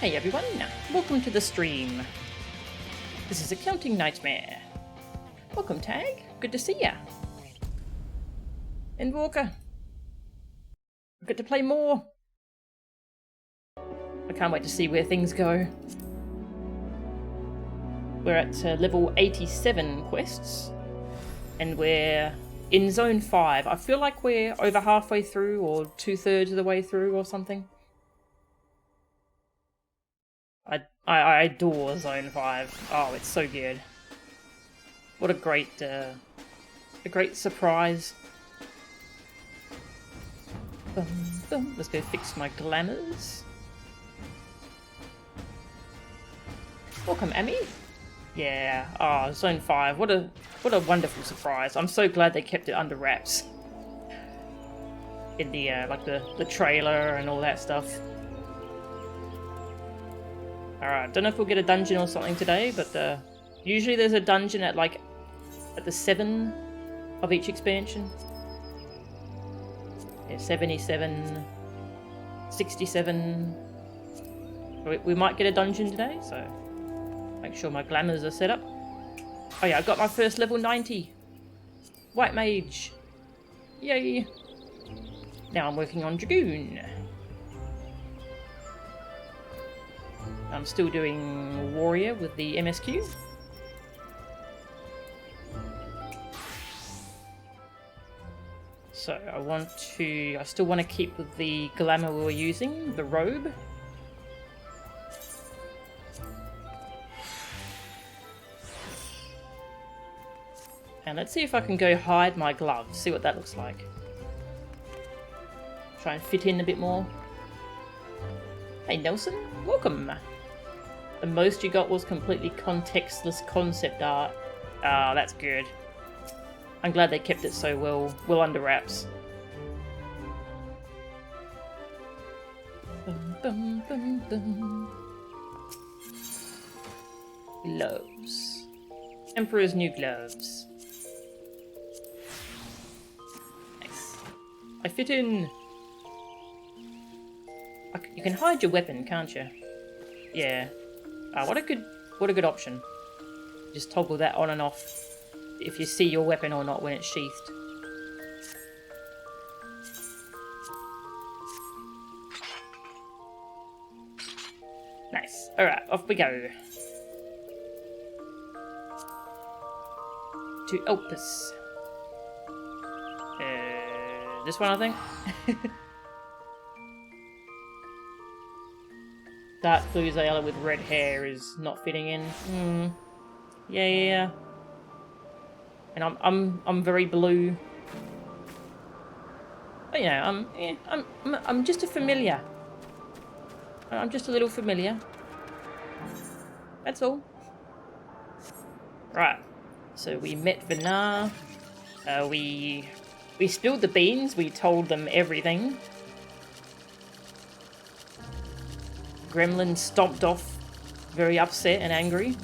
Hey everyone, welcome to the stream. This is Accounting Nightmare. Welcome, Tag. Good to see ya. Endwalker. I get to play more. I can't wait to see where things go. We're at level 87 quests, and we're in Zone 5. I feel like we're over halfway through, or 2/3 of the way through, or something. I adore Zone 5. Oh, it's so good. What a great surprise. Let's go fix my glamours. Welcome, Amy. Yeah. Oh, Zone 5. What a wonderful surprise. I'm so glad they kept it under wraps. In the like the trailer and all that stuff. Alright, don't know if we'll get a dungeon or something today, but usually there's a dungeon at the 7 of each expansion. Yeah, 77, 67. We might get a dungeon today, so make sure my glamours are set up. Oh yeah, I got my first level 90. White Mage. Yay. Now I'm working on Dragoon. I'm still doing Warrior with the MSQ. So I still want to keep with the glamour we were using, the robe. And let's see if I can go hide my gloves, see what that looks like. Try and fit in a bit more. Hey Nelson, welcome! The most you got was completely contextless concept art. Ah, that's good. I'm glad they kept it so well under wraps. Gloves. Emperor's new gloves. Nice. I fit in. You can hide your weapon, can't you? Yeah. What a good option. Just toggle that on and off if you see your weapon or not when it's sheathed. Nice. Alright, off we go. To Elpis. This one, I think? Dark blue Zayla with red hair is not fitting in. Yeah. And I'm very blue. But you know, I'm just a familiar. I'm just a little familiar. That's all. Right. So we met Vinar. We spilled the beans. We told them everything. Gremlin stomped off, very upset and angry,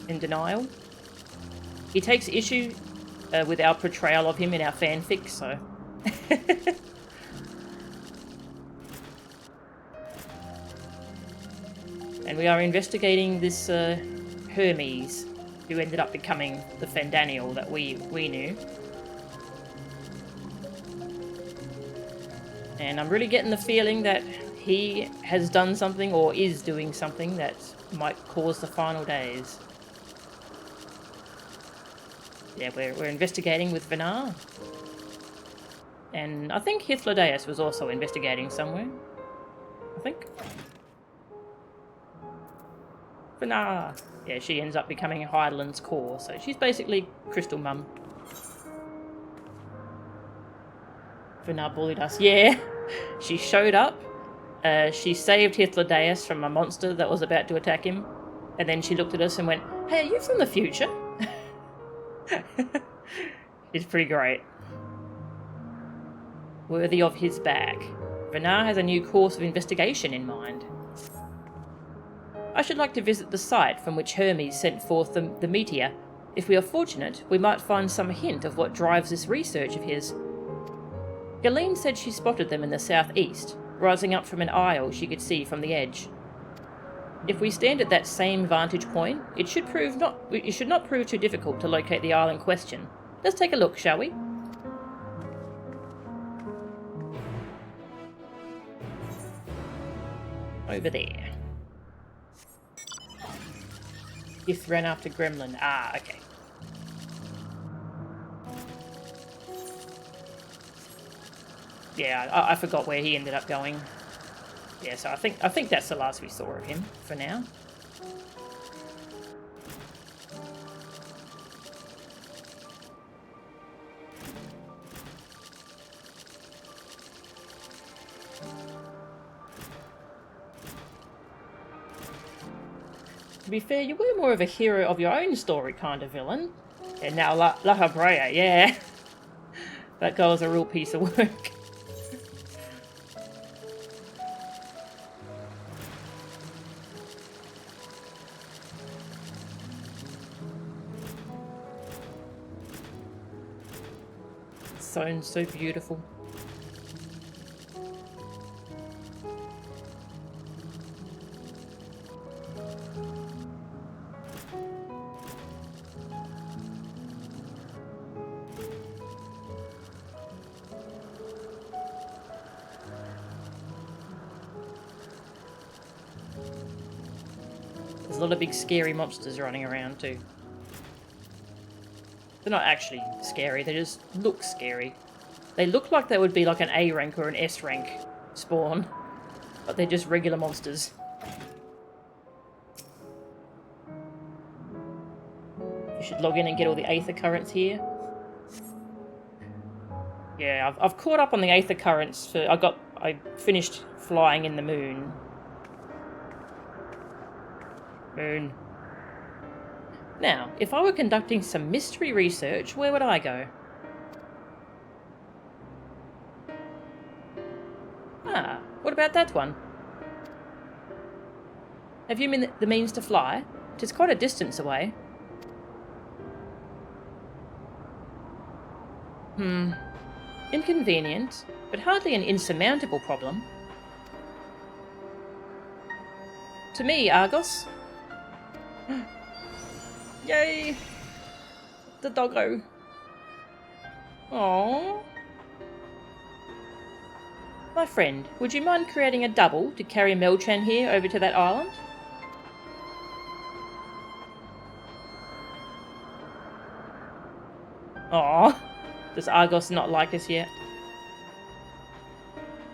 in denial. He takes issue with our portrayal of him in our fanfic, so... And we are investigating this Hermes, who ended up becoming the Fandaniel that we knew. And I'm really getting the feeling that he has done something or is doing something that might cause the final days. Yeah, we're investigating with Vinar. And I think Hythlodaeus was also investigating somewhere. I think. Vinar! Yeah, she ends up becoming Hydaelyn's core, so she's basically Crystal Mum. Vinar bullied us. Yeah! She showed up. She saved Hythlodaeus from a monster that was about to attack him. And then she looked at us and went, "Hey, are you from the future?" It's pretty great. Worthy of his back. Vinar has a new course of investigation in mind. I should like to visit the site from which Hermes sent forth the meteor. If we are fortunate, we might find some hint of what drives this research of his. Galeen said she spotted them in the southeast, rising up from an isle she could see from the edge. If we stand at that same vantage point, it should not prove too difficult to locate the isle in question. Let's take a look, shall we? Over there. If ran after Gremlin. Ah, okay. Yeah, I forgot where he ended up going. Yeah, so I think that's the last we saw of him for now. To be fair, you were more of a hero of your own story kind of villain. And now La Habrea, yeah. That girl's a real piece of work. So beautiful. There's a lot of big scary monsters running around too. They're not actually scary, they just look scary. They look like they would be like an A rank or an S rank spawn, but they're just regular monsters. You should log in and get all the Aether Currents here. Yeah, I've caught up on the Aether Currents for... I finished flying in the moon. Moon. Now, if I were conducting some mystery research, where would I go? Ah, what about that one? Have you the means to fly? It is quite a distance away. Inconvenient, but hardly an insurmountable problem. To me, Argos. Yay! The doggo. Aww. My friend, would you mind creating a double to carry Melchan here over to that island? Aww. Does Argos not like us yet?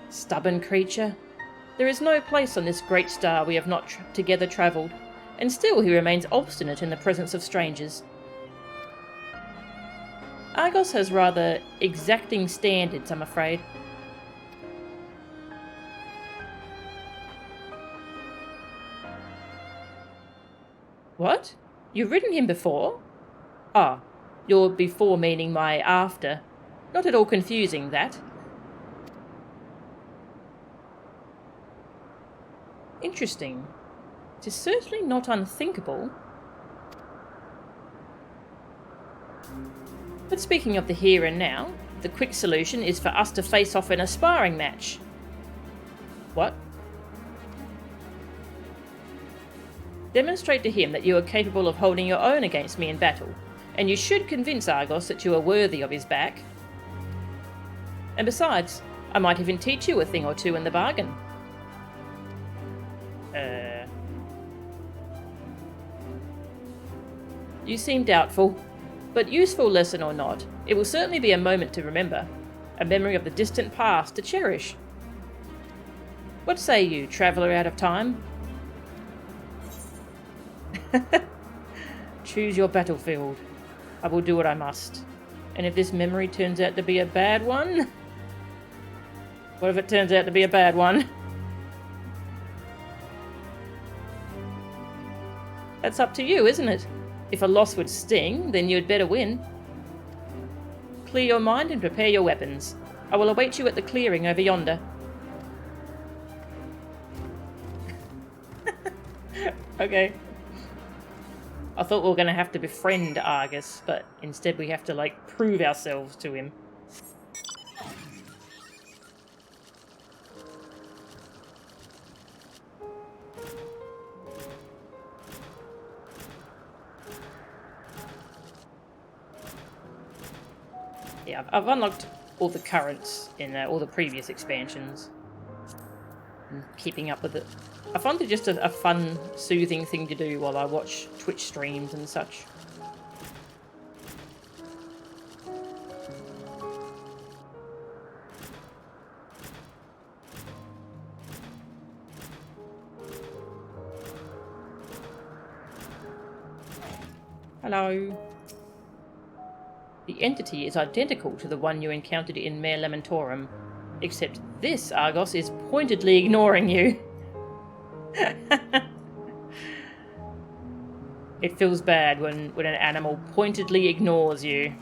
Stubborn creature. There is no place on this great star we have not together travelled, and still he remains obstinate in the presence of strangers. Argos has rather exacting standards, I'm afraid. What? You've ridden him before? Ah, your before meaning my after. Not at all confusing, that. Interesting. It is certainly not unthinkable. But speaking of the here and now, the quick solution is for us to face off in a sparring match. What? Demonstrate to him that you are capable of holding your own against me in battle, and you should convince Argos that you are worthy of his back. And besides, I might even teach you a thing or two in the bargain. You seem doubtful, but useful lesson or not, it will certainly be a moment to remember, a memory of the distant past to cherish. What say you, traveller out of time? Choose your battlefield. I will do what I must. And if this memory turns out to be a bad one? What if it turns out to be a bad one? That's up to you, isn't it? If a loss would sting, then you'd better win. Clear your mind and prepare your weapons. I will await you at the clearing over yonder. Okay. I thought we were going to have to befriend Argus, but instead we have to, like, prove ourselves to him. Yeah, I've unlocked all the currents in all the previous expansions. And keeping up with it. I find it just a fun, soothing thing to do while I watch Twitch streams and such. Hello. The entity is identical to the one you encountered in Mare Lamentorum, except this Argos is pointedly ignoring you. It feels bad when an animal pointedly ignores you,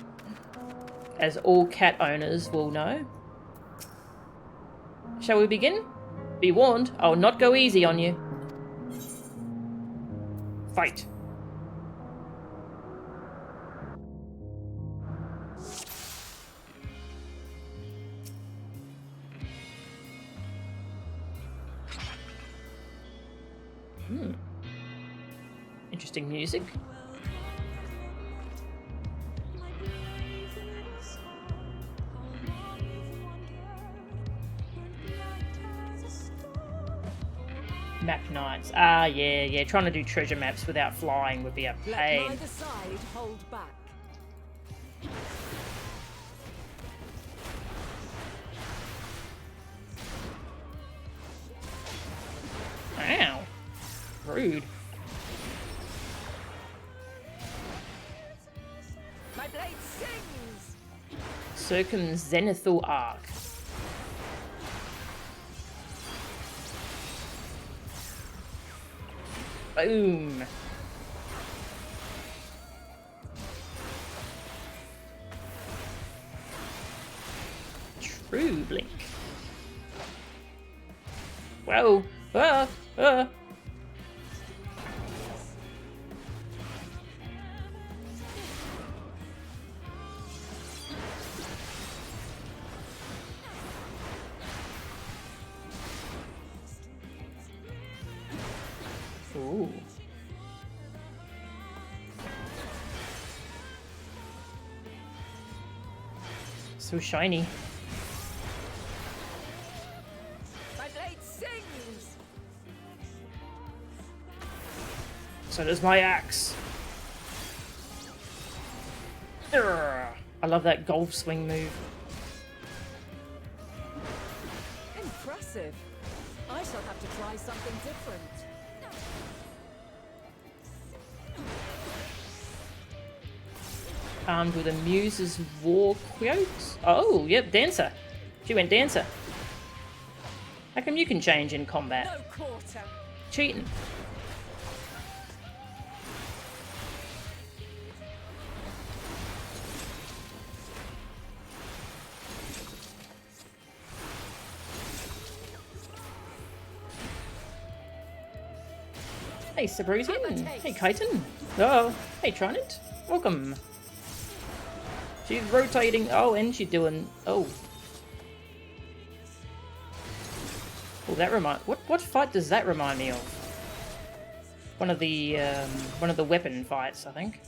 as all cat owners will know. Shall we begin? Be warned, I'll not go easy on you. Fight. Interesting music. Map nights. Ah, yeah. Trying to do treasure maps without flying would be a pain. Let neither side hold back. Ow. Rude. My blade sings. Circumzenithal Arc. Boom. True blink. Whoa. Ooh. So shiny. My blade sings. So does my axe. Urgh. I love that golf swing move. Impressive. I shall have to try something different. Armed with a Muse's War Quote. Oh, yep, Dancer. She went Dancer. How come you can change in combat? No quarter. Cheating. Hey, Sabrusian. Hey, Chitin. Oh, hey, Trinit. Welcome. She's rotating. Oh, and she's doing. Oh. Well, that remind. What fight does that remind me of? One of the weapon fights, I think.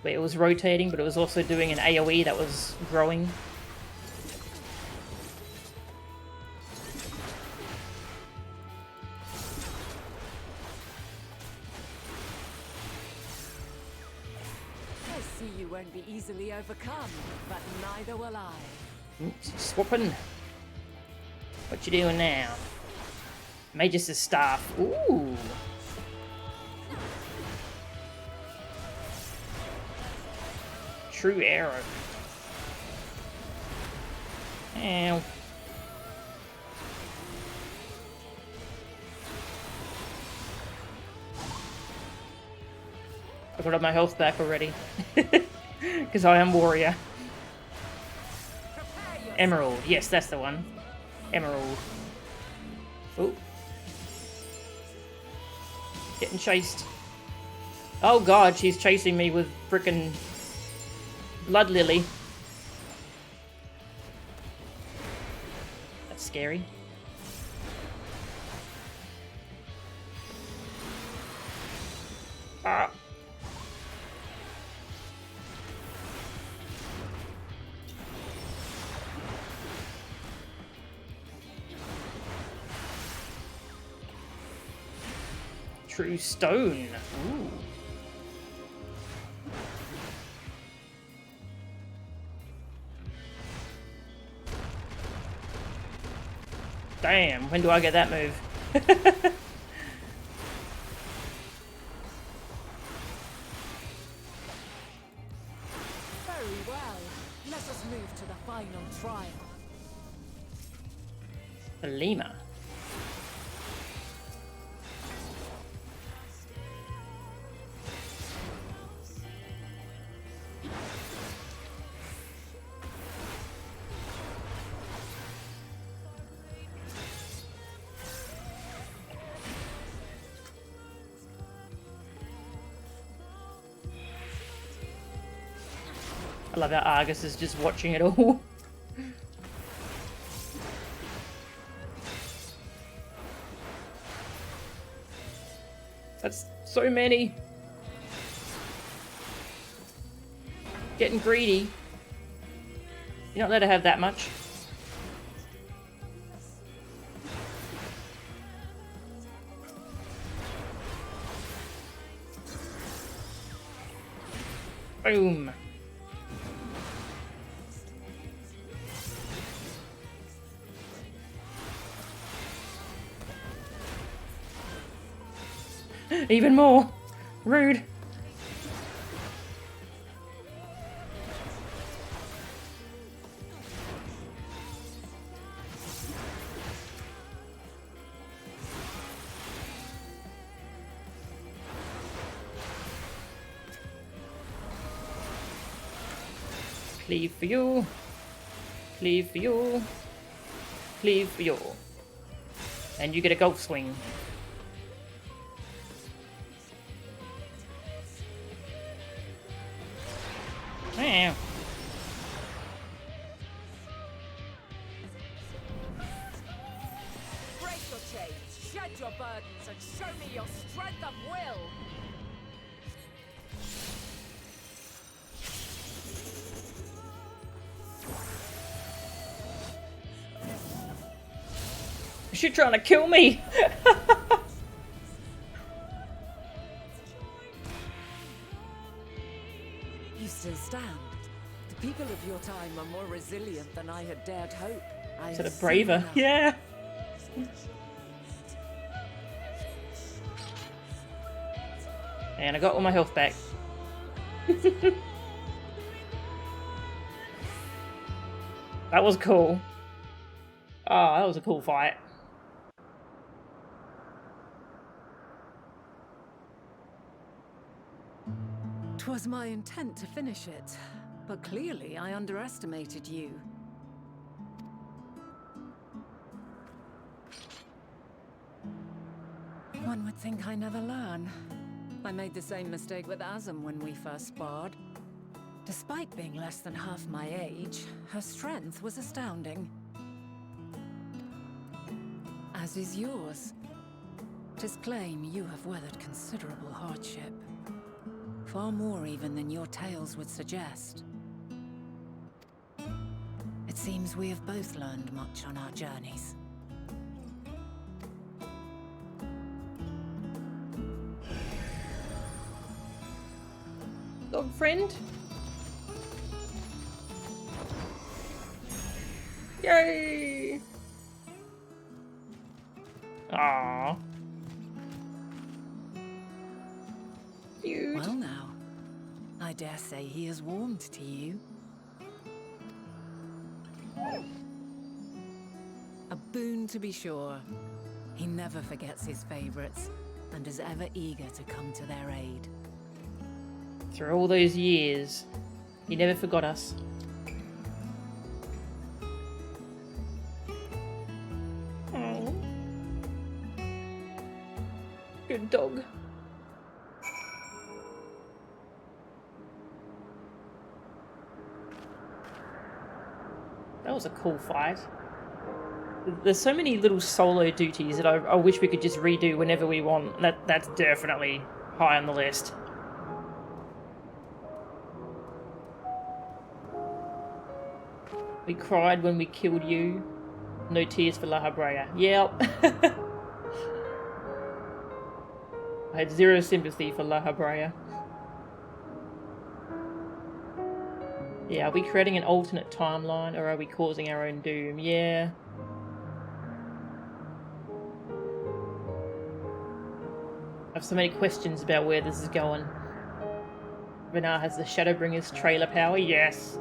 Where it was rotating, but it was also doing an AOE that was growing. I see you won't be easily overcome, but neither will I. Swapping. What you doing now? Magus' staff. Ooh. True arrow. Ow. I got my health back already. Because I am warrior. Emerald. Yes, that's the one. Emerald. Oh. Getting chased. Oh god, she's chasing me with frickin' Blood Lily. That's scary. Ah. True stone. Ooh. Damn, when do I get that move? Very well. Let us move to the final trial. A lemur. I love how Argus is just watching it all. That's so many. Getting greedy. You're not allowed to have that much. Boom. Even more. Rude. Cleave for you. Cleave for you. Cleave for you. And you get a golf swing. Meow. Break your chains, shed your burdens, and show me your strength of will. Is she trying to kill me? You still stand. The people of your time are more resilient than I had dared hope. Sort of braver. Yeah. And I got all my health back. That was cool. Oh, that was a cool fight. 'Twas my intent to finish it, but clearly I underestimated you. One would think I never learn. I made the same mistake with Azem when we first sparred. Despite being less than half my age, her strength was astounding. As is yours. 'Tis plain you have weathered considerable hardship. Far more even than your tales would suggest. It seems we have both learned much on our journeys. Dog friend? Yay! Aww. Cute. Well now, I dare say he has warmed to you. A boon to be sure. He never forgets his favorites, and is ever eager to come to their aid. Through all those years, he never forgot us. Oh. Good dog. That was a cool fight. There's so many little solo duties that I wish we could just redo whenever we want. That's definitely high on the list. We cried when we killed you. No tears for La Habrea. Yep. I had zero sympathy for La Habrea. Yeah, are we creating an alternate timeline, or are we causing our own doom? Yeah. I have so many questions about where this is going. Renar has the Shadowbringer's trailer power? Yes.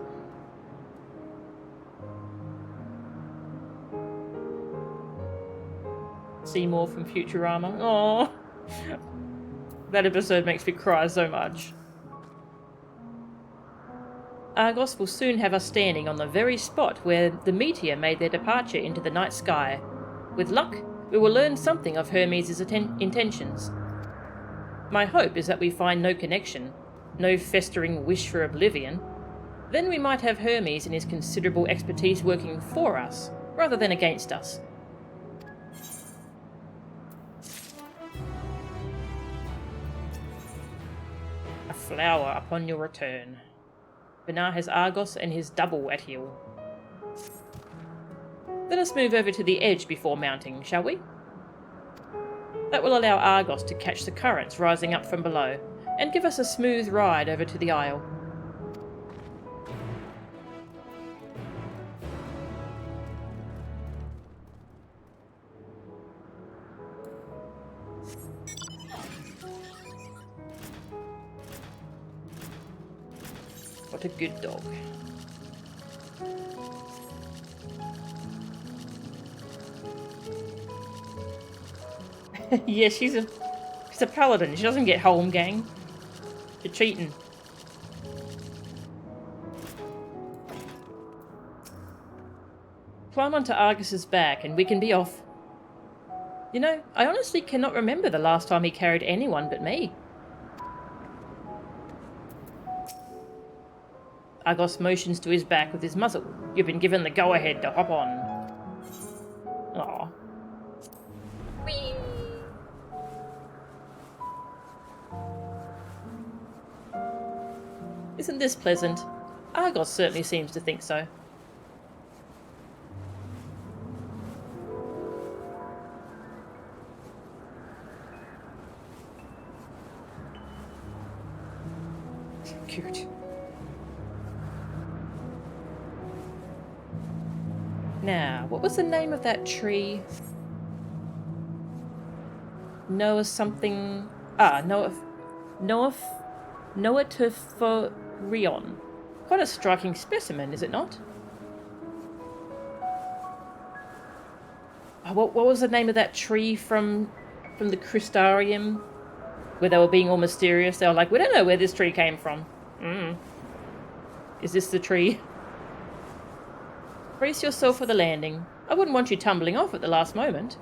Seymour from Futurama. Oh, that episode makes me cry so much. Argos will soon have us standing on the very spot where the meteor made their departure into the night sky. With luck, we will learn something of Hermes' intentions. My hope is that we find no connection, no festering wish for oblivion. Then we might have Hermes and his considerable expertise working for us, rather than against us. A flower upon your return. Benar has Argos and his double at heel. Let us move over to the edge before mounting, shall we? That will allow Argos to catch the currents rising up from below, and give us a smooth ride over to the Isle. What a good dog. Yeah, she's a paladin. She doesn't get home, gang. You're cheating. Climb onto Argus's back and we can be off. You know, I honestly cannot remember the last time he carried anyone but me. Argos motions to his back with his muzzle. You've been given the go-ahead to hop on. Aww. Whee! Isn't this pleasant? Argos certainly seems to think so. Cute. Now, what was the name of that tree? Noah something... Noatiforion. Quite a striking specimen, is it not? Oh, what was the name of that tree from the Crystarium? Where they were being all mysterious. They were like, we don't know where this tree came from. Is this the tree? Brace yourself for the landing. I wouldn't want you tumbling off at the last moment.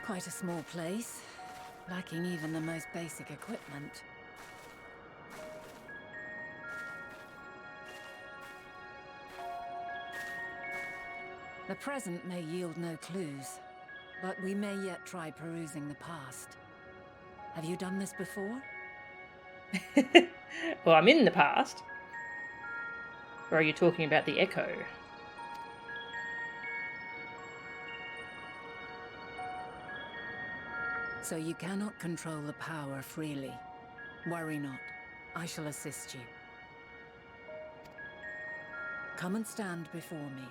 Quite a small place, lacking even the most basic equipment. The present may yield no clues, but we may yet try perusing the past. Have you done this before? Well, I'm in the past. Or are you talking about the Echo? So you cannot control the power freely. Worry not. I shall assist you. Come and stand before me.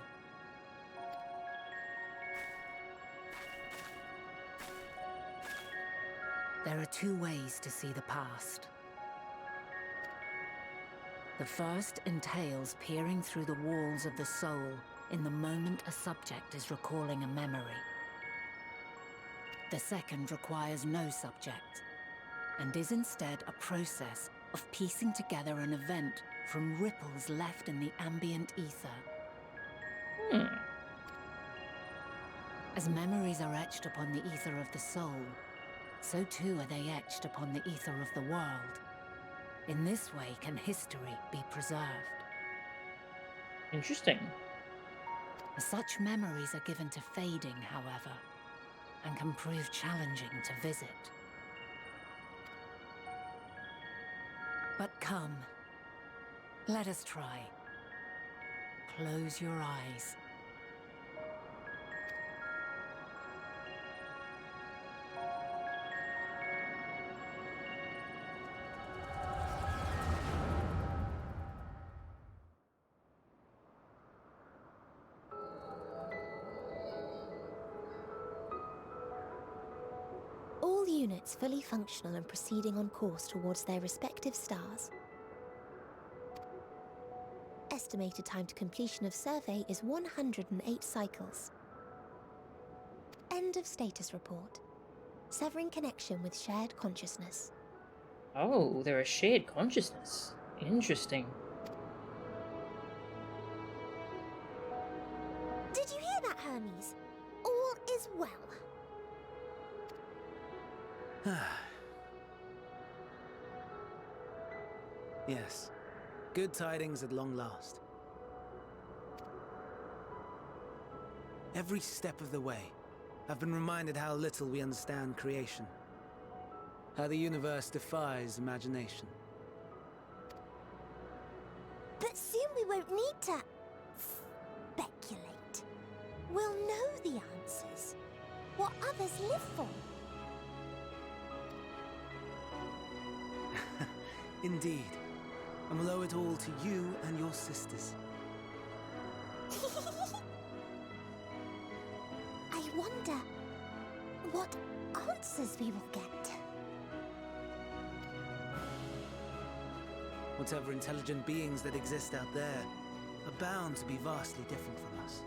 There are two ways to see the past. The first entails peering through the walls of the soul in the moment a subject is recalling a memory. The second requires no subject, and is instead a process of piecing together an event from ripples left in the ambient ether. As memories are etched upon the ether of the soul, so too are they etched upon the ether of the world. In this way can history be preserved. Interesting. Such memories are given to fading, however, and can prove challenging to visit. But come, let us try. Close your eyes. All units fully functional and proceeding on course towards their respective stars. Estimated time to completion of survey is 108 cycles. End of status report. Severing connection with shared consciousness. Oh, they're a shared consciousness. Interesting. Did you hear that, Hermes? All is well. Yes. Good tidings at long last. Every step of the way, I've been reminded how little we understand creation. How the universe defies imagination. But soon we won't need to speculate. We'll know the answers. What others live for. Indeed. And we'll owe it all to you and your sisters. I wonder what answers we will get. Whatever intelligent beings that exist out there are bound to be vastly different from us.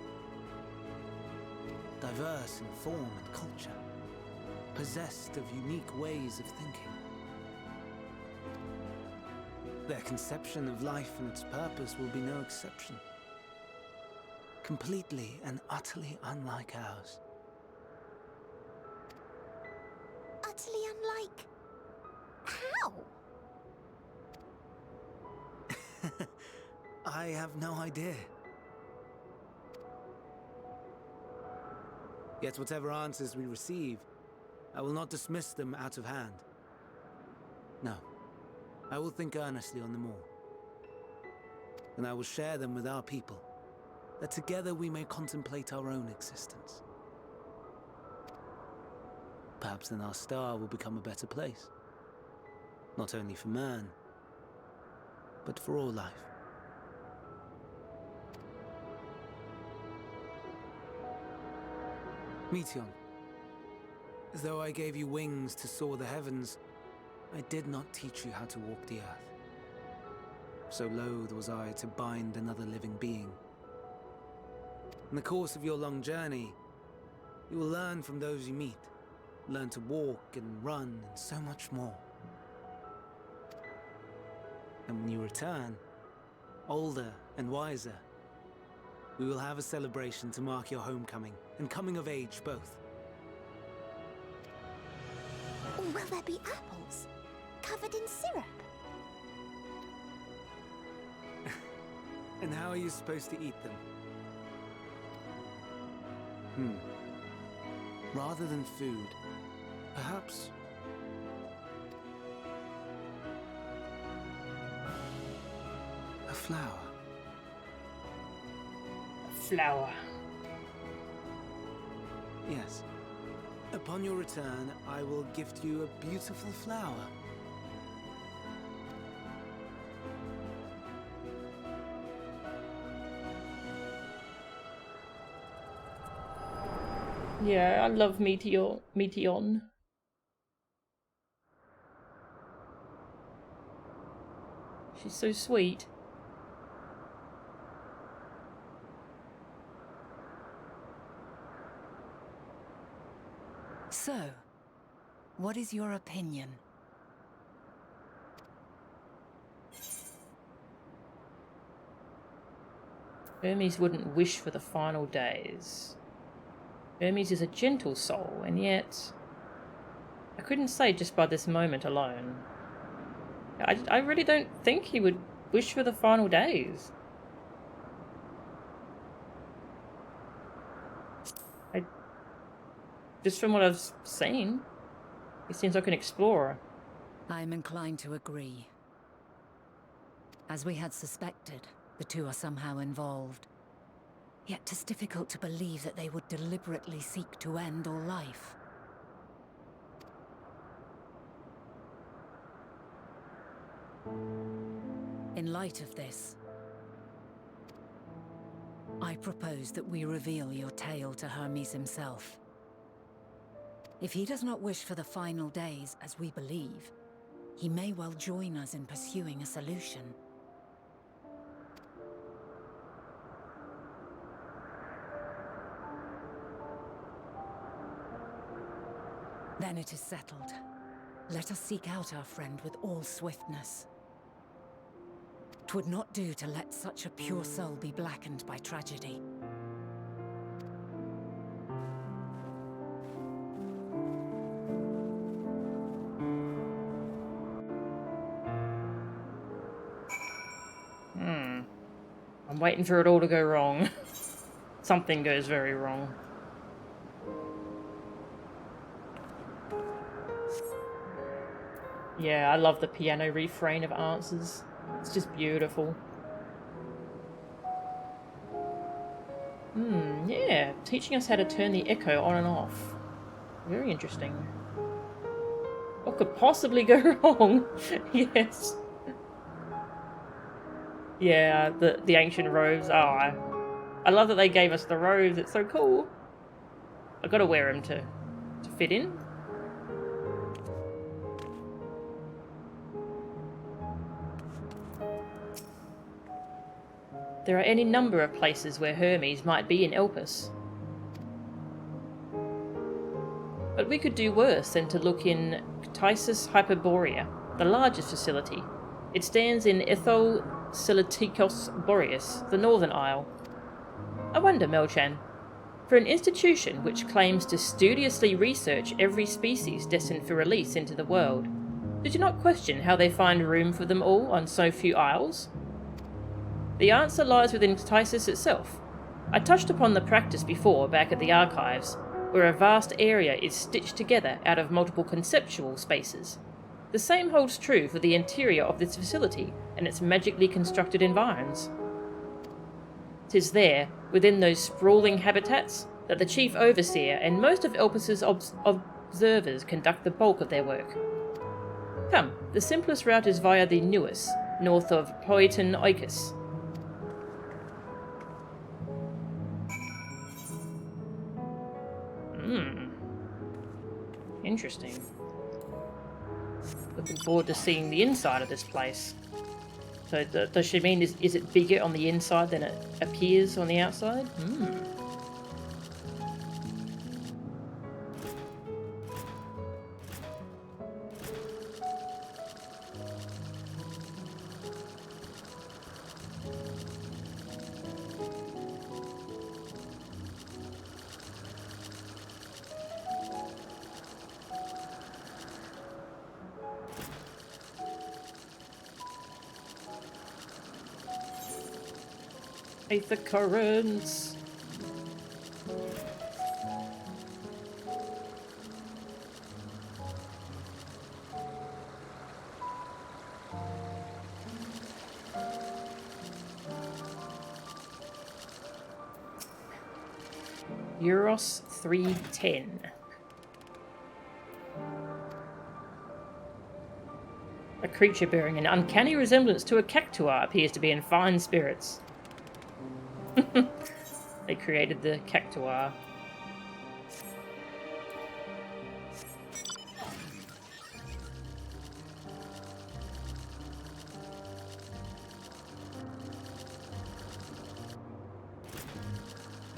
Diverse in form and culture. Possessed of unique ways of thinking. Their conception of life and its purpose will be no exception. Completely and utterly unlike ours. Utterly unlike... how? I have no idea. Yet whatever answers we receive, I will not dismiss them out of hand. No. I will think earnestly on them all. And I will share them with our people, that together we may contemplate our own existence. Perhaps then our star will become a better place. Not only for man, but for all life. Meteon, though I gave you wings to soar the heavens, I did not teach you how to walk the earth. So loath was I to bind another living being. In the course of your long journey, you will learn from those you meet, learn to walk and run and so much more. And when you return, older and wiser, we will have a celebration to mark your homecoming and coming of age both. Will there be apples? Covered in syrup? And how are you supposed to eat them? Rather than food, perhaps... a flower. Flower. Yes. Upon your return, I will gift you a beautiful flower. Yeah, I love Meteon. She's so sweet. So, what is your opinion? Hermes wouldn't wish for the final days. Hermes is a gentle soul, and yet... I couldn't say just by this moment alone. I really don't think he would wish for the final days. Just from what I've seen, he seems like an explorer. I'm inclined to agree. As we had suspected, the two are somehow involved. Yet 'tis difficult to believe that they would deliberately seek to end all life. In light of this, I propose that we reveal your tale to Hermes himself. If he does not wish for the final days, as we believe, he may well join us in pursuing a solution. Then it is settled. Let us seek out our friend with all swiftness. 'Twould not do to let such a pure soul be blackened by tragedy. I'm waiting for it all to go wrong. Something goes very wrong. Yeah, I love the piano refrain of answers. It's just beautiful. Yeah, teaching us how to turn the echo on and off. Very interesting. What could possibly go wrong? Yes. Yeah, the ancient robes. Oh, I love that they gave us the robes. It's so cool. I've got to wear them to fit in. There are any number of places where Hermes might be in Elpis. But we could do worse than to look in Ctisis Hyperborea, the largest facility. It stands in Ithosilotikos Boreas, the northern isle. I wonder, Melchan, for an institution which claims to studiously research every species destined for release into the world, did you not question how they find room for them all on so few isles? The answer lies within Ctisis itself. I touched upon the practice before back at the archives, where a vast area is stitched together out of multiple conceptual spaces. The same holds true for the interior of this facility and its magically constructed environs. 'Tis there, within those sprawling habitats, that the chief overseer and most of Elpis's observers conduct the bulk of their work. Come, the simplest route is via the Nuus, north of Poeton Oikos. Interesting. Looking forward to seeing the inside of this place. So does she mean is it bigger on the inside than it appears on the outside? Aether currents. Euros 310. A creature bearing an uncanny resemblance to a cactuar appears to be in fine spirits. They created the cactuar.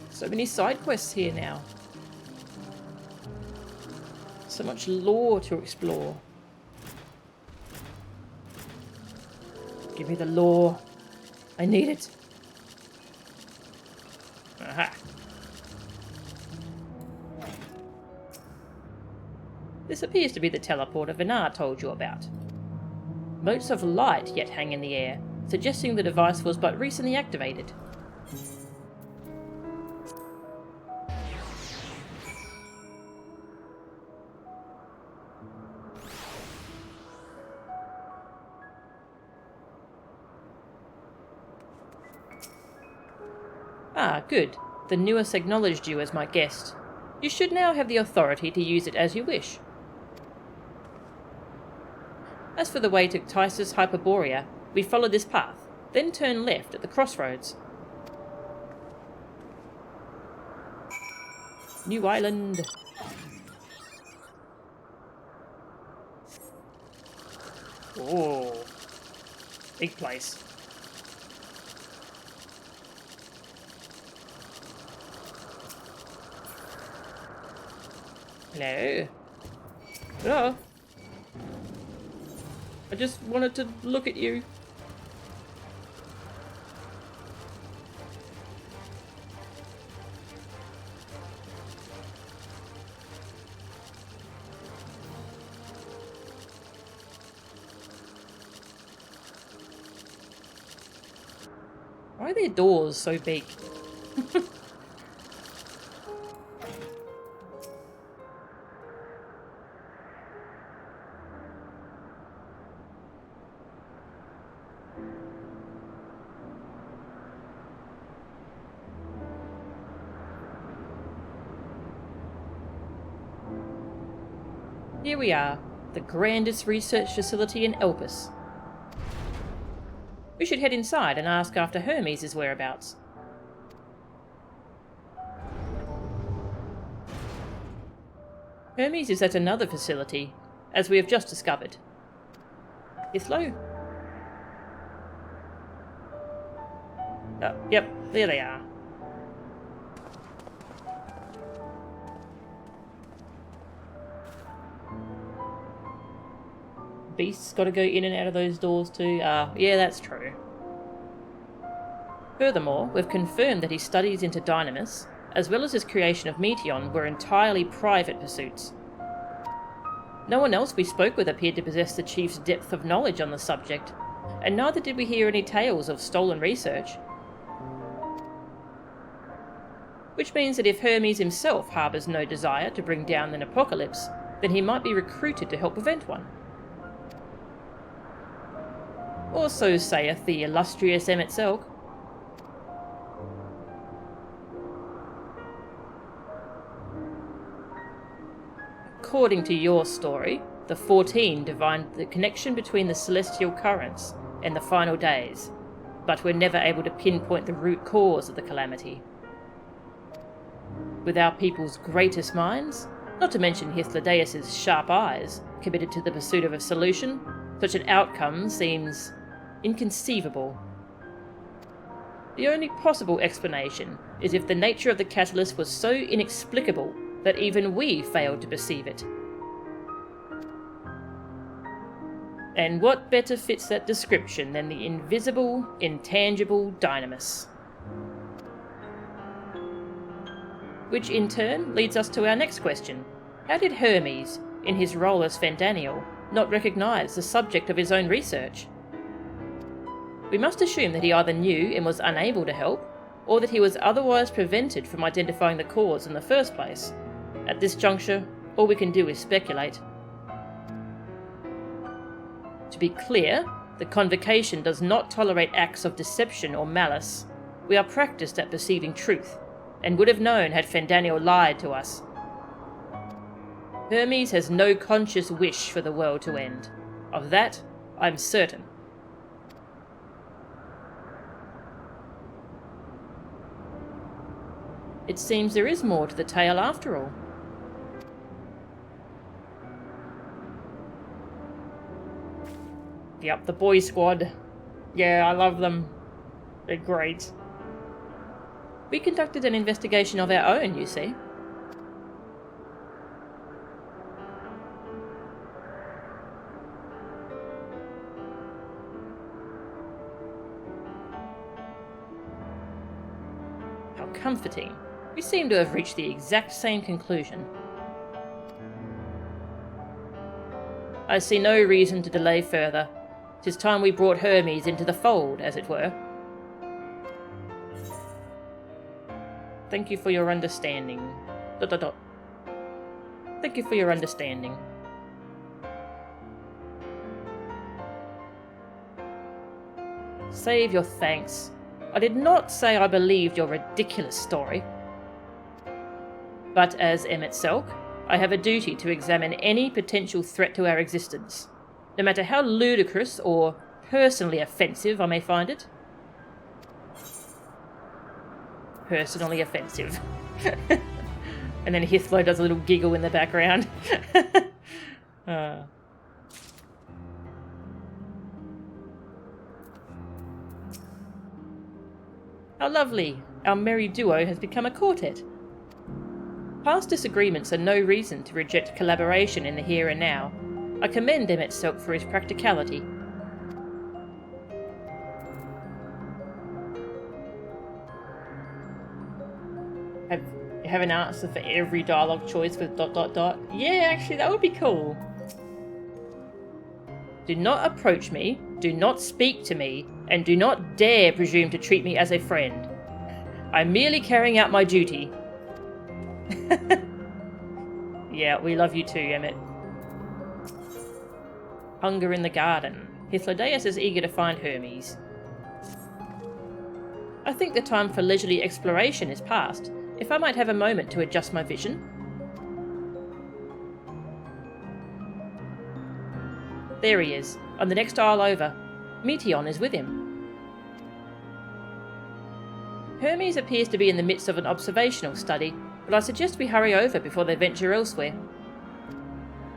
So many side quests here now. So much lore to explore. Give me the lore. I need it. Aha. This appears to be the teleporter Vinar told you about. Motes of light yet hang in the air, suggesting the device was but recently activated. Ah, good. The Nuus acknowledged you as my guest. You should now have the authority to use it as you wish. As for the way to Tisus Hyperborea, we follow this path, then turn left at the crossroads. New Island. Oh, big place. Hello. Hello. I just wanted to look at you. Why are their doors so big? Here we are, the grandest research facility in Elpis. We should head inside and ask after Hermes' whereabouts. Hermes is at another facility, as we have just discovered. Ithlo? Oh, yep, there they are. Beast's got to go in and out of those doors too. Yeah, that's true. Furthermore, we've confirmed that his studies into Dynamis, as well as his creation of Meteon, were entirely private pursuits. No one else we spoke with appeared to possess the Chief's depth of knowledge on the subject, and neither did we hear any tales of stolen research. Which means that if Hermes himself harbours no desire to bring down an apocalypse, then he might be recruited to help prevent one. Or so saith the illustrious Emet-Selk. According to your story, the 14 divined the connection between the celestial currents and the final days, but were never able to pinpoint the root cause of the calamity. With our people's greatest minds, not to mention Hythlodaeus' sharp eyes, committed to the pursuit of a solution, such an outcome seems inconceivable. The only possible explanation is if the nature of the catalyst was so inexplicable that even we failed to perceive it. And what better fits that description than the invisible, intangible Dynamis? Which in turn leads us to our next question. How did Hermes, in his role as Fandaniel, not recognise the subject of his own research? We must assume that he either knew and was unable to help, or that he was otherwise prevented from identifying the cause in the first place. At this juncture, all we can do is speculate. To be clear, the Convocation does not tolerate acts of deception or malice. We are practiced at perceiving truth, and would have known had Fandaniel lied to us. Hermes has no conscious wish for the world to end. Of that, I'm certain. It seems there is more to the tale after all. Yep, the boy squad. Yeah, I love them. They're great. We conducted an investigation of our own, you see. How comforting. We seem to have reached the exact same conclusion. I see no reason to delay further. 'Tis time we brought Hermes into the fold, as it were. Thank you for your understanding. ... Thank you for your understanding. Save your thanks. I did not say I believed your ridiculous story. But as Emmett Selk, I have a duty to examine any potential threat to our existence, no matter how ludicrous or personally offensive I may find it. Personally offensive. And then Hithlo does a little giggle in the background. How lovely! Our merry duo has become a quartet. Past disagreements are no reason to reject collaboration in the here and now. I commend Emmett Selk for his practicality. Have an answer for every dialogue choice with ... Yeah, actually, that would be cool. Do not approach me, do not speak to me, and do not dare presume to treat me as a friend. I'm merely carrying out my duty. Yeah, we love you too, Emmett. Hunger in the garden. Hythlodaeus is eager to find Hermes. I think the time for leisurely exploration is past. If I might have a moment to adjust my vision. There he is, on the next aisle over. Meteon is with him. Hermes appears to be in the midst of an observational study, but I suggest we hurry over before they venture elsewhere.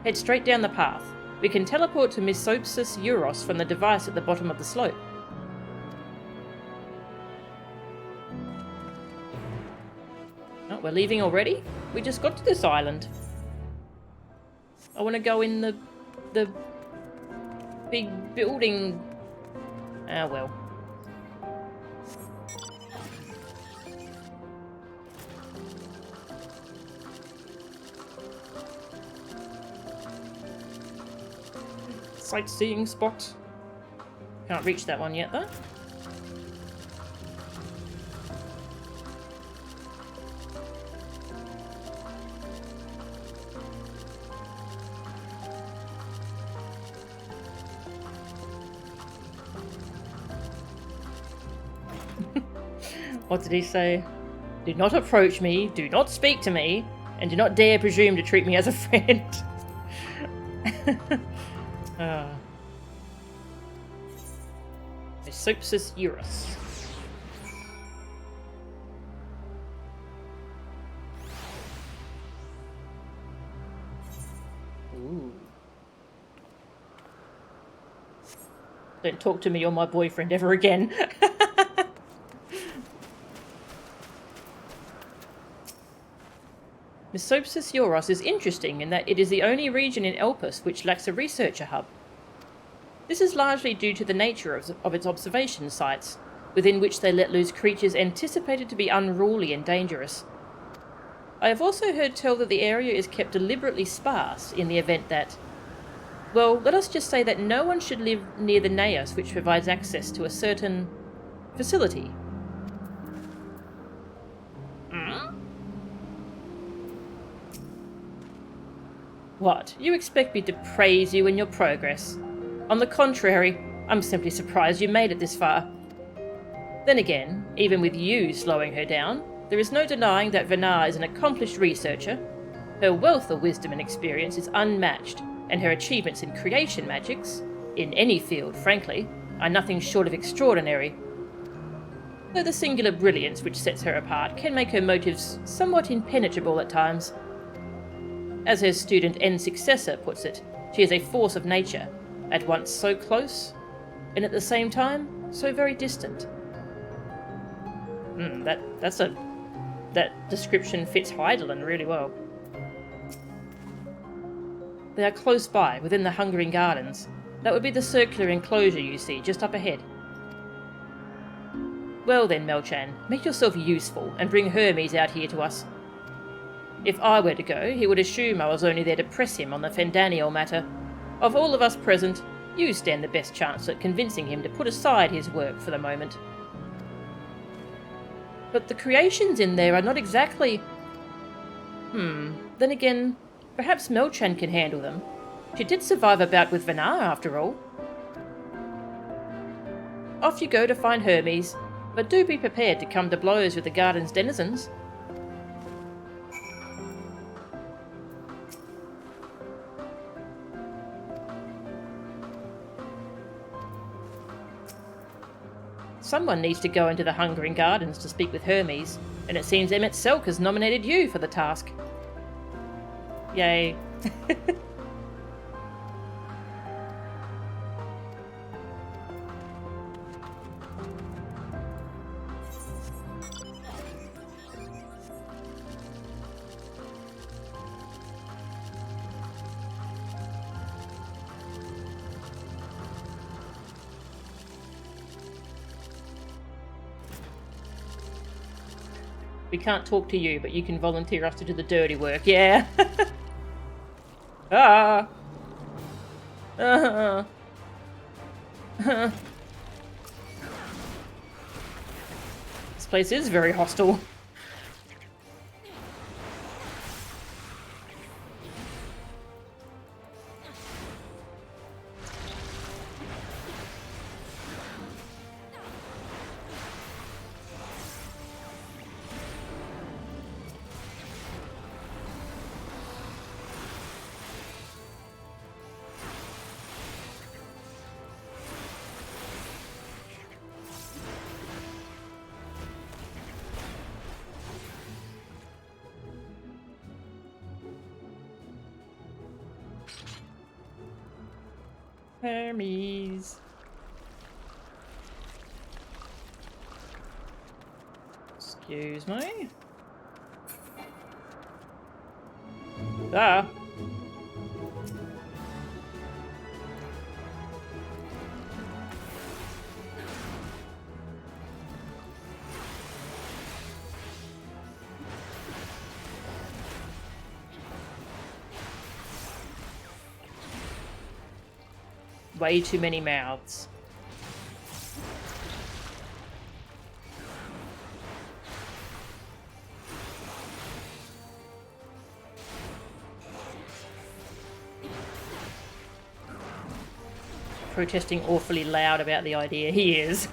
Head straight down the path. We can teleport to Misopsis Euros from the device at the bottom of the slope. Oh, we're leaving already? We just got to this island. I want to go in the big building. Ah, well. Sightseeing spot. Can't reach that one yet, though. What did he say? Do not approach me, do not speak to me, and do not dare presume to treat me as a friend. Misopsis Eurus. Ooh. Don't talk to me or my boyfriend ever again. Misopsis Euros is interesting in that it is the only region in Elpis which lacks a researcher hub. This is largely due to the nature of its observation sites, within which they let loose creatures anticipated to be unruly and dangerous. I have also heard tell that the area is kept deliberately sparse in the event that, well, let us just say that no one should live near the naos which provides access to a certain facility. What? You expect me to praise you in your progress? On the contrary, I'm simply surprised you made it this far. Then again, even with you slowing her down, there is no denying that Venar is an accomplished researcher. Her wealth of wisdom and experience is unmatched, and her achievements in creation magics, in any field, frankly, are nothing short of extraordinary. Though the singular brilliance which sets her apart can make her motives somewhat impenetrable at times. As her student and successor puts it, she is a force of nature, at once so close, and at the same time, so very distant. That description fits Heidelin really well. They are close by, within the Hungering Gardens. That would be the circular enclosure you see, just up ahead. Well then, Melchan, make yourself useful, and bring Hermes out here to us. If I were to go, he would assume I was only there to press him on the Fendaniel matter. Of all of us present, you stand the best chance at convincing him to put aside his work for the moment. But the creations in there are not exactly... Then again, perhaps Melchan can handle them. She did survive a bout with Venar, after all. Off you go to find Hermes. But do be prepared to come to blows with the garden's denizens. Someone needs to go into the Hungering Gardens to speak with Hermes, and it seems Emmett Selk has nominated you for the task. Yay. We can't talk to you, but you can volunteer us to do the dirty work. Yeah. Ah. This place is very hostile. Hermes. Excuse me. Ah. Way too many mouths. Protesting awfully loud about the idea. He is.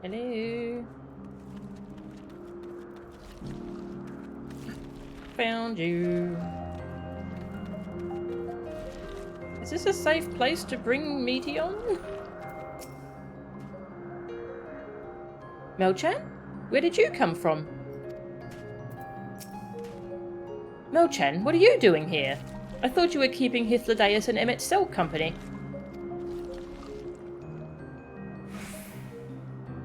Hello. Found you. Is this a safe place to bring Meteon? Melchan? Where did you come from? Melchan, what are you doing here? I thought you were keeping Hythlodaeus and Emmett Selk company.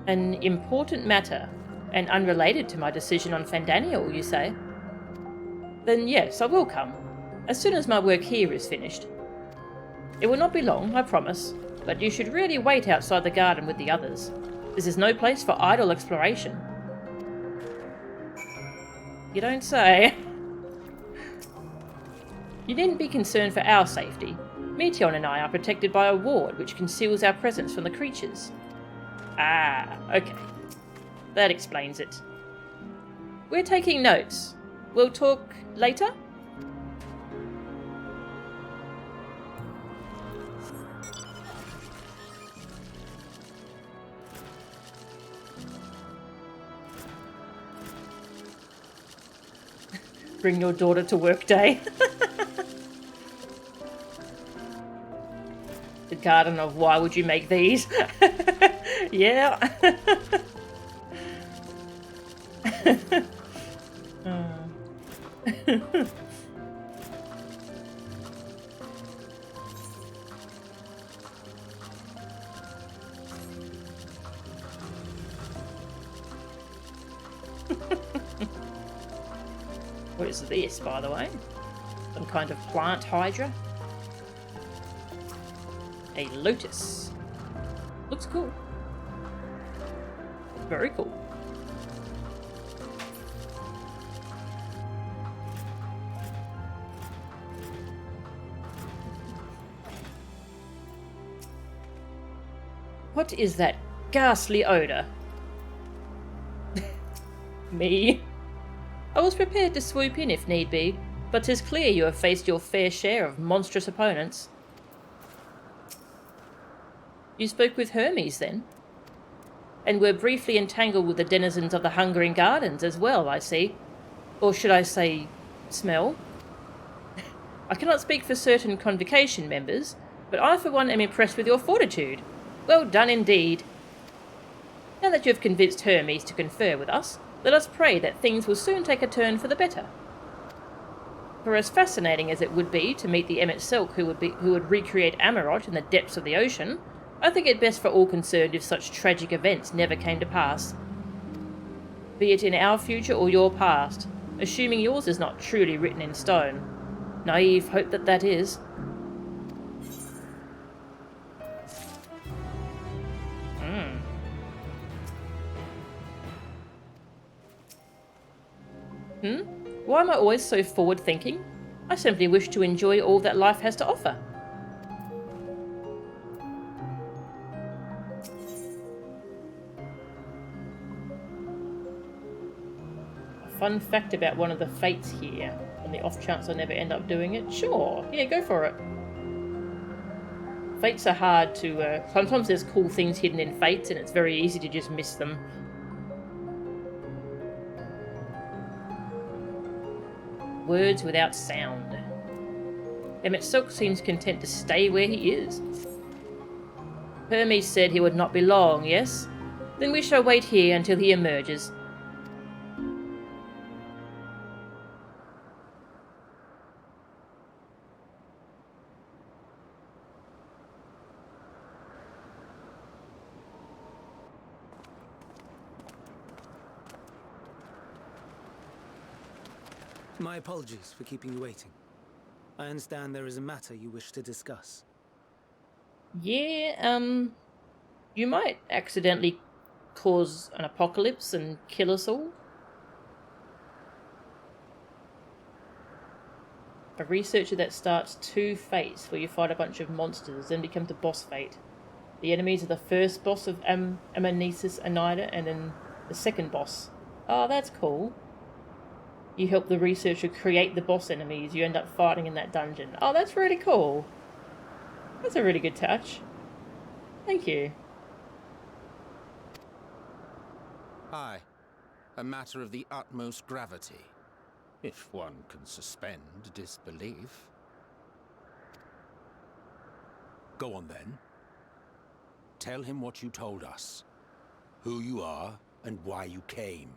An important matter, and unrelated to my decision on Fandaniel, you say? Then yes, I will come, as soon as my work here is finished. It will not be long, I promise, but you should really wait outside the garden with the others. This is no place for idle exploration. You don't say. You needn't be concerned for our safety. Meteon and I are protected by a ward which conceals our presence from the creatures. Ah, okay. That explains it. We're taking notes. We'll talk later? Bring your daughter to work day. The garden of why would you make these? Yeah. What is this, by the way? Some kind of plant hydra? A lotus. Looks cool. Very cool. What is that ghastly odour? Me? I was prepared to swoop in if need be, but 'tis clear you have faced your fair share of monstrous opponents. You spoke with Hermes, then? And were briefly entangled with the denizens of the Hungering Gardens as well, I see. Or should I say, smell? I cannot speak for certain Convocation members, but I for one am impressed with your fortitude. Well done indeed. Now that you have convinced Hermes to confer with us, let us pray that things will soon take a turn for the better. For as fascinating as it would be to meet the Emmet Selk who would recreate Amarot in the depths of the ocean, I think it best for all concerned if such tragic events never came to pass. Be it in our future or your past, assuming yours is not truly written in stone. Naive hope that is. Why am I always so forward-thinking? I simply wish to enjoy all that life has to offer. A fun fact about one of the fates here, on the off chance I never end up doing it. Sure, yeah, go for it. Fates are hard to... sometimes there's cool things hidden in fates and it's very easy to just miss them. Words without sound. Emmet Selk seems content to stay where he is. Hermes said he would not be long, yes? Then we shall wait here until he emerges. My apologies for keeping you waiting. I understand there is a matter you wish to discuss. Yeah, you might accidentally cause an apocalypse and kill us all. A researcher that starts 2 fates where you fight a bunch of monsters, then becomes a boss fate. The enemies are the first boss of Amnesis Anida and then the second boss. Oh, that's cool. You help the researcher create the boss enemies you end up fighting in that dungeon. Oh, that's really cool. That's a really good touch. Thank you. Aye, a matter of the utmost gravity, if one can suspend disbelief. Go on then. Tell him what you told us. Who you are and why you came.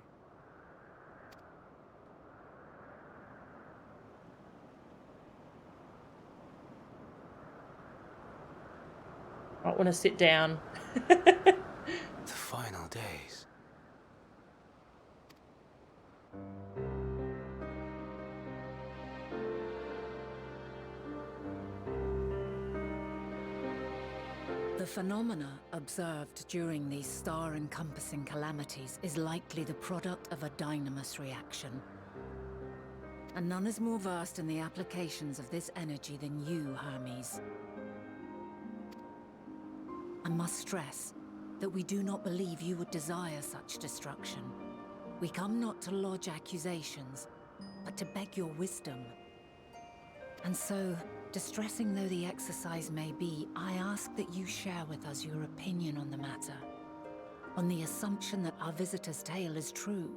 I want to sit down. The final days. The phenomena observed during these star-encompassing calamities is likely the product of a dynamis reaction. And none is more versed in the applications of this energy than you, Hermes. I must stress that we do not believe you would desire such destruction. We come not to lodge accusations, but to beg your wisdom. And so, distressing though the exercise may be, I ask that you share with us your opinion on the matter, on the assumption that our visitor's tale is true.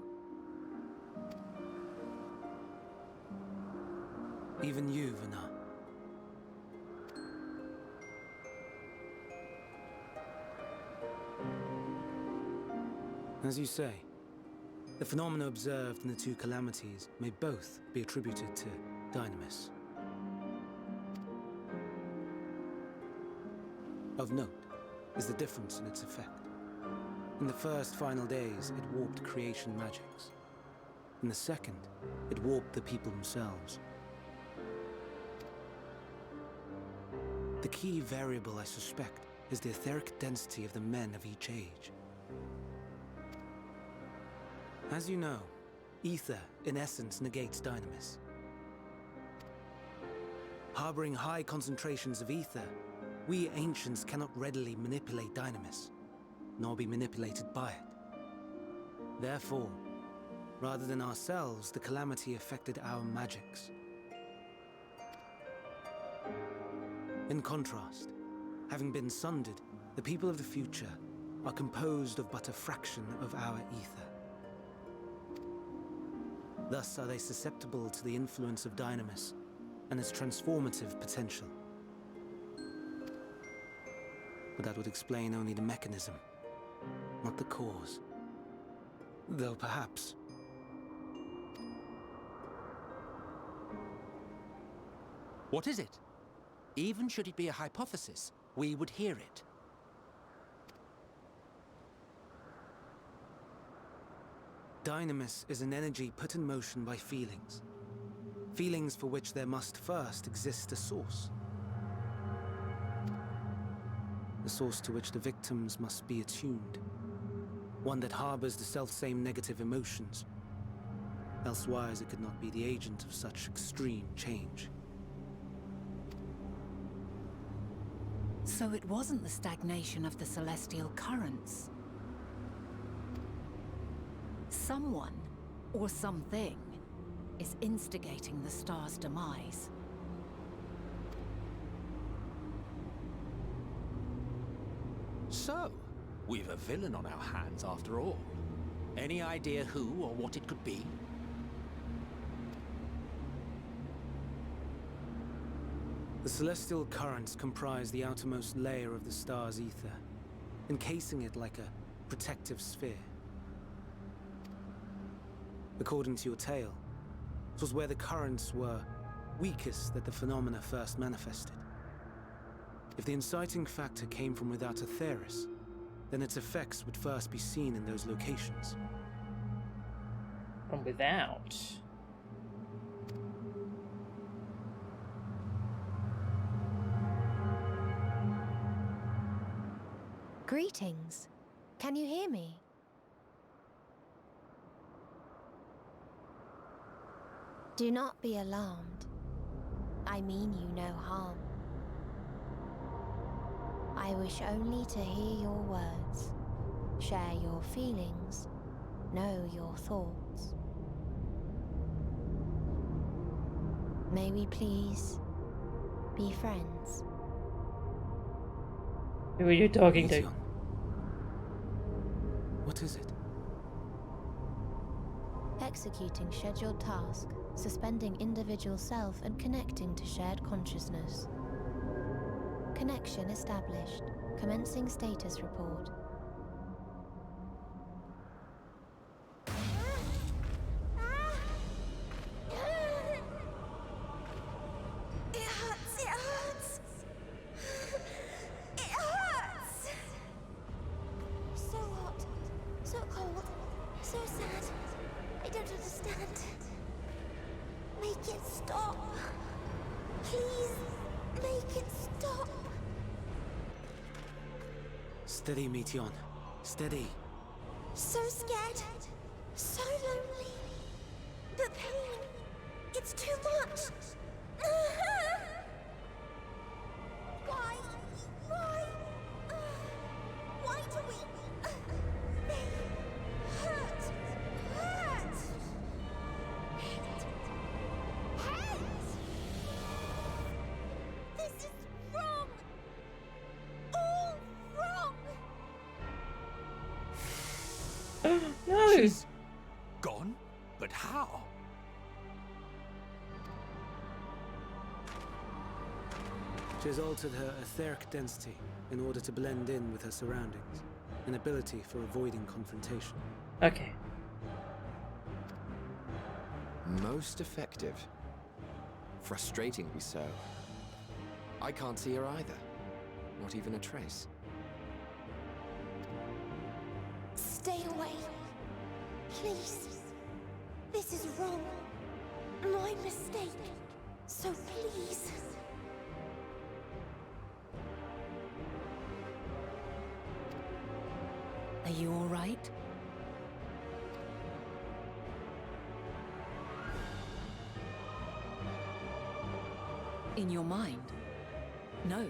Even you, Vana. As you say, the phenomena observed in the 2 calamities may both be attributed to dynamis. Of note is the difference in its effect. In the first final days, it warped creation magics. In the second, it warped the people themselves. The key variable, I suspect, is the etheric density of the men of each age. As you know, ether, in essence, negates dynamis. Harboring high concentrations of ether, we ancients cannot readily manipulate dynamis. nor be manipulated by it. Therefore, rather than ourselves, the calamity affected our magics. In contrast, having been sundered, the people of the future are composed of but a fraction of our ether. Thus are they susceptible to the influence of Dynamis and its transformative potential. But that would explain only the mechanism, not the cause. Though perhaps... What is it? Even should it be a hypothesis, we would hear it. Dynamis is an energy put in motion by feelings. Feelings for which there must first exist a source. A source to which the victims must be attuned. One that harbors the selfsame negative emotions. Elsewise it could not be the agent of such extreme change. So it wasn't the stagnation of the celestial currents. Someone, or something, is instigating the star's demise. So, we've a villain on our hands after all. Any idea who or what it could be? The celestial currents comprise the outermost layer of the star's ether, encasing it like a protective sphere. According to your tale, it was where the currents were weakest that the phenomena first manifested. If the inciting factor came from without Aetheris, then its effects would first be seen in those locations. From without? Greetings. Can you hear me? Do not be alarmed. I mean you no harm. I wish only to hear your words, share your feelings, know your thoughts. May we please be friends? Who are you talking to? Legion. What is it? Executing scheduled task, suspending individual self and connecting to shared consciousness. Connection established. Commencing status report. It hurts, it hurts. It hurts. So hot, so cold, so sad. I don't understand. Make it stop. Please, make it stop. Steady, Meteon. Steady. So scared. So lonely. The pain. It's too much. Why? Why? Why do we? They hurt. Hurt. Hate. This is wrong. All wrong. No! She's gone? But how? She has altered her etheric density in order to blend in with her surroundings, an ability for avoiding confrontation. Okay. Most effective. Frustratingly so. I can't see her either. Not even a trace. Stay away. Please. This is wrong. My mistake. So please. Are you all right? In your mind? No.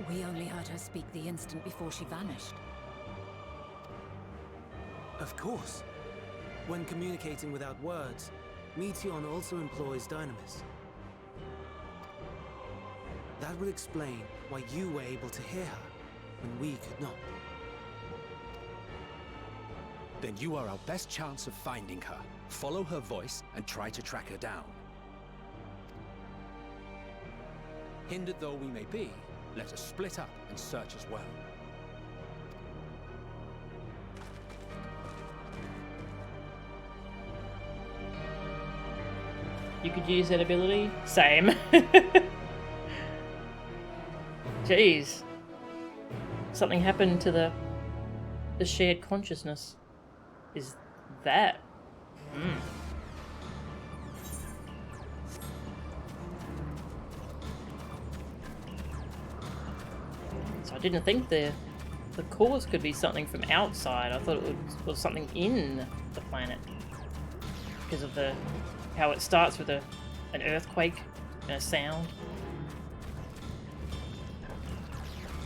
We only heard her speak the instant before she vanished. Of course. When communicating without words, Meteon also employs dynamis. That would explain why you were able to hear her, when we could not. Then you are our best chance of finding her. Follow her voice and try to track her down. Hindered though we may be, let us split up and search as well. You could use that ability? Same. Jeez. Something happened to the shared consciousness. Is that? So I didn't think the cause could be something from outside. I thought it was something in the planet. Because of how it starts with an earthquake and a sound.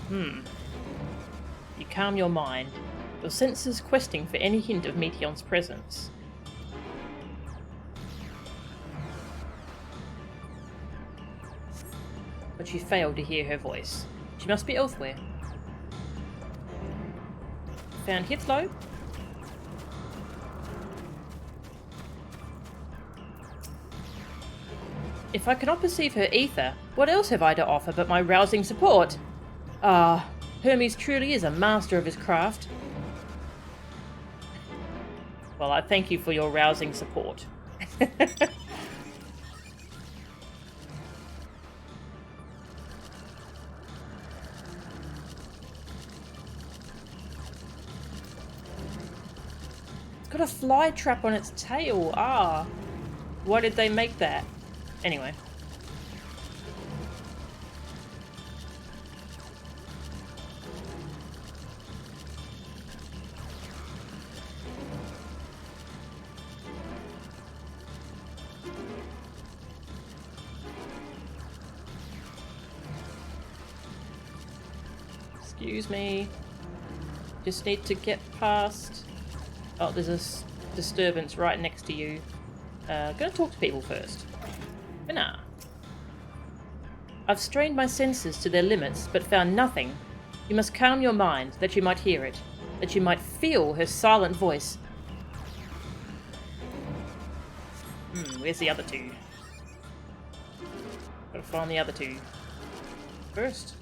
You calm your mind, your senses questing for any hint of Meteon's presence. But you fail to hear her voice. She must be elsewhere. Found Hitlo? If I cannot perceive her ether, what else have I to offer but my rousing support? Ah, Hermes truly is a master of his craft. Well, I thank you for your rousing support. It's got a fly trap on its tail. Ah, why did they make that? Anyway. Excuse me. Just need to get past... Oh, there's a disturbance right next to you. Gonna talk to people first. Nah. I've strained my senses to their limits, but found nothing. You must calm your mind, that you might hear it, that you might feel her silent voice. Where's the other two? Gotta find the other two first.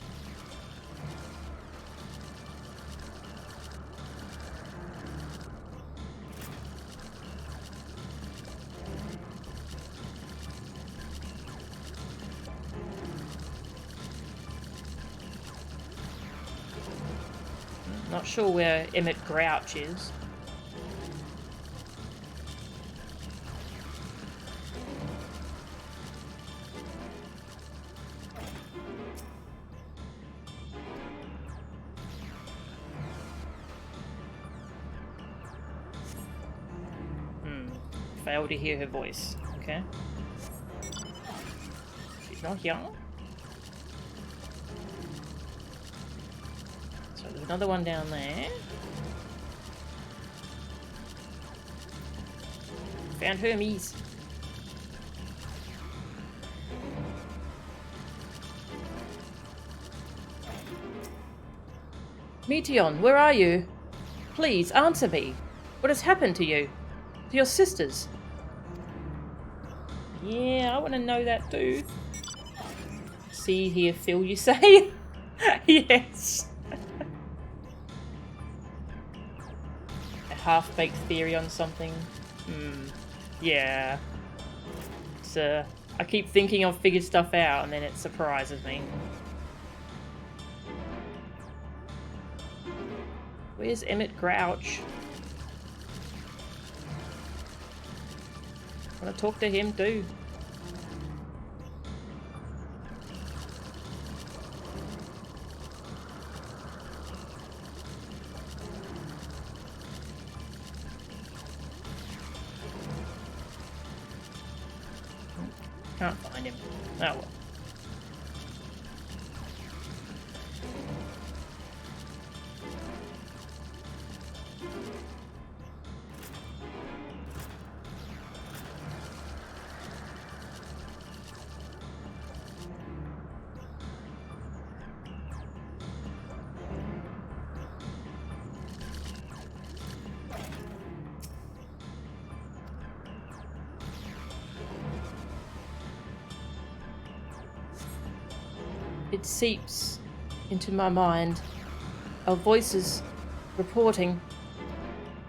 Not sure where Emmett Grouch is. Failed to hear her voice. Okay. She's not here. So there's another one down there. Found Hermes. Meteon, where are you? Please, answer me. What has happened to you? To your sisters? Yeah, I want to know that too. See, hear, feel, you say? Yes. A half-baked theory on something? Yeah. It's, I keep thinking I've figured stuff out and then it surprises me. Where's Emmett Grouch? I want to talk to him too. Can't find him. Oh well. It seeps into my mind. Our voices reporting.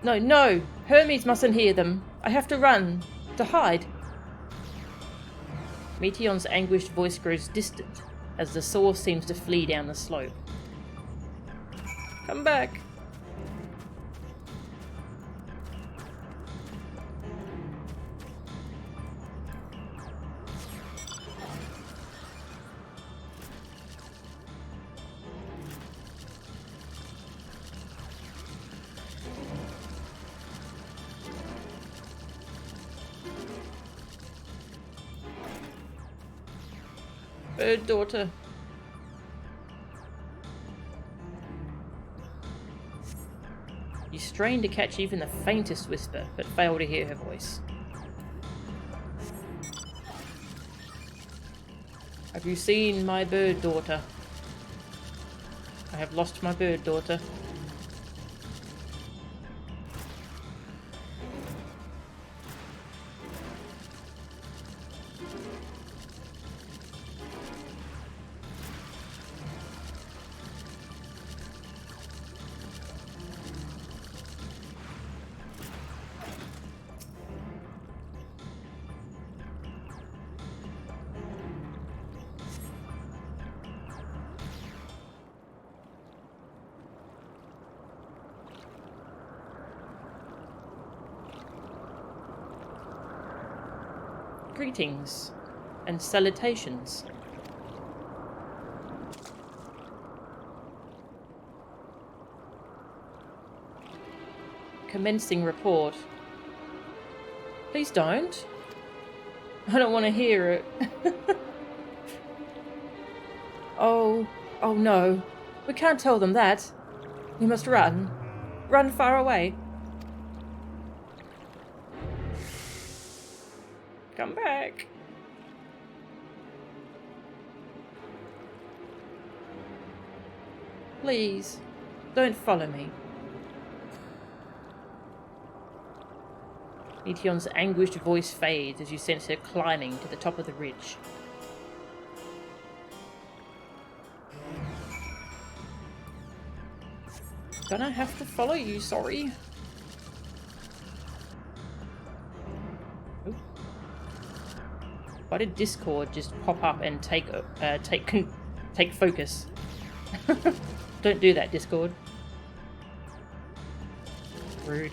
No, no! Hermes mustn't hear them. I have to run. To hide. Meteon's anguished voice grows distant as the source seems to flee down the slope. Come back. Bird daughter. You strain to catch even the faintest whisper, but fail to hear her voice. Have you seen my bird daughter? I have lost my bird daughter. Greetings and salutations. Commencing report. Please don't. I don't want to hear it. Oh no. We can't tell them that. We must run. Run far away. Come back. Please, don't follow me. Meteon's anguished voice fades as you sense her climbing to the top of the ridge. Gonna have to follow you, sorry. Why did Discord just pop up and take focus? Don't do that, Discord. Rude.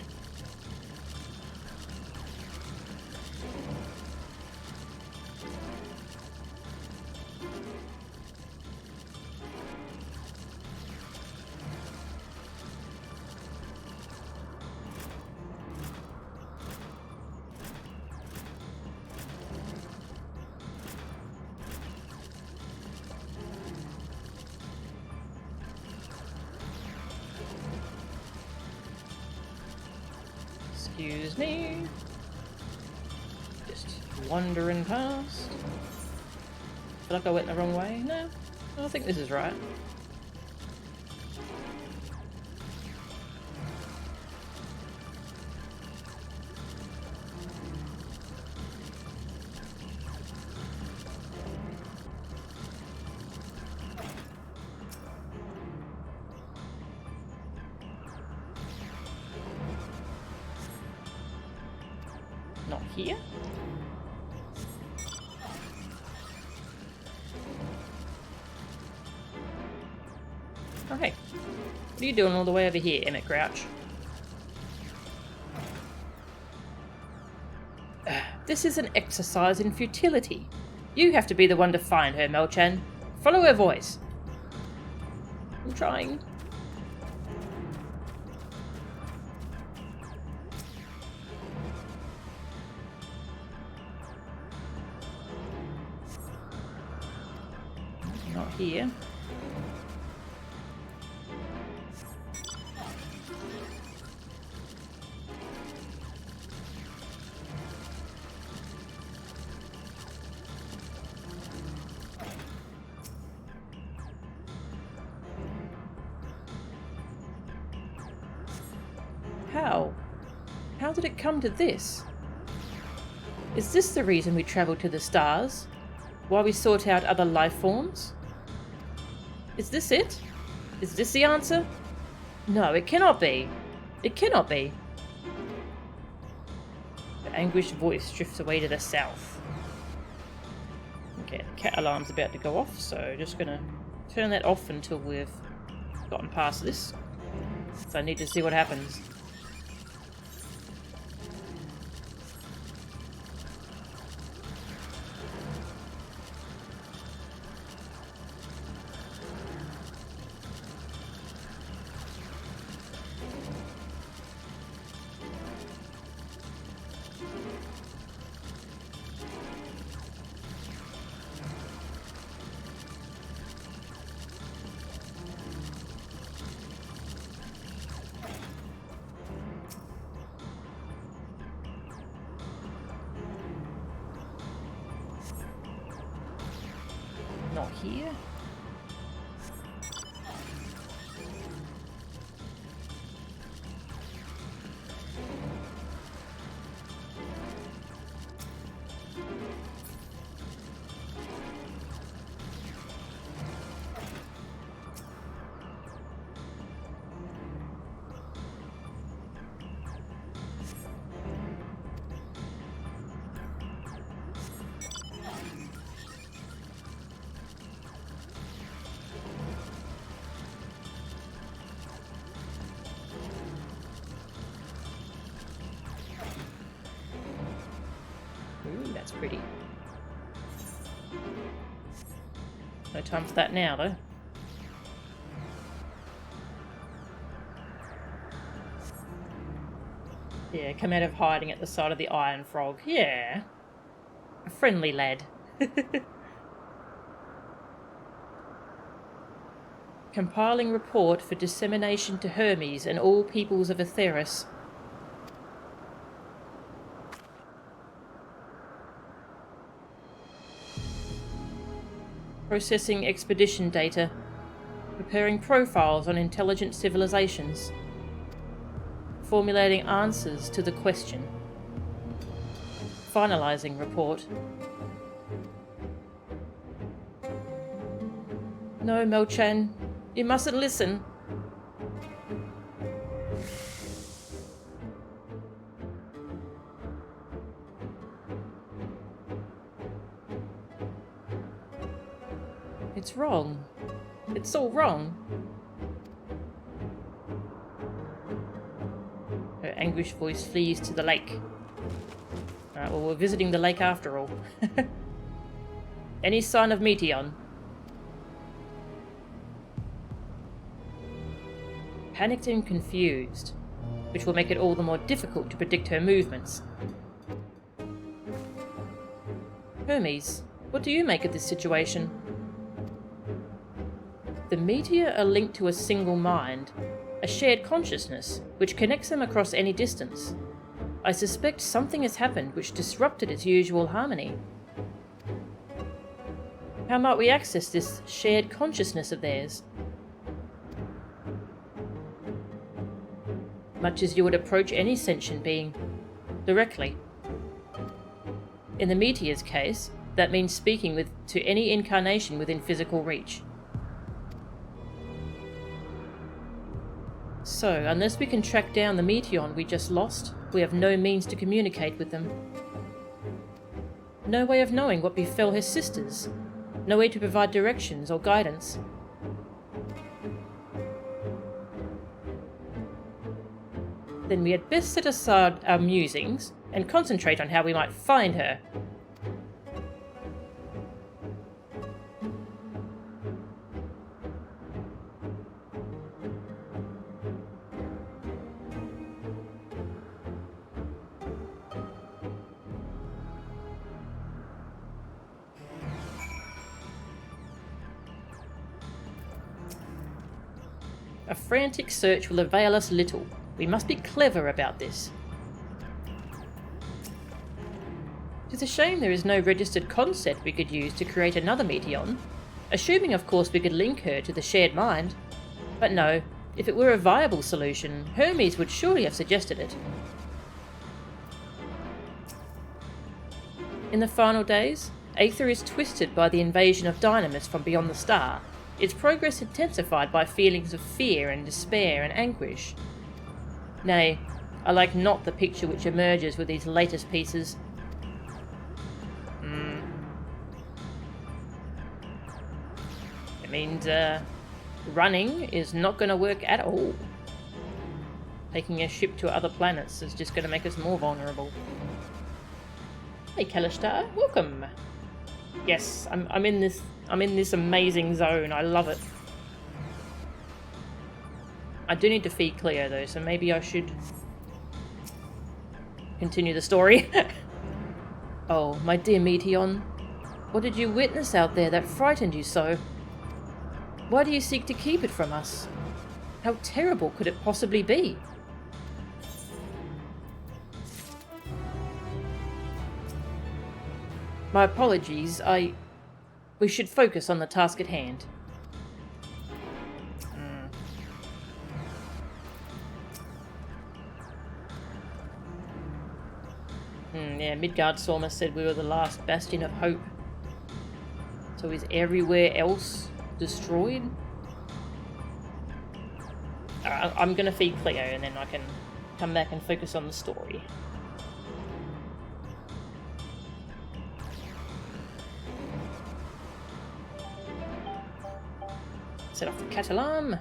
Excuse me. Just wandering past. Feel like I went the wrong way? No, I think this is right. Not here? Okay. What are you doing all the way over here, Emmett Grouch? This is an exercise in futility. You have to be the one to find her, Melchan. Follow her voice. I'm trying. Not here. How? How did it come to this? Is this the reason we travelled to the stars? Why we sought out other life forms? Is this it? Is this the answer? No, it cannot be. It cannot be. The anguished voice drifts away to the south. Okay, the cat alarm's about to go off, so just gonna turn that off until we've gotten past this. So I need to see what happens. Not here. Ooh, that's pretty. No time for that now, though. Yeah, come out of hiding at the side of the Iron Frog. Yeah. A friendly lad. Compiling report for dissemination to Hermes and all peoples of Aetheris. Processing expedition data. Preparing profiles on intelligent civilizations. Formulating answers to the question. Finalizing report. No, Melchan. You mustn't listen. It's wrong. It's all wrong. Her anguished voice flees to the lake. Alright, well, we're visiting the lake after all. Any sign of Meteon? Panicked and confused, which will make it all the more difficult to predict her movements. Hermes, what do you make of this situation? The meteor are linked to a single mind, a shared consciousness, which connects them across any distance. I suspect something has happened which disrupted its usual harmony. How might we access this shared consciousness of theirs? Much as you would approach any sentient being, directly. In the meteor's case, that means speaking to any incarnation within physical reach. So, unless we can track down the Meteon we just lost, we have no means to communicate with them. No way of knowing what befell his sisters. No way to provide directions or guidance. Then we had best set aside our musings and concentrate on how we might find her. A frantic search will avail us little. We must be clever about this. It is a shame there is no registered concept we could use to create another Meteon, assuming of course we could link her to the shared mind. But no, if it were a viable solution, Hermes would surely have suggested it. In the final days, Aether is twisted by the invasion of Dynamis from beyond the star. its progress intensified by feelings of fear and despair and anguish. Nay, I like not the picture which emerges with these latest pieces. It means, running is not going to work at all. Taking a ship to other planets is just going to make us more vulnerable. Hey, Kalistar, welcome. Yes, I'm in this amazing zone. I love it. I do need to feed Cleo though, so maybe I should continue the story. Oh, my dear Meteon, what did you witness out there that frightened you so? Why do you seek to keep it from us? How terrible could it possibly be? My apologies, we should focus on the task at hand. Yeah, Midgard Sorma said we were the last bastion of hope. So is everywhere else destroyed? I'm gonna feed Cleo and then I can come back and focus on the story. Set off the cat alarm.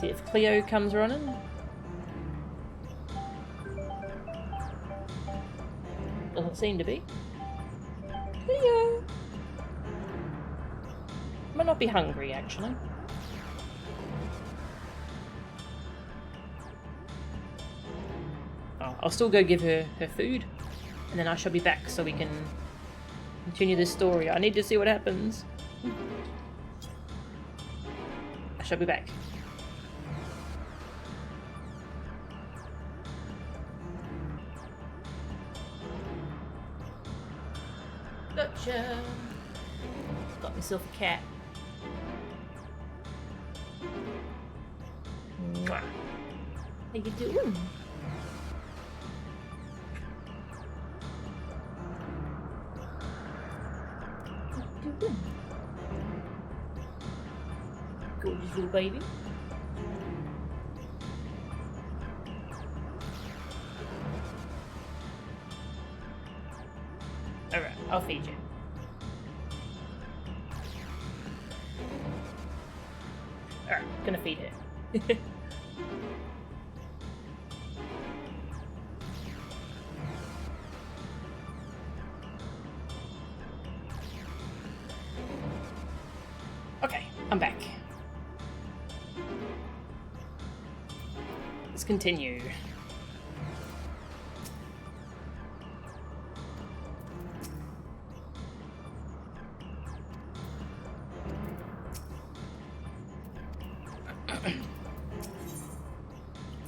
See if Cleo comes running. Doesn't seem to be. Cleo! Might not be hungry, actually. Oh, I'll still go give her her food, and then I shall be back so we can continue this story. I need to see what happens. I shall be back. Gotcha. Got myself a cat. Mwah. How you doing? What you doing? Gorgeous little baby. Alright, I'll feed you. Alright, gonna feed her. Okay, I'm back. Let's continue.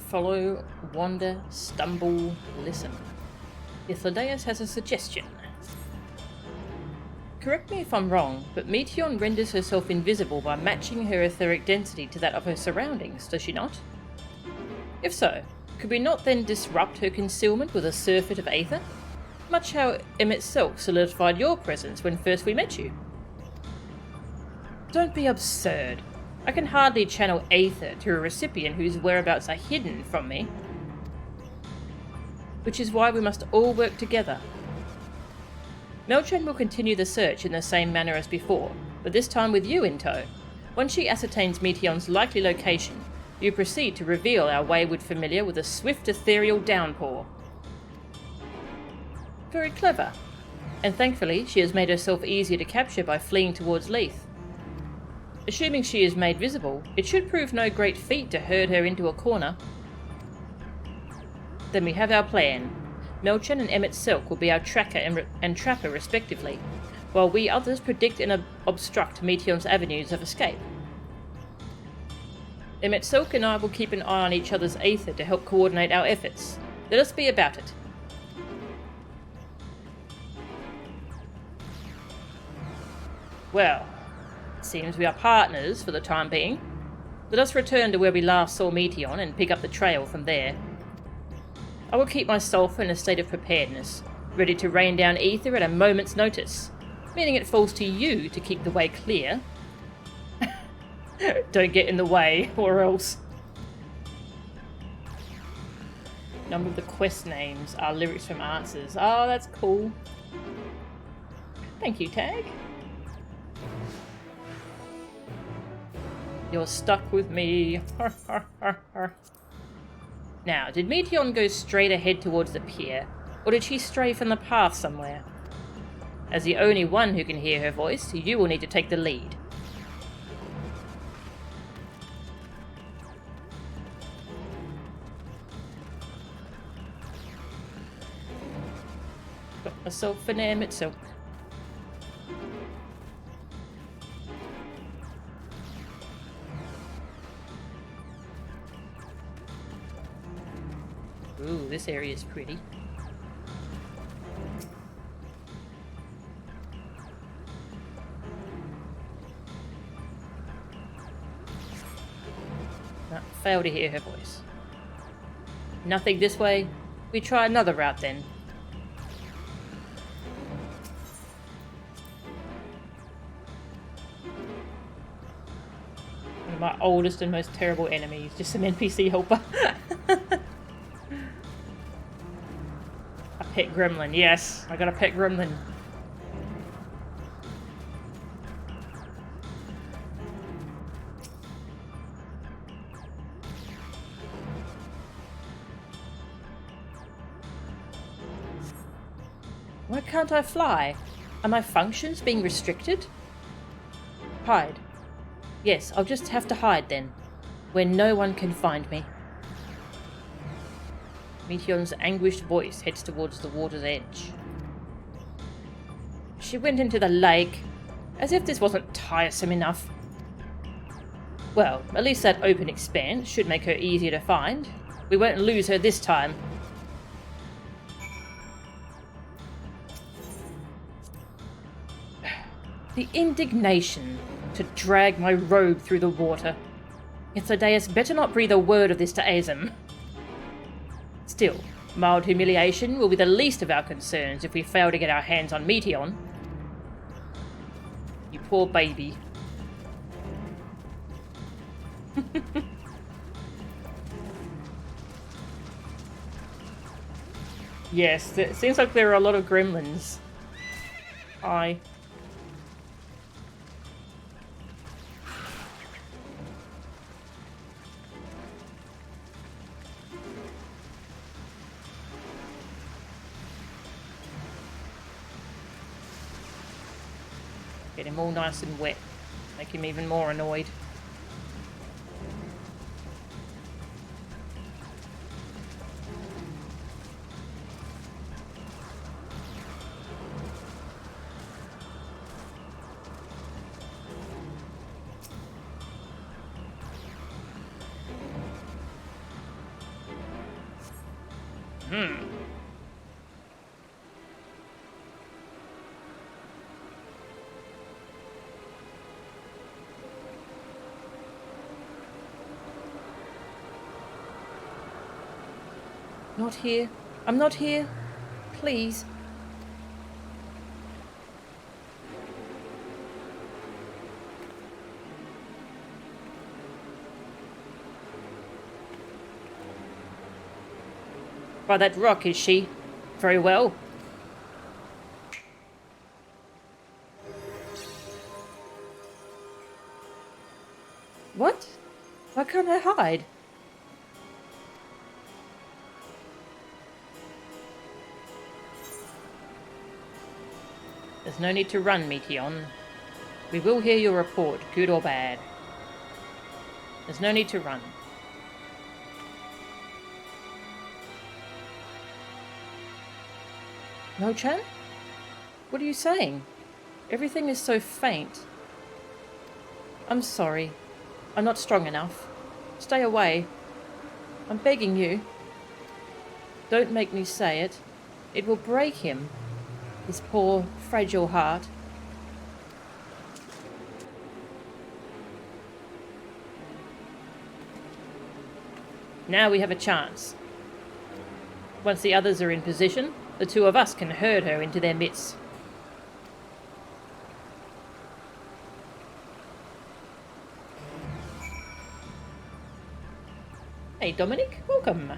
Follow, wander, stumble, listen. Ithlodeus has a suggestion. Correct me if I'm wrong, but Meteon renders herself invisible by matching her etheric density to that of her surroundings, does she not? If so, could we not then disrupt her concealment with a surfeit of aether? Much how Emmet Selk solidified your presence when first we met you. Don't be absurd. I can hardly channel aether to a recipient whose whereabouts are hidden from me. Which is why we must all work together. Melchen will continue the search in the same manner as before, but this time with you in tow. Once she ascertains Meteon's likely location, you proceed to reveal our wayward familiar with a swift ethereal downpour. Very clever. And thankfully, she has made herself easier to capture by fleeing towards Leith. Assuming she is made visible, it should prove no great feat to herd her into a corner. Then we have our plan. Melchen and Emmet Selk will be our tracker and trapper respectively, while we others predict and obstruct Meteon's avenues of escape. Emmet Selk and I will keep an eye on each other's aether to help coordinate our efforts. Let us be about it. Well, it seems we are partners for the time being. Let us return to where we last saw Meteon and pick up the trail from there. I will keep myself in a state of preparedness, ready to rain down ether at a moment's notice, meaning it falls to you to keep the way clear. Don't get in the way, or else. Number of the quest names are lyrics from answers. Oh, that's cool. Thank you, Tag. You're stuck with me. Now, did Meteon go straight ahead towards the pier, or did she stray from the path somewhere? As the only one who can hear her voice, you will need to take the lead. Got myself an air mitzel. Ooh, this area is pretty. No, fail to hear her voice. Nothing this way. We try another route then. One of my oldest and most terrible enemies, just an NPC helper. A pet gremlin, yes, I got a pet gremlin. Why can't I fly? Are my functions being restricted? Hide. Yes, I'll just have to hide then, where no one can find me. Meteon's anguished voice heads towards the water's edge. She went into the lake, as if this wasn't tiresome enough. Well, at least that open expanse should make her easier to find. We won't lose her this time. The indignation to drag my robe through the water. Ithodeus better not breathe a word of this to Azem. Still, mild humiliation will be the least of our concerns if we fail to get our hands on Meteon. You poor baby. Yes, it seems like there are a lot of gremlins. Hi. Get him all nice and wet. Make him even more annoyed. Not here. I'm not here. Please. By that rock, is she? Very well. What? Why can't I hide? There's no need to run, Meteon. We will hear your report, good or bad. There's no need to run. No-chan? What are you saying? Everything is so faint. I'm sorry. I'm not strong enough. Stay away. I'm begging you. Don't make me say it. It will break him. His poor, fragile heart. Now we have a chance. Once the others are in position, The two of us can herd her into their midst. Hey Dominic, welcome.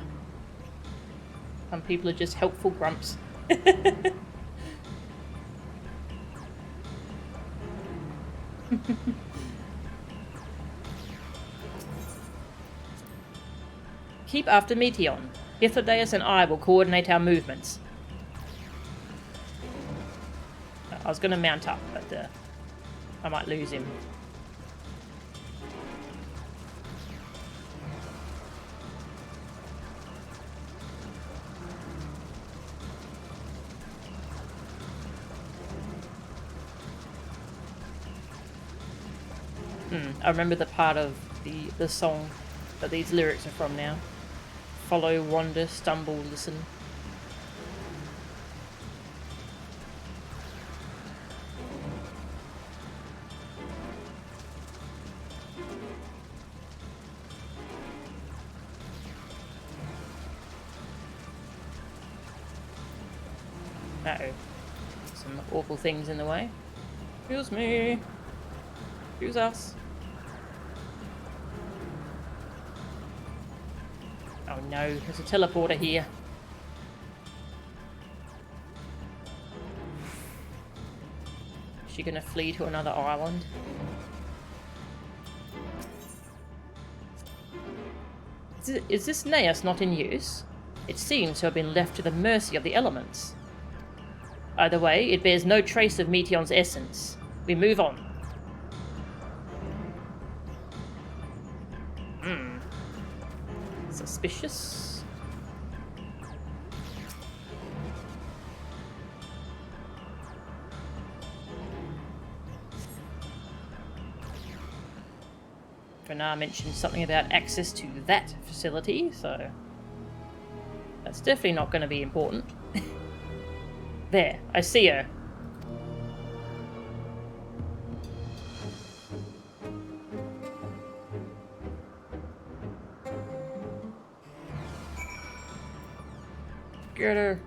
Some people are just helpful grumps. Keep after Meteon. Ithrodeus and I will coordinate our movements. I was going to mount up, but I might lose him. I remember the part of the song that these lyrics are from now. Follow, wander, stumble, listen. Uh-oh. Some awful things in the way. Excuse me. Excuse us. Oh no, there's a teleporter here. Is she gonna flee to another island? Is this naos not in use? It seems to have been left to the mercy of the elements. Either way, it bears no trace of Meteon's essence. We move on. Suspicious. Bernard mentioned something about access to that facility, so that's definitely not going to be important. There, I see her. Get her.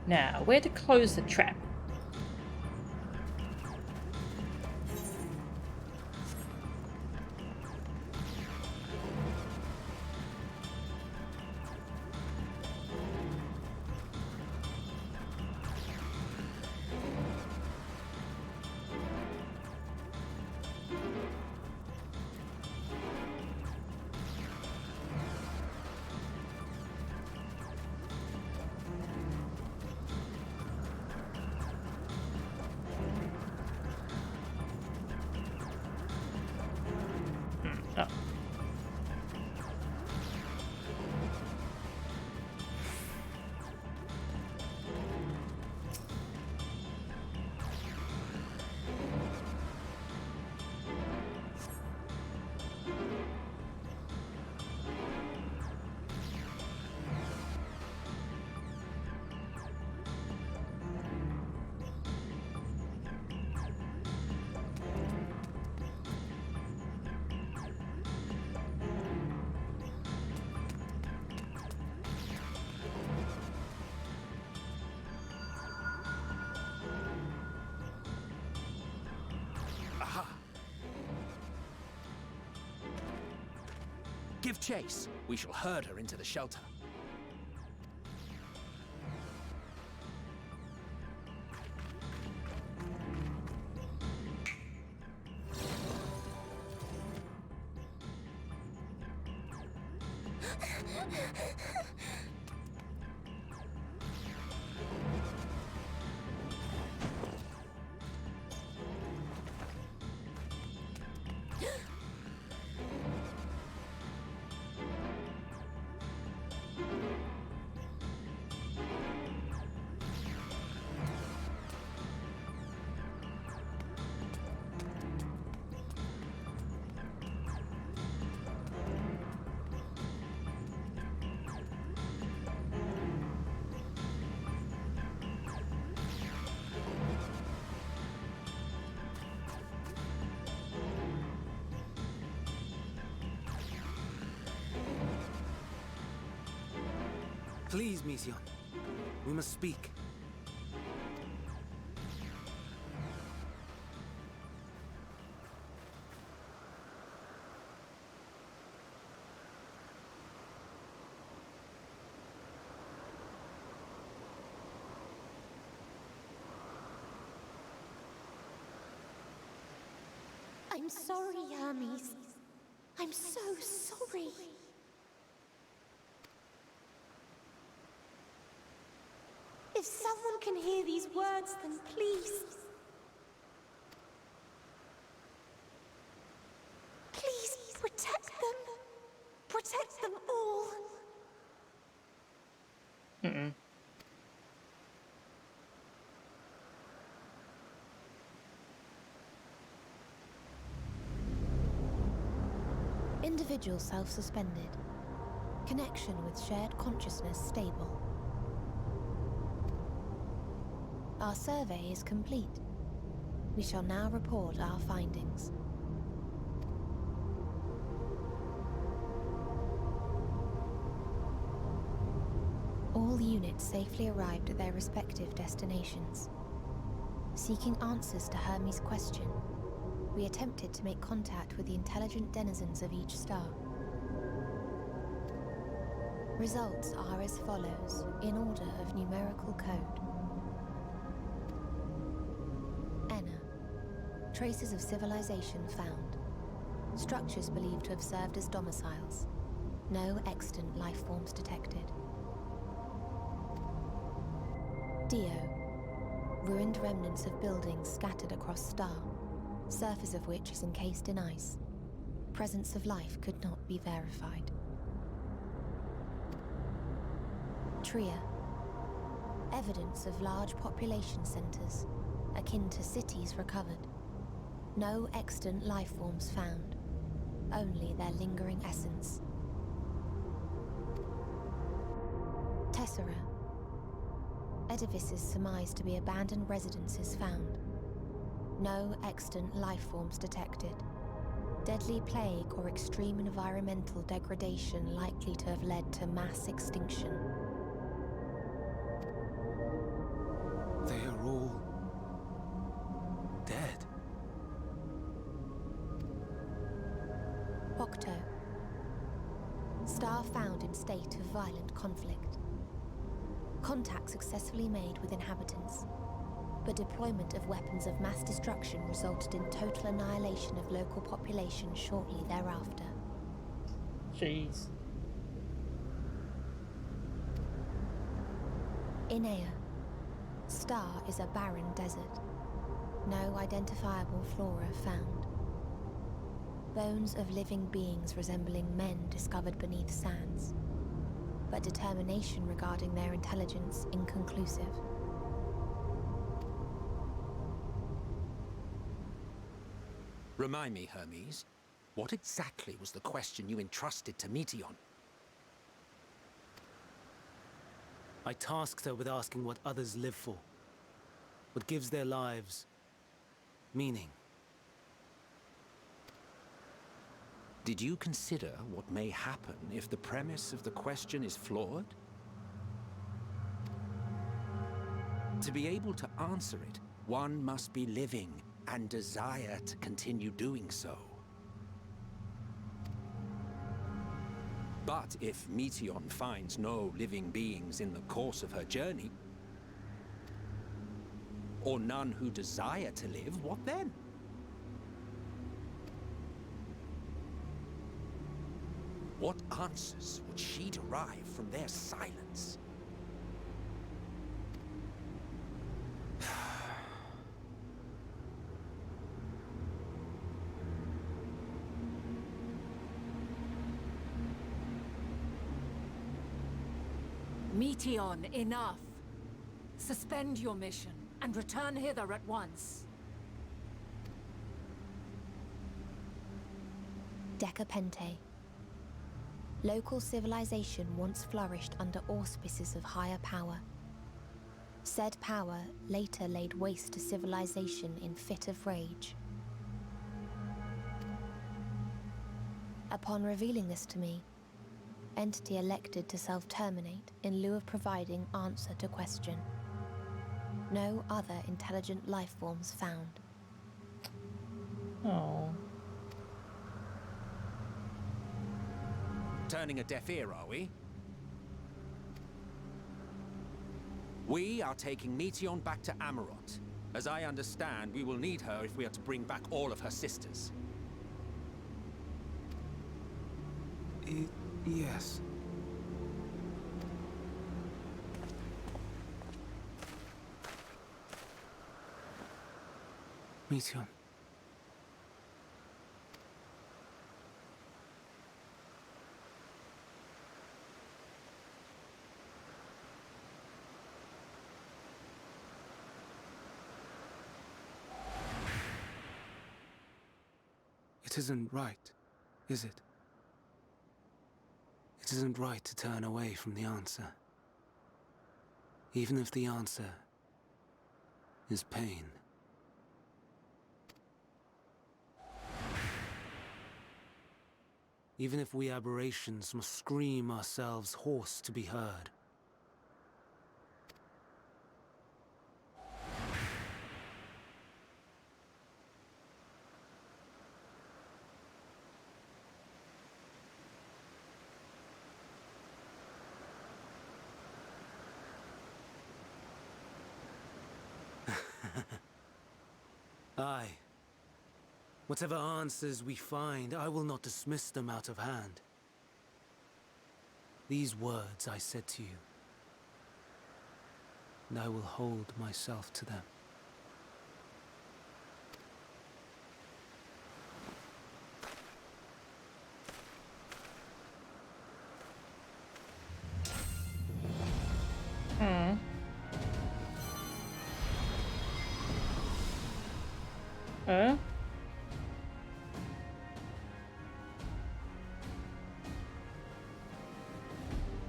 Now, where to close the trap? Oh. Give chase. We shall herd her into the shelter. Please, Mission. We must speak. I'm sorry, Hermes. I'm so sorry. If someone can hear these words, then please... Please protect them. Protect them all. Individual self-suspended. Connection with shared consciousness stable. Our survey is complete. We shall now report our findings. All units safely arrived at their respective destinations. Seeking answers to Hermes' question, we attempted to make contact with the intelligent denizens of each star. Results are as follows, in order of numerical code. Enna. Traces of civilization found. Structures believed to have served as domiciles. No extant life forms detected. Dio. Ruined remnants of buildings scattered across star, surface of which is encased in ice. Presence of life could not be verified. Tria. Evidence of large population centers, akin to cities recovered. No extant life forms found, only their lingering essence. Tessera. Edifices surmised to be abandoned residences found. No extant life forms detected. Deadly plague or extreme environmental degradation likely to have led to mass extinction. They are all... dead. Octo. Star found in state of violent conflict. Contact successfully made with inhabitants, but deployment of weapons of mass destruction resulted in total annihilation of local population shortly thereafter. Jeez. Inea. Star is a barren desert. No identifiable flora found. Bones of living beings resembling men discovered beneath sands, but determination regarding their intelligence inconclusive. Remind me, Hermes, what exactly was the question you entrusted to Meteion? I tasked her with asking what others live for. What gives their lives meaning. Did you consider what may happen if the premise of the question is flawed? To be able to answer it, one must be living and desire to continue doing so. But if Meteion finds no living beings in the course of her journey, or none who desire to live, what then? What answers would she derive from their silence? Meteion, enough! Suspend your mission and return hither at once. Decapente. Local civilization once flourished under auspices of higher power. Said power later laid waste to civilization in fit of rage. Upon revealing this to me, entity elected to self-terminate in lieu of providing answer to question. No other intelligent life forms found. Oh. Turning a deaf ear, are we? We are taking Meteon back to Amarot. As I understand, we will need her if we are to bring back all of her sisters. Yes. Meteon. It isn't right, is it? It isn't right to turn away from the answer. Even if the answer is pain. Even if we aberrations must scream ourselves hoarse to be heard. Aye. Whatever answers we find, I will not dismiss them out of hand. These words I said to you, and I will hold myself to them.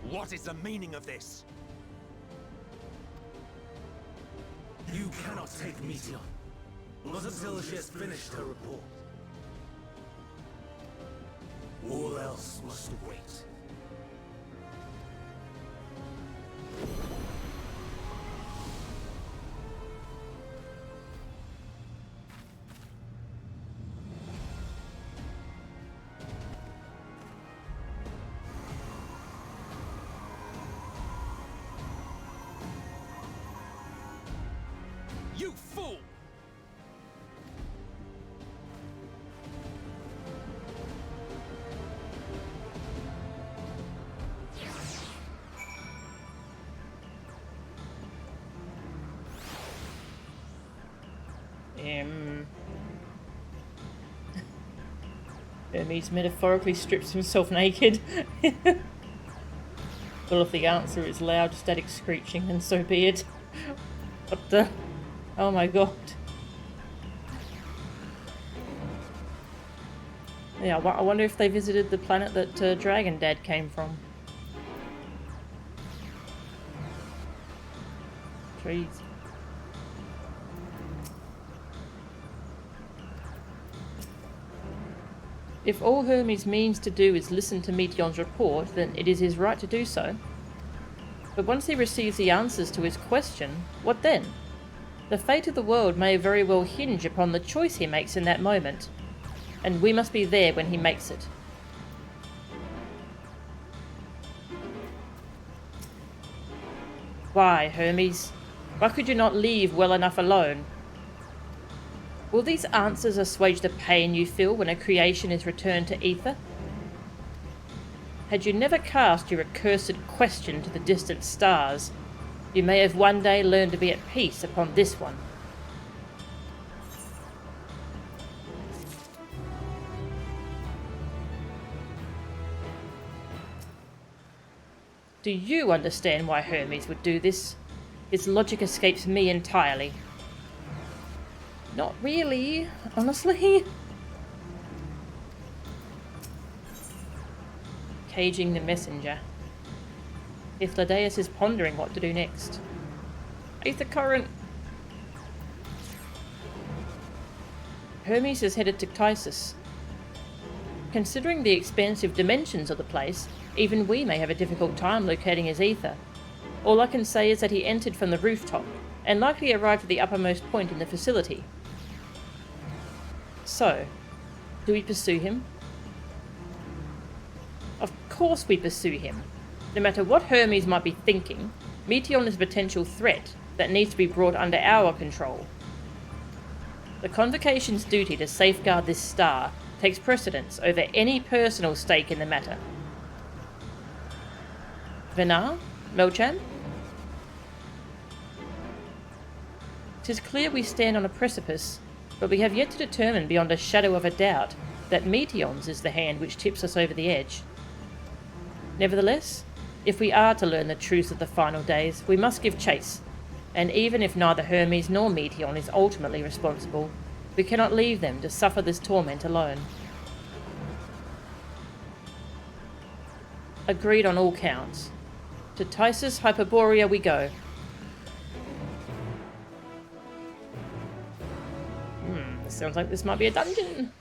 What is the meaning of this? You cannot take Meteon. Not until she has finished her report. All else must wait. You fool! Hermes metaphorically strips himself naked. Well, if the answer is loud, static screeching, then so be it. What the? Oh my god. Yeah, I wonder if they visited the planet that Dragon Dad came from. Trees. If all Hermes means to do is listen to Meteon's report, then it is his right to do so. But once he receives the answers to his question, what then? The fate of the world may very well hinge upon the choice he makes in that moment, and we must be there when he makes it. Why, Hermes? Why could you not leave well enough alone? Will these answers assuage the pain you feel when a creation is returned to ether? Had you never cast your accursed question to the distant stars, you may have one day learned to be at peace upon this one. Do you understand why Hermes would do this? His logic escapes me entirely. Not really, honestly. Caging the messenger. If Ladeus is pondering what to do next. Aether current. Hermes is headed to Tysus. considering the expansive dimensions of the place, even we may have a difficult time locating his ether. All I can say is that he entered from the rooftop, and likely arrived at the uppermost point in the facility. So, do we pursue him? Of course we pursue him. No matter what Hermes might be thinking, Meteion is a potential threat that needs to be brought under our control. The Convocation's duty to safeguard this star takes precedence over any personal stake in the matter. Venar? Melchan? 'Tis clear we stand on a precipice, but we have yet to determine beyond a shadow of a doubt that Meteion's is the hand which tips us over the edge. Nevertheless, if we are to learn the truth of the final days, we must give chase, and even if neither Hermes nor Meteion is ultimately responsible, we cannot leave them to suffer this torment alone. Agreed on all counts. To Tysus Hyperborea we go. This sounds like this might be a dungeon.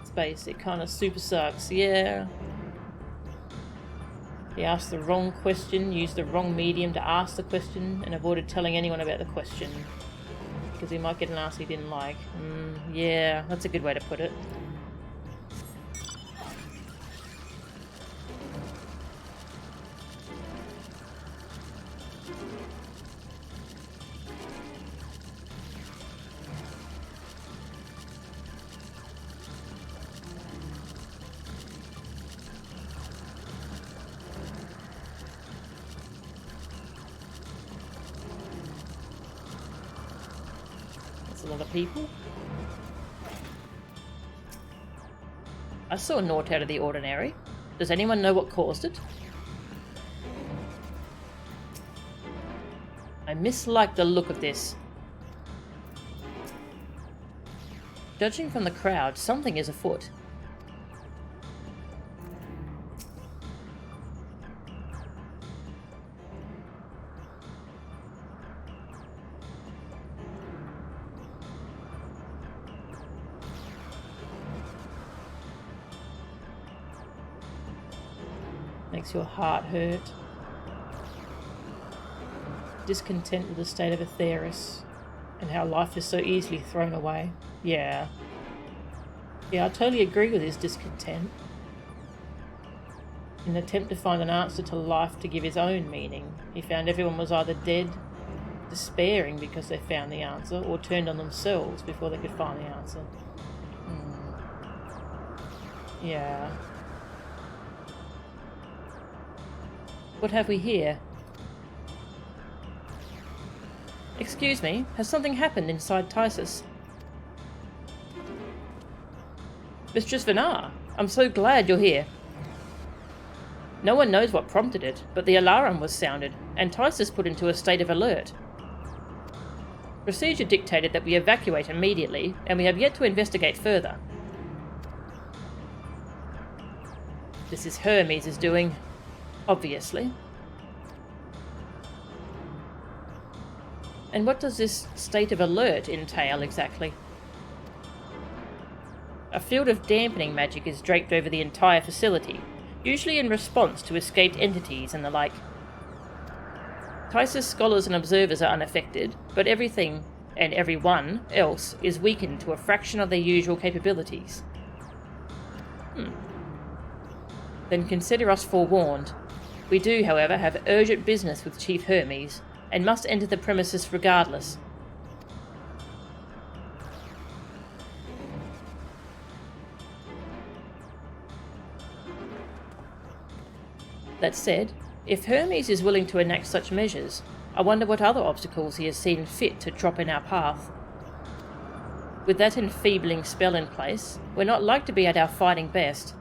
Space, it kind of super sucks, yeah. He asked the wrong question, used the wrong medium to ask the question, and avoided telling anyone about the question. Because he might get an answer he didn't like. Yeah, that's a good way to put it. A lot of people. I saw naught out of the ordinary. Does anyone know what caused it? I mislike the look of this. Judging from the crowd, something is afoot. Makes your heart hurt. Discontent with the state of Aetheris and how life is so easily thrown away. Yeah, I totally agree with his discontent. In an attempt to find an answer to life to give his own meaning, he found everyone was either dead, despairing because they found the answer, or turned on themselves before they could find the answer. Yeah. What have we here? Excuse me, has something happened inside Tysus? Mistress Venar, I'm so glad you're here. No one knows what prompted it, but the alarm was sounded, and Tysus put into a state of alert. Procedure dictated that we evacuate immediately, and we have yet to investigate further. This is Hermes' doing. Obviously. And what does this state of alert entail exactly? A field of dampening magic is draped over the entire facility, usually in response to escaped entities and the like. Tysus scholars and observers are unaffected, but everything and everyone else is weakened to a fraction of their usual capabilities. Then consider us forewarned. We do, however, have urgent business with Chief Hermes, and must enter the premises regardless. That said, if Hermes is willing to enact such measures, I wonder what other obstacles he has seen fit to drop in our path. With that enfeebling spell in place, we're not like to be at our fighting best.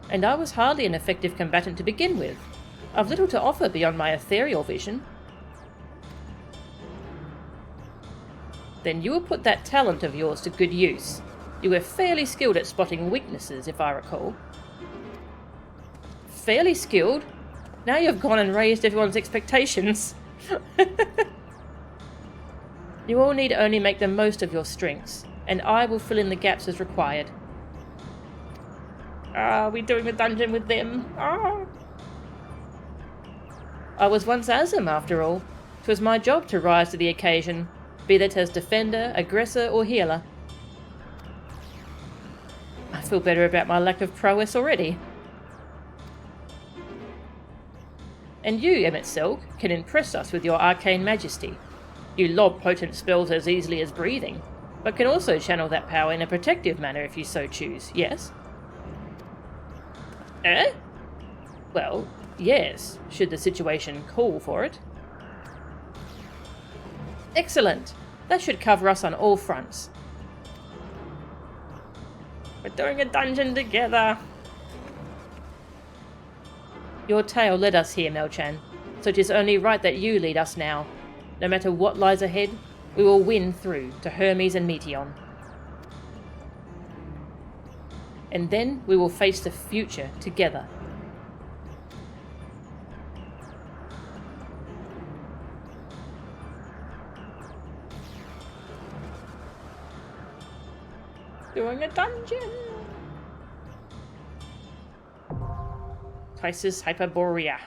And I was hardly an effective combatant to begin with. I've little to offer beyond my ethereal vision. Then you will put that talent of yours to good use. You were fairly skilled at spotting weaknesses, if I recall. Fairly skilled? Now you've gone and raised everyone's expectations. You all need only make the most of your strengths, and I will fill in the gaps as required. Ah, we're doing a dungeon with them. Ah. I was once Azim, after all. 'Twas my job to rise to the occasion, be that as defender, aggressor, or healer. I feel better about my lack of prowess already. And you, Emmett Selk, can impress us with your arcane majesty. You lob potent spells as easily as breathing, but can also channel that power in a protective manner if you so choose, yes? Eh? Well, yes, should the situation call for it. Excellent! That should cover us on all fronts. We're doing a dungeon together! Your tale led us here, Melchan, so it is only right that you lead us now. No matter what lies ahead, we will win through to Hermes and Meteon. And then we will face the future together. Doing a dungeon! Crisis Hyperborea.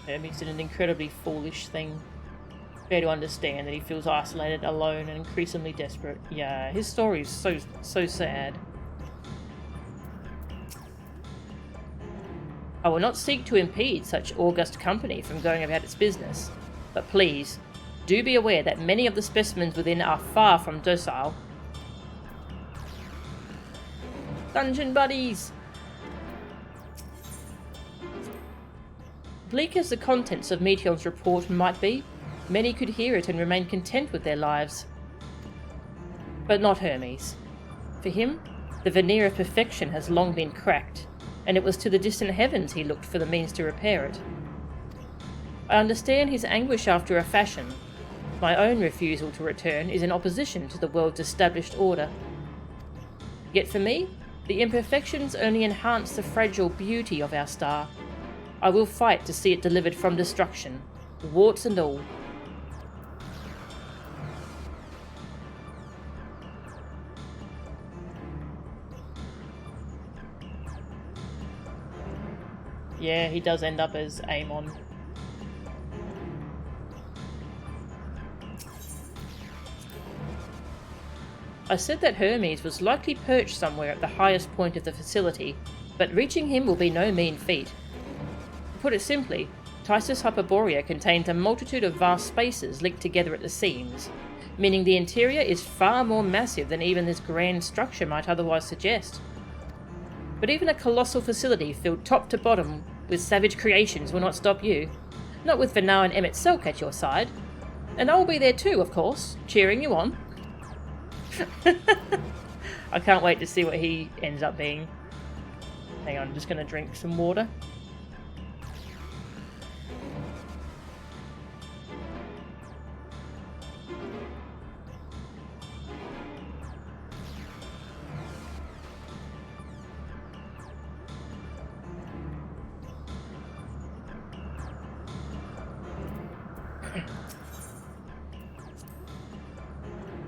Hermes did an incredibly foolish thing. Fair to understand that he feels isolated, alone, and increasingly desperate. Yeah, his story is so sad. I will not seek to impede such august company from going about its business, but please, do be aware that many of the specimens within are far from docile. Dungeon buddies! Bleak as the contents of Meteon's report might be, many could hear it and remain content with their lives. But not Hermes. For him, the veneer of perfection has long been cracked, and it was to the distant heavens he looked for the means to repair it. I understand his anguish after a fashion. My own refusal to return is in opposition to the world's established order. Yet for me, the imperfections only enhance the fragile beauty of our star. I will fight to see it delivered from destruction, warts and all. Yeah, he does end up as Amon. I said that Hermes was likely perched somewhere at the highest point of the facility, but reaching him will be no mean feat. To put it simply, Tisus Hyperborea contains a multitude of vast spaces linked together at the seams, meaning the interior is far more massive than even this grand structure might otherwise suggest. But even a colossal facility filled top to bottom with savage creations will not stop you. Not with Vinar and Emmett Selk at your side. And I will be there too, of course, cheering you on. I can't wait to see what he ends up being. Hang on, I'm just going to drink some water.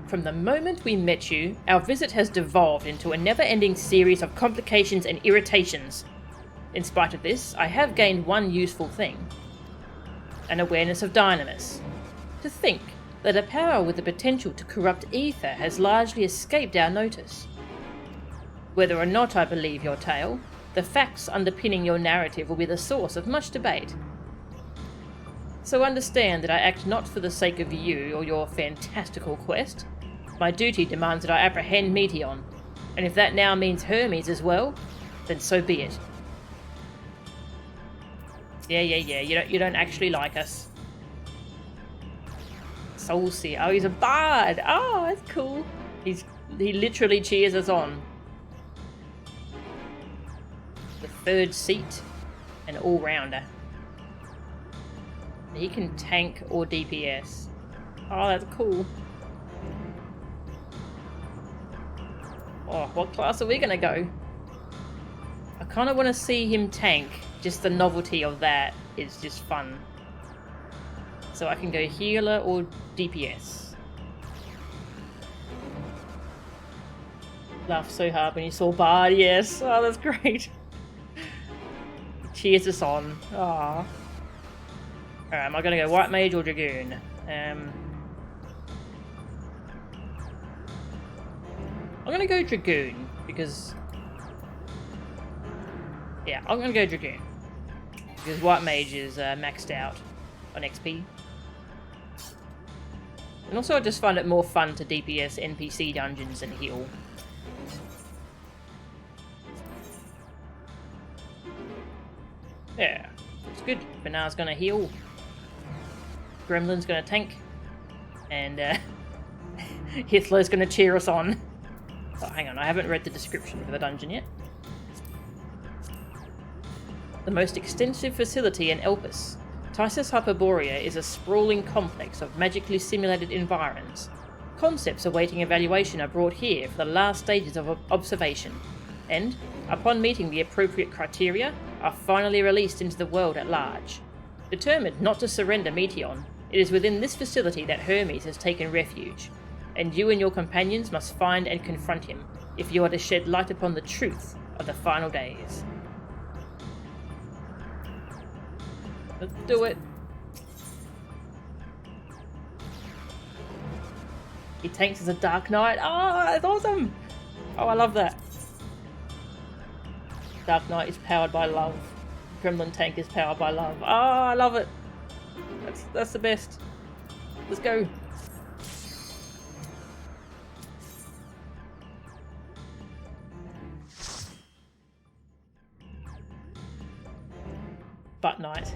From the moment we met you, our visit has devolved into a never-ending series of complications and irritations. In spite of this, I have gained one useful thing. An awareness of Dynamis. To think that a power with the potential to corrupt ether has largely escaped our notice. Whether or not I believe your tale, the facts underpinning your narrative will be the source of much debate. So understand that I act not for the sake of you or your fantastical quest. My duty demands that I apprehend Meteon, and if that now means Hermes as well, then so be it. Yeah, you don't actually like us. Soulseer, oh, he's a bard! Oh, that's cool. He literally cheers us on. The third seat, an all-rounder. He can tank or DPS. Oh, that's cool. Oh, what class are we gonna go? I kind of want to see him tank. Just the novelty of that is just fun. So I can go healer or DPS. Laughed so hard when you saw Bard, yes. Oh, that's great. Cheers us on. Aww. Alright, am I gonna go White Mage or Dragoon? I'm gonna go Dragoon, because... Yeah, I'm gonna go Dragoon. Because White Mage is maxed out on XP. And also I just find it more fun to DPS NPC dungeons and heal. Yeah, it's good. Banar's gonna heal. Gremlin's gonna tank. And Hitler's gonna cheer us on. Oh, hang on, I haven't read the description for the dungeon yet. The most extensive facility in Elpis, Tysus Hyperborea is a sprawling complex of magically simulated environs. Concepts awaiting evaluation are brought here for the last stages of observation, and, upon meeting the appropriate criteria, are finally released into the world at large. Determined not to surrender Meteon, it is within this facility that Hermes has taken refuge, and you and your companions must find and confront him if you are to shed light upon the truth of the final days. Let's do it. He tanks as a Dark Knight. Oh, that's awesome! Oh, I love that. Dark Knight is powered by love. Gremlin tank is powered by love. Oh, I love it. That's the best. Let's go. Butt Knight.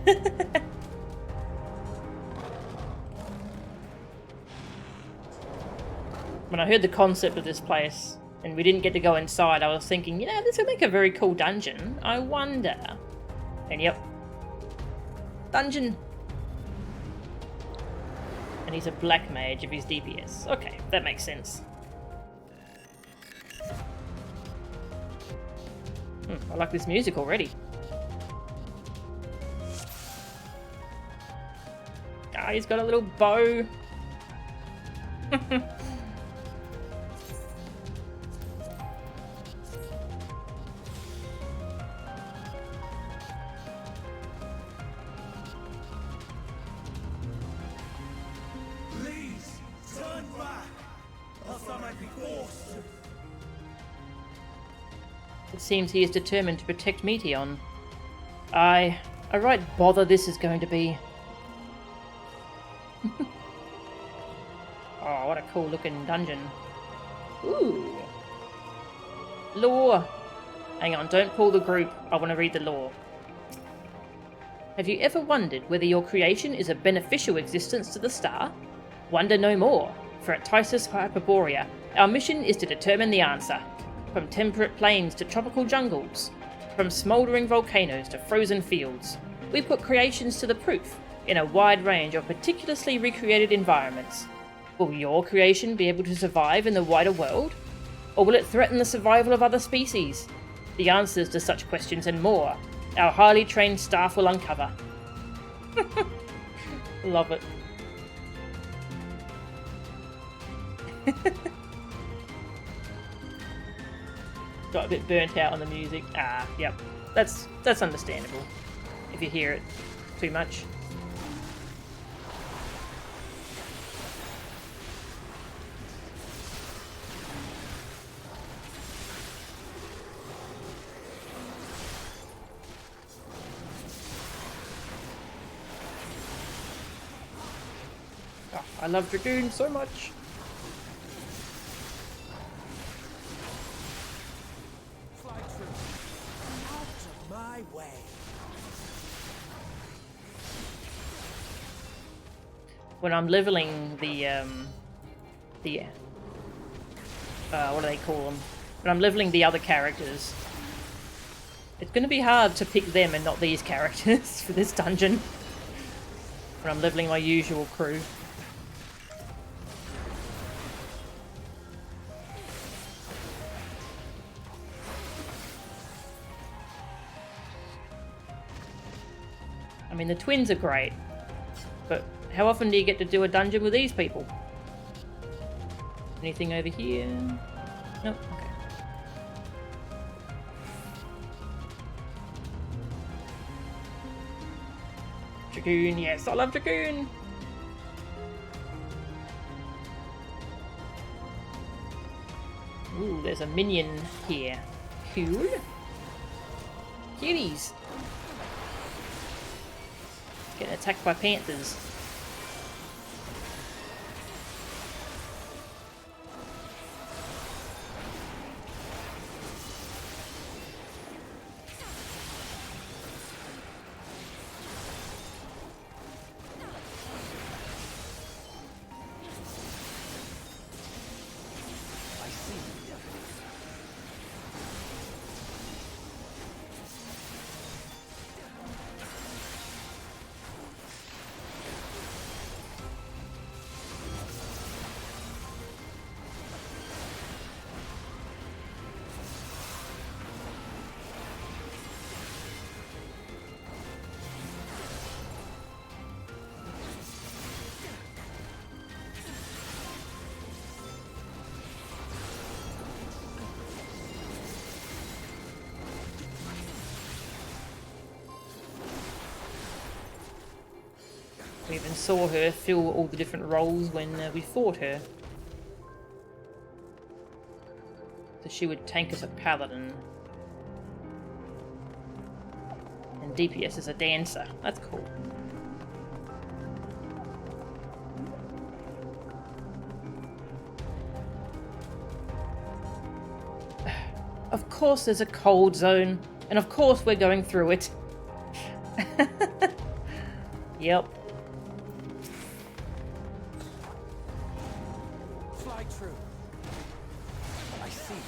When I heard the concept of this place and we didn't get to go inside, I was thinking, you know, this would make a very cool dungeon. I wonder. And yep. Dungeon. And he's a black mage if he's DPS. Okay, that makes sense. I like this music already. Ah, he's got a little bow. Please, turn back, else I might be forced. It seems he is determined to protect Meteon. A right bother this is going to be. Oh, what a cool looking dungeon. Ooh. Lore. Hang on, don't pull the group. I want to read the lore. Have you ever wondered whether your creation is a beneficial existence to the star? Wonder no more, for at Tysus Hyperborea, our mission is to determine the answer. From temperate plains to tropical jungles, from smouldering volcanoes to frozen fields, we put creations to the proof in a wide range of meticulously recreated environments. Will your creation be able to survive in the wider world? Or will it threaten the survival of other species? The answers to such questions and more, our highly trained staff will uncover. Love it. Got a bit burnt out on the music. Ah, yep. That's understandable. If you hear it too much. Oh, I love Dragoon so much. When I'm leveling the what do they call them? When I'm leveling the other characters, it's going to be hard to pick them and not these characters for this dungeon. When I'm leveling my usual crew. I mean, the twins are great, but how often do you get to do a dungeon with these people? Anything over here? Nope. Okay. Dragoon, yes, I love Dragoon! Ooh, there's a minion here. Cool. Cuties! Getting attacked by panthers. We even saw her fill all the different roles when we fought her. So she would tank as a paladin. And DPS as a dancer. That's cool. Of course there's a cold zone. And of course we're going through it. Yep. True. I see you.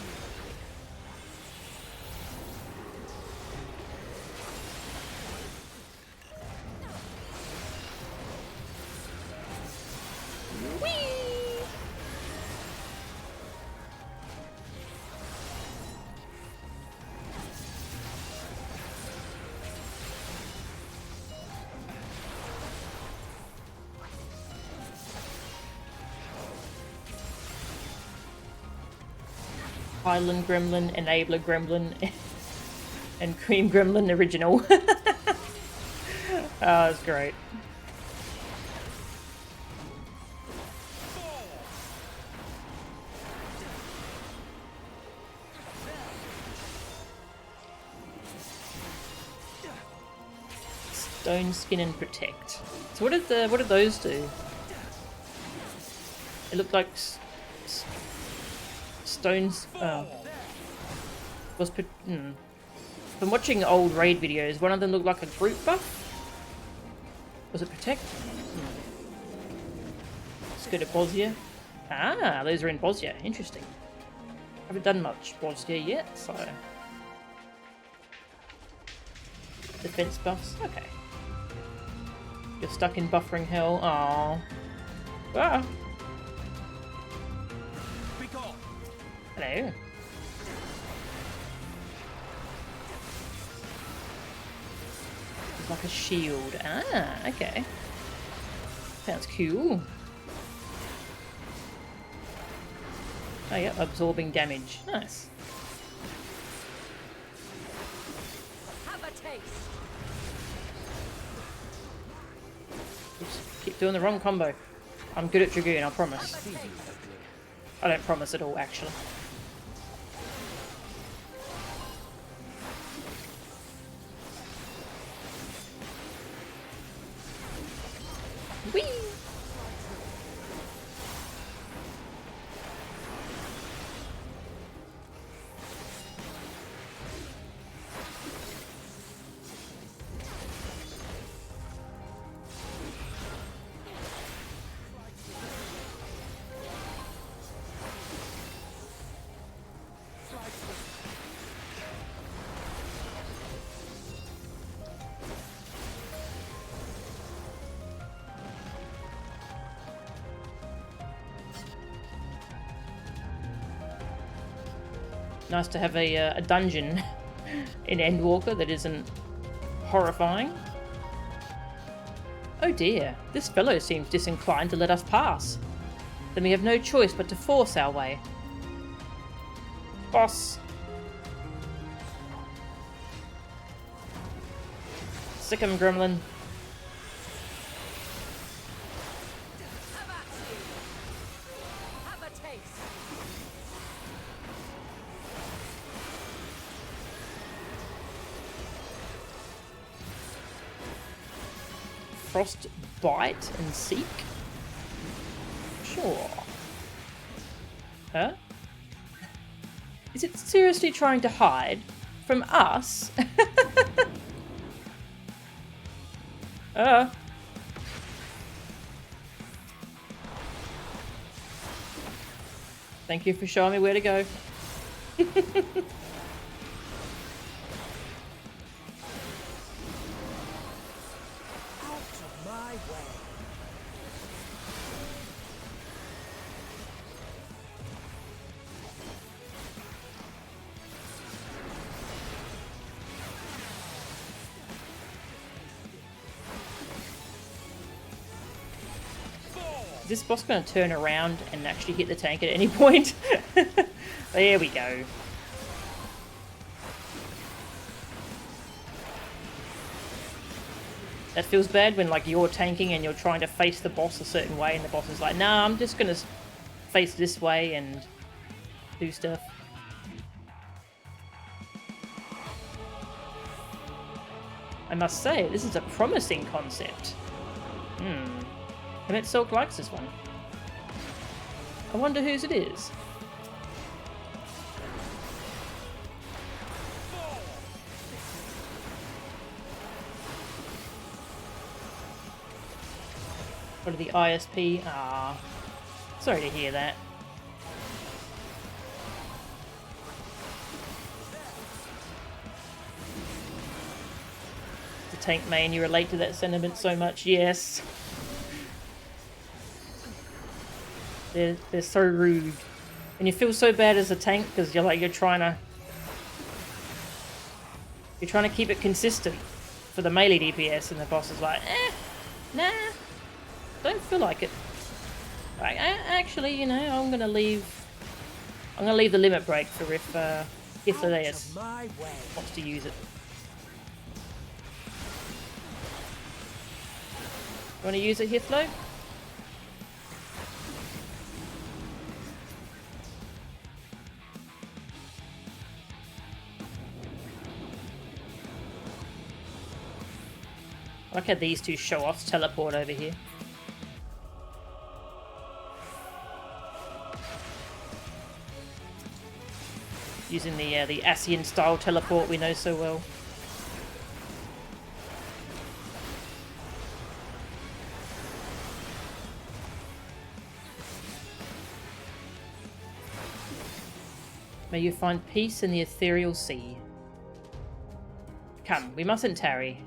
Highland Gremlin, Enabler Gremlin, and Cream Gremlin original. Oh, that's great. Stone, Skin, and Protect. So what did those do? It looked like stones. Oh, was from watching old raid videos. One of them looked like a group buff. Was it Protect? Let's go to Bosnia. Ah, those are in Bosnia. Interesting. Haven't done much Bosnia yet, so defense buffs. Okay. You're stuck in buffering hell. Aww. Ah. Hello. It's like a shield. Ah, okay. Sounds cool. Oh yeah, absorbing damage. Nice. Have a taste. Oops, keep doing the wrong combo. I'm good at Dragoon, I promise. I don't promise at all, actually. Whee! Nice to have a dungeon in Endwalker that isn't horrifying. Oh dear, this fellow seems disinclined to let us pass. Then we have no choice but to force our way. Boss! Sick 'em, gremlin. Have a taste. Frost bite and seek? Sure. Huh? Is it seriously trying to hide from us? Thank you for showing me where to go. Is this boss going to turn around and actually hit the tank at any point? There we go. That feels bad when like you're tanking and you're trying to face the boss a certain way and the boss is like, nah, I'm just going to face this way and do stuff. I must say, this is a promising concept. Emmett Silk likes this one. I wonder whose it is. What are the ISP? Ah, sorry to hear that. The tank main, you relate to that sentiment so much, yes. They're so rude, and you feel so bad as a tank because you're trying to keep it consistent for the melee DPS, and the boss is like, nah, don't feel like it. Like, actually, you know, I'm gonna leave the limit break for if Hithlaeus wants to use it. You want to use it, Hithlo? I like how these two show-offs teleport over here. Using the Asian style teleport we know so well. May you find peace in the ethereal sea. Come, we mustn't tarry.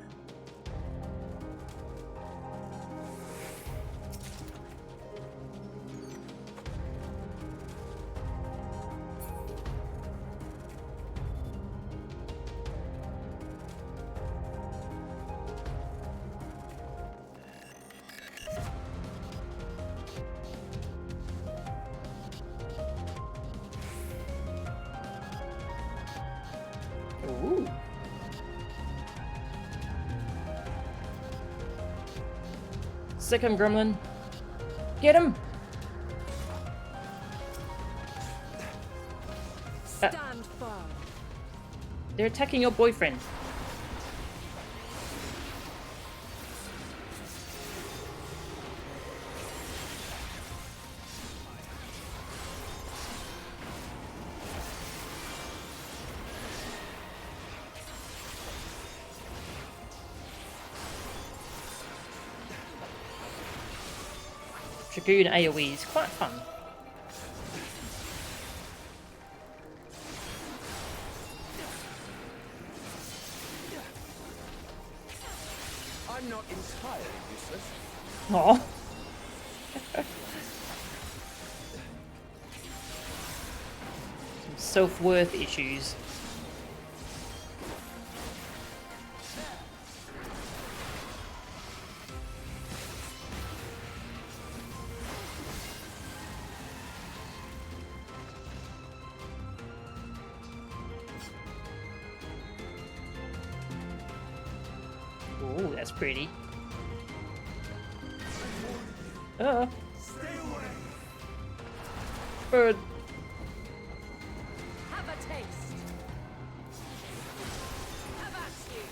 Ooh. Sick him, gremlin. Get him! Stand firm. They're attacking your boyfriend. Dragoon AoE is quite fun. I'm not entirely useless. Aww. Some self-worth issues. Ooh, that's pretty. Bird. Have a taste. Have at you.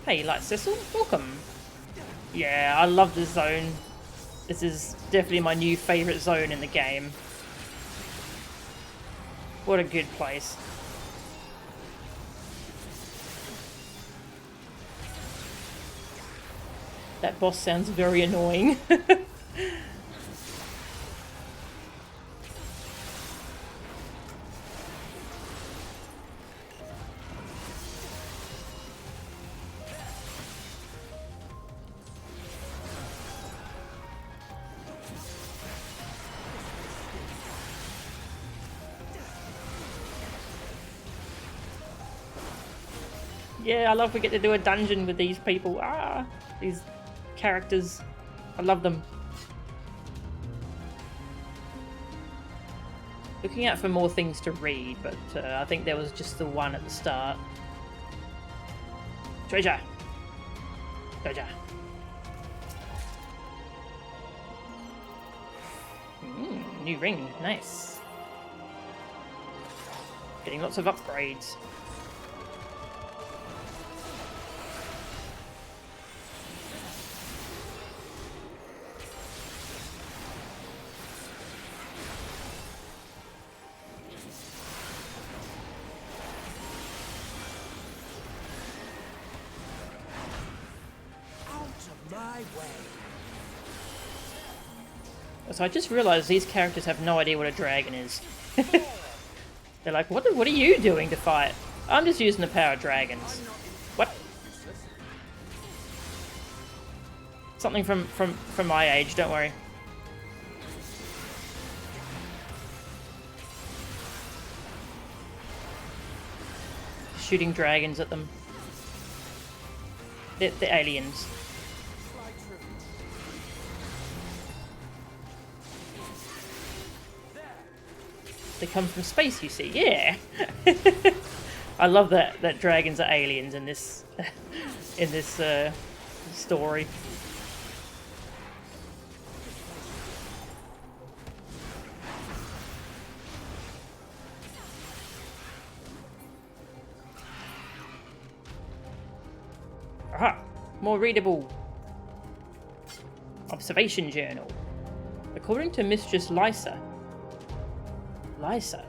Hey, Light Cecil, welcome. Yeah, I love this zone. This is definitely my new favourite zone in the game. What a good place. That boss sounds very annoying. Yeah, I love we get to do a dungeon with these people. Ah, these characters. I love them. Looking out for more things to read, but I think there was just the one at the start. Treasure! Treasure! New ring. Nice. Getting lots of upgrades. So I just realised these characters have no idea what a dragon is. They're like, what are you doing to fight? I'm just using the power of dragons. What? Something from my age, don't worry. Shooting dragons at them. They're aliens. They come from space, you see. Yeah. I love that dragons are aliens in this story. Aha! More readable. Observation journal. According to Mistress Lysa. Lysa?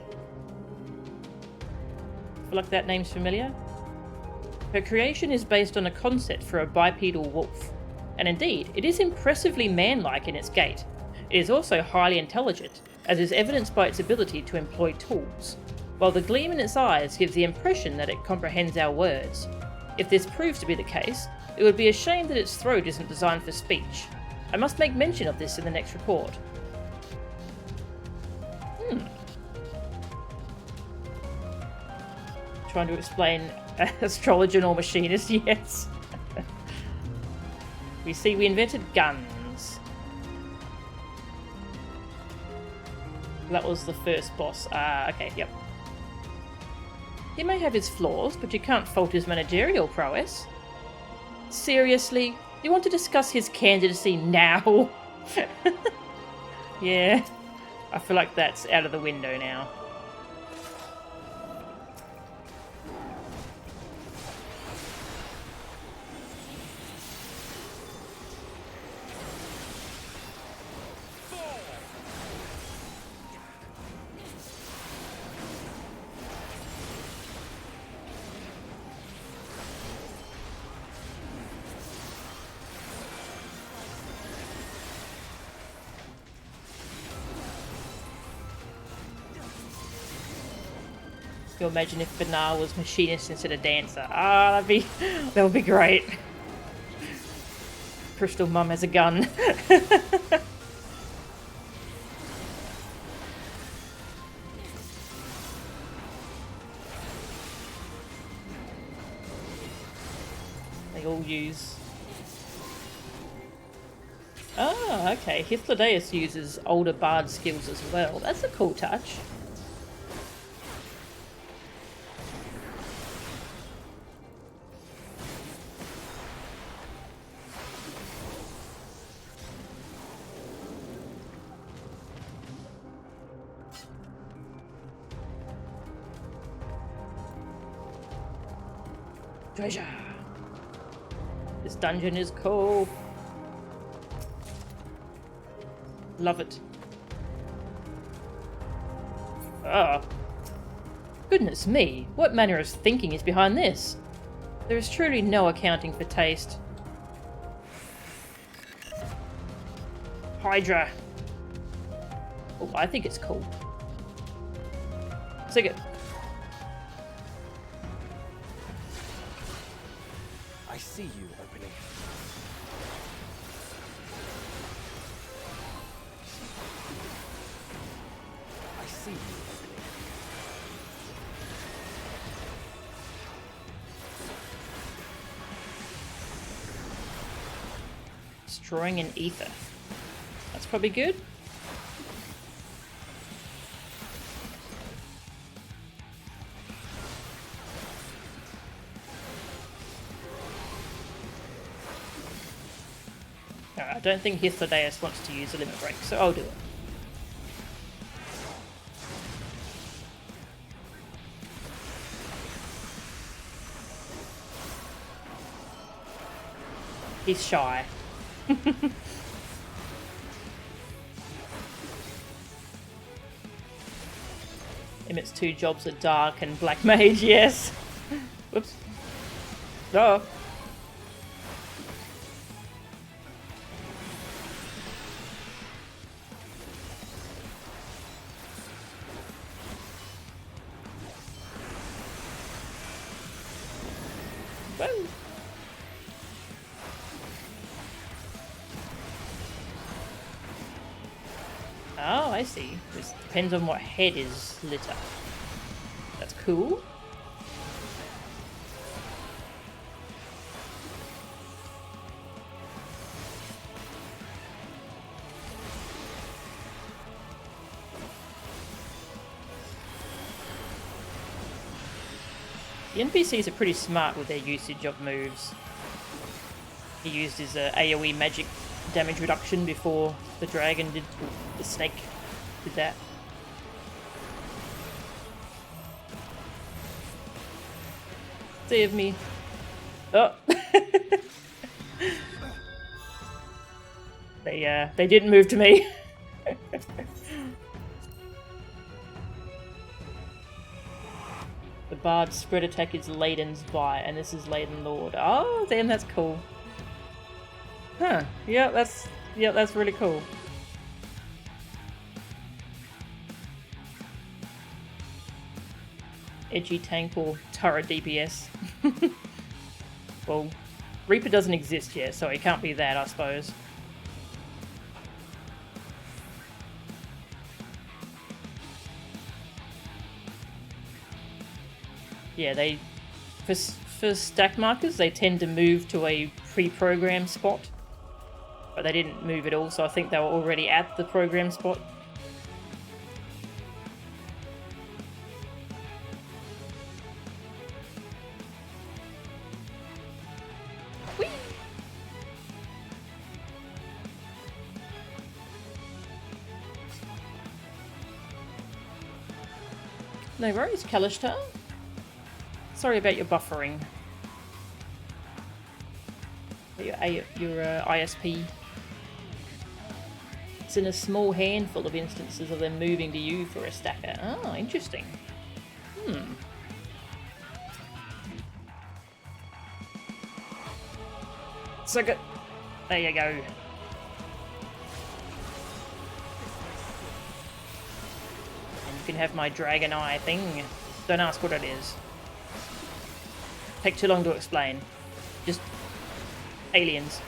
I feel like that name's familiar. Her creation is based on a concept for a bipedal wolf. And indeed, it is impressively man-like in its gait. It is also highly intelligent, as is evidenced by its ability to employ tools, while the gleam in its eyes gives the impression that it comprehends our words. If this proves to be the case, it would be a shame that its throat isn't designed for speech. I must make mention of this in the next report. Trying to explain astrologer or machinist, yes. We see we invented guns. That was the first boss. Okay, yep. He may have his flaws, but you can't fault his managerial prowess. Seriously? You want to discuss his candidacy now? Yeah. I feel like that's out of the window now. Can you imagine if Benar was machinist instead of dancer? Ah, that would be great. Crystal Mum has a gun. They all use... Oh, okay. Hythlodaeus uses older bard skills as well. That's a cool touch. Treasure! This dungeon is cool. Love it. Ah. Goodness me, what manner of thinking is behind this? There is truly no accounting for taste. Hydra. Oh, I think it's cool. Sig it. I see you opening. I see you opening. Destroying an ether. That's probably good. I don't think Hythlodaeus wants to use a limit break, so I'll do it. He's shy. Emmett's two jobs are dark and black mage, yes. Whoops. Oh. Whoa. Oh, I see. This depends on what head is lit up. That's cool. The NPCs are pretty smart with their usage of moves. He used his AoE magic damage reduction before the dragon did, the snake did that. Save me. Oh. They didn't move to me. The bard's spread attack is Layden's Bite, and this is Layden Lord. Oh, damn, that's cool. Huh? Yeah, that's really cool. Edgy tank or turret DPS. Well, Reaper doesn't exist yet, so it can't be that, I suppose. Yeah, for stack markers, they tend to move to a pre-programmed spot. But they didn't move at all, so I think they were already at the program spot. Whee! No worries, Kalishtar. Sorry about your buffering. Your ISP. It's in a small handful of instances of them moving to you for a stacker. Oh, interesting. Suck it. There you go. And you can have my dragon eye thing. Don't ask what it is. Take too long to explain. Just aliens.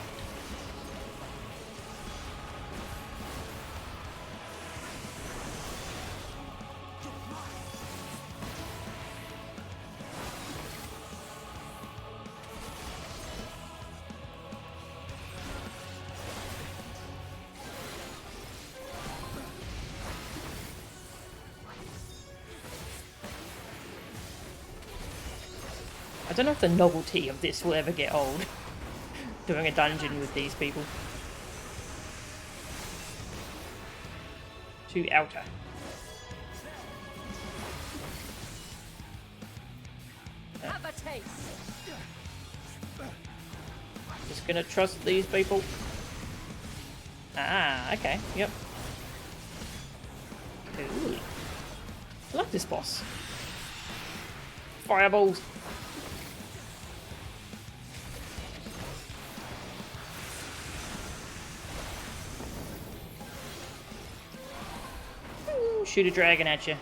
I don't know if the novelty of this will ever get old. Doing a dungeon with these people. To outer. Have a taste. Just gonna trust these people. Ah, okay, yep. Ooh. I like this boss. Fireballs. Ooh, shoot a dragon at you.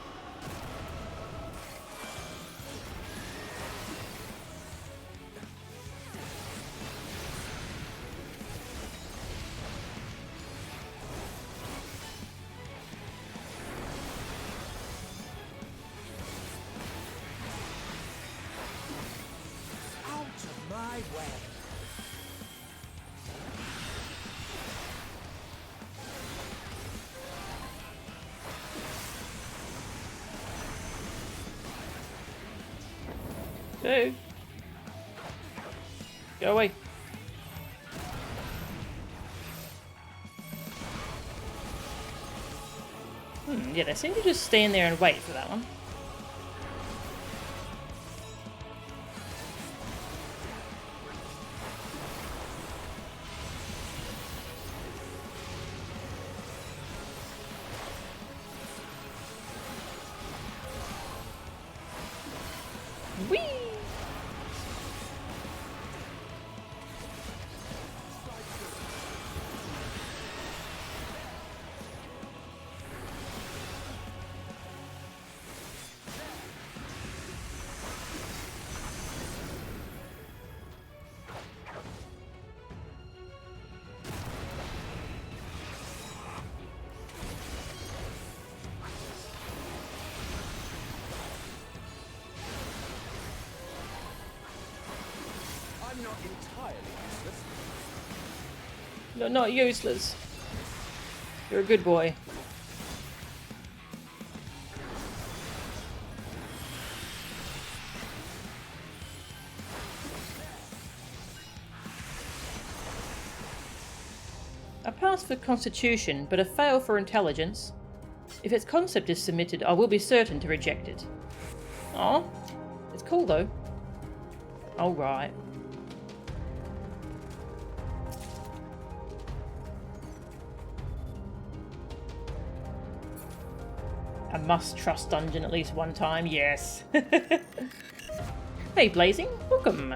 Hey. Go away. Yeah, they seem to just stand there and wait for that one. Whee! I'm not entirely useless. You're not useless. You're a good boy. I pass for Constitution, but a fail for Intelligence. If its concept is submitted, I will be certain to reject it. Aw, it's cool though. Alright. A must-trust dungeon at least one time, yes. Hey Blazing, welcome.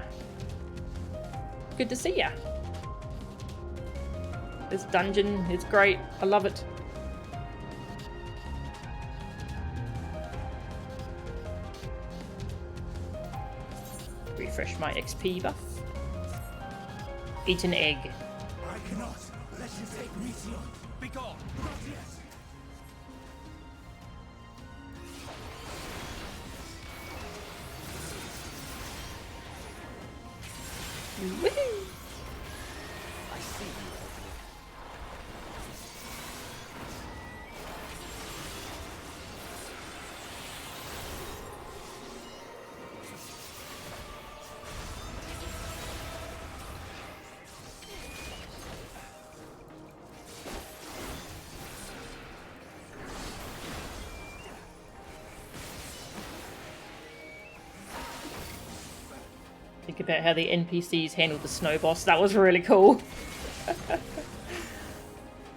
Good to see ya. This dungeon is great, I love it. Refresh my XP buff. Eat an egg. I cannot let you take me to be gone. Not yet. Woohoo! I see you opening. Think about how the NPCs handled the snow boss. That was really cool.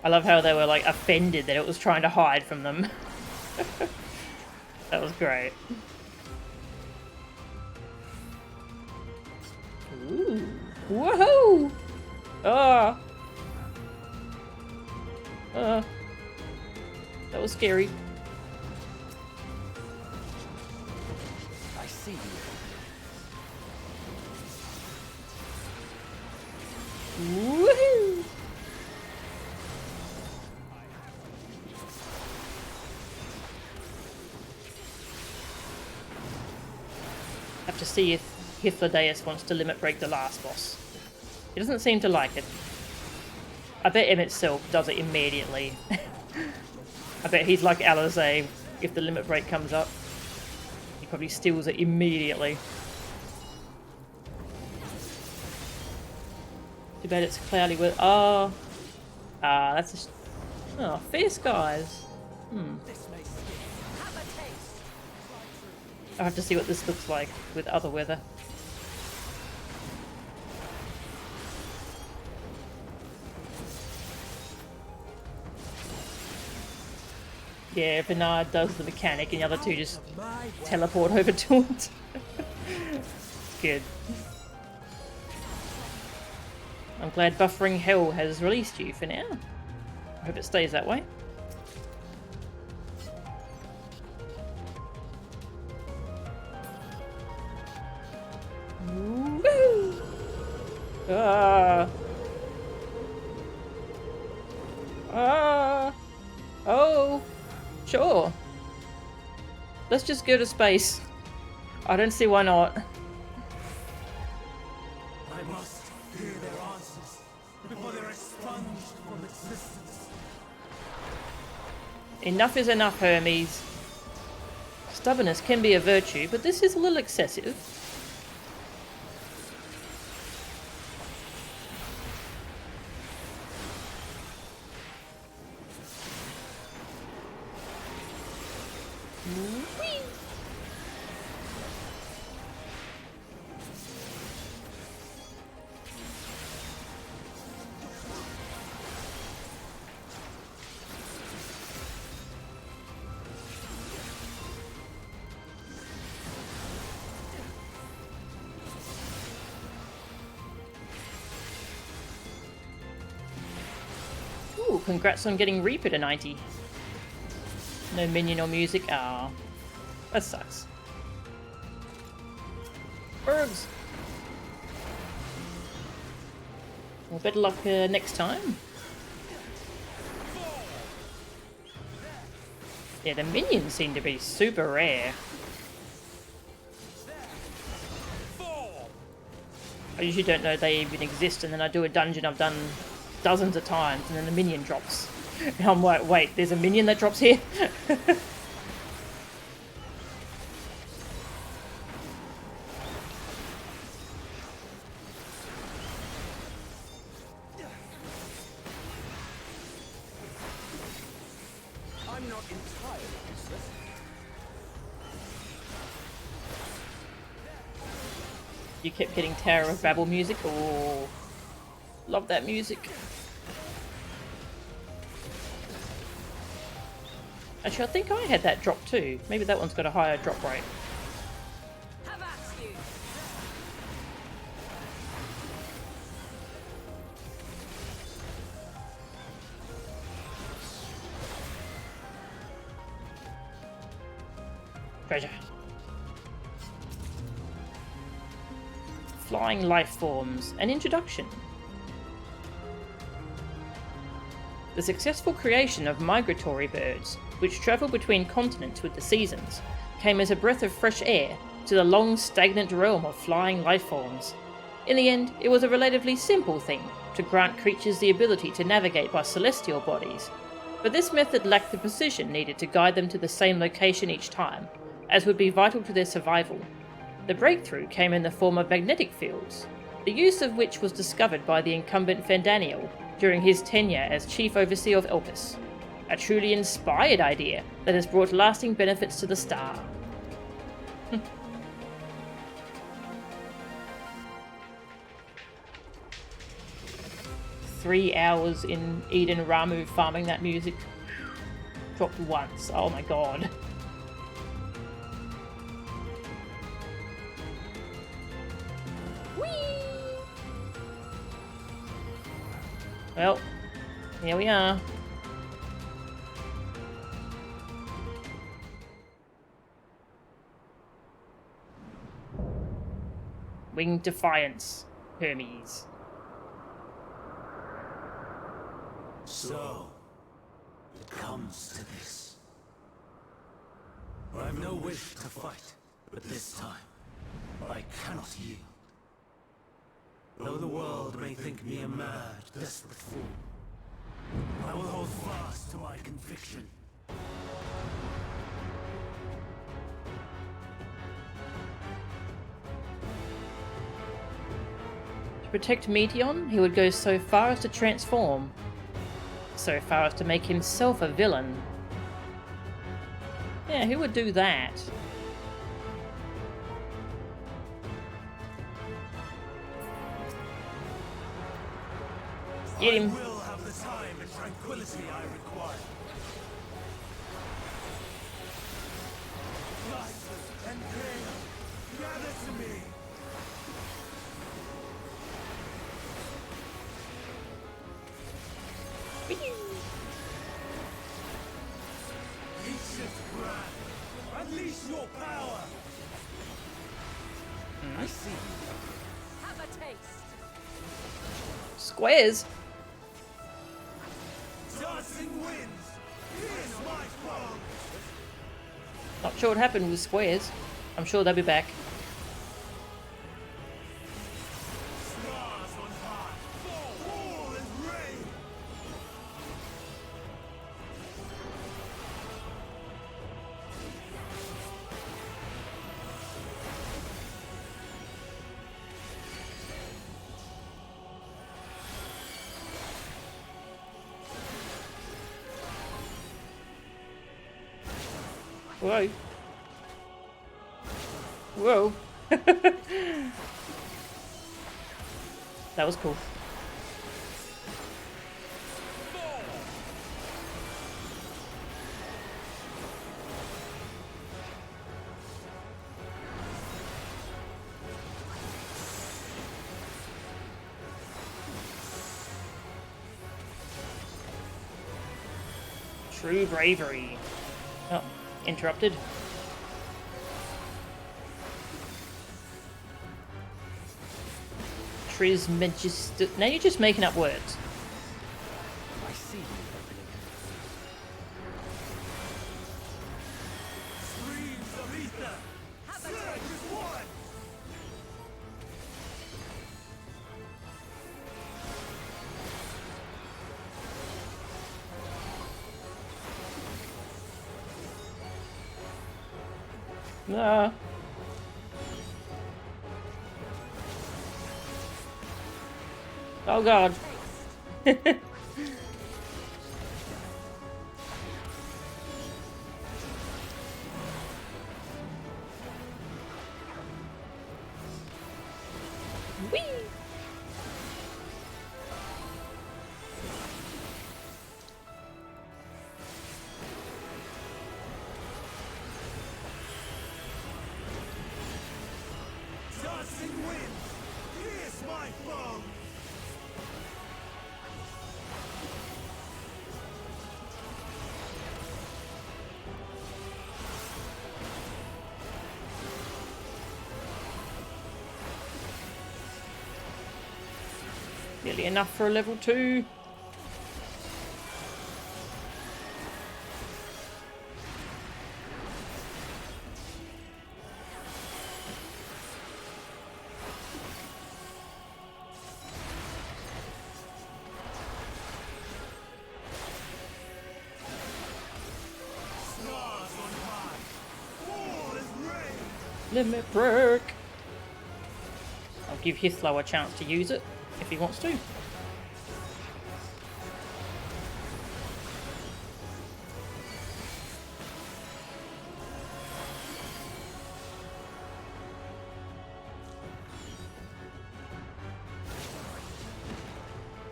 I love how they were like offended that it was trying to hide from them. That was great. Ooh. Woohoo! Ah. That was scary. I see you. Woohoo! Have to see if Hythlodaeus wants to limit break the last boss. He doesn't seem to like it. I bet him itself does it immediately. I bet he's like Alizé. If the limit break comes up, he probably steals it immediately. Too bad it's cloudy with. Oh. Ah, that's a. Oh, fair skies. I have to see what this looks like with other weather. Yeah, Bernard does the mechanic and the other two just teleport over to it. Good. I'm glad Buffering Hell has released you for now. I hope it stays that way. Woo! Ah! Ah! Oh! Sure. Let's just go to space. I don't see why not. I must hear their answers before they're expunged from existence. Enough is enough, Hermes. Stubbornness can be a virtue, but this is a little excessive. Ooh, congrats on getting Reaper to 90. No minion or music. Ah, that sucks. Birds. Well, better luck next time. Yeah, the minions seem to be super rare. I usually don't know they even exist, and then I do a dungeon I've done dozens of times, and then the minion drops. And I'm like, wait, there's a minion that drops here? I'm not entirely useless. You kept getting Tower of Babel music. Oh, love that music. Actually, I think I had that drop too. Maybe that one's got a higher drop rate. Have at you. Treasure. Flying life forms. An introduction. The successful creation of migratory birds, which travel between continents with the seasons, came as a breath of fresh air to the long stagnant realm of flying life forms. In the end, it was a relatively simple thing to grant creatures the ability to navigate by celestial bodies, but this method lacked the precision needed to guide them to the same location each time, as would be vital to their survival. The breakthrough came in the form of magnetic fields, the use of which was discovered by the incumbent Fandaniel during his tenure as Chief Overseer of Elpis. A truly inspired idea that has brought lasting benefits to the star. 3 hours in Eden Ramu farming that music. Dropped once. Oh my god. Whee! Well, here we are. Winged Defiance, Hermes. So, it comes to this. I have no wish to fight, but this time, I cannot yield. Though the world may think me a mad, desperate fool, I will hold fast to my conviction. protect Meteon, he would go so far as to transform. So far as to make himself a villain. Yeah, who would do that? Get him. I will have the time and tranquility I require. Light and chaos, gather to me. Ancient Grand, unleash your power. I see you. Have a taste. Squares. Dancing winds, pierce my foe. Not sure what happened with squares. I'm sure they'll be back. Stars on high, all is rain. Whoa. Whoa. That was cool. True bravery. Oh, interrupted. Trismegistus. Now you're just making up words. I see you opening. Streams of ether, surge as one. Ah. Oh god. Whee! Dancing winds, pierce my foe. Nearly enough for a level 2. Stars on high, all is rain. Limit break. I'll give Hithlo a chance to use it if he wants to.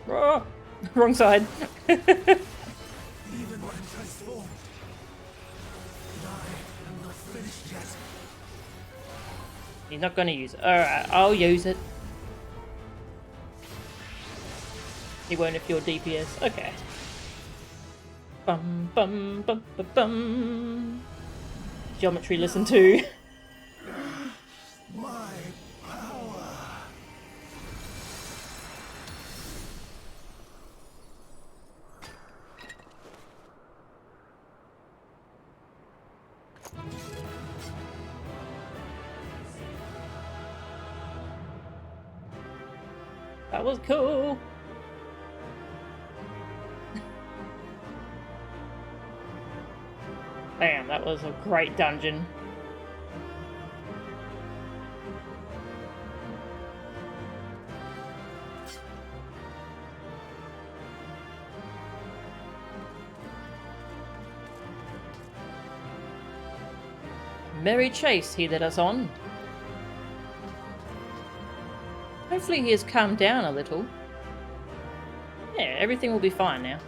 Oh, wrong side. Even when transformed, I am not finished yet. He's not going to use it. Alright, I'll use it. He won't if you're DPS. Okay. Bum bum bum bum bum. Geometry listen to. My power. That was cool. Damn, that was a great dungeon. merry chase he led us on. Hopefully he has calmed down a little. Yeah, everything will be fine now.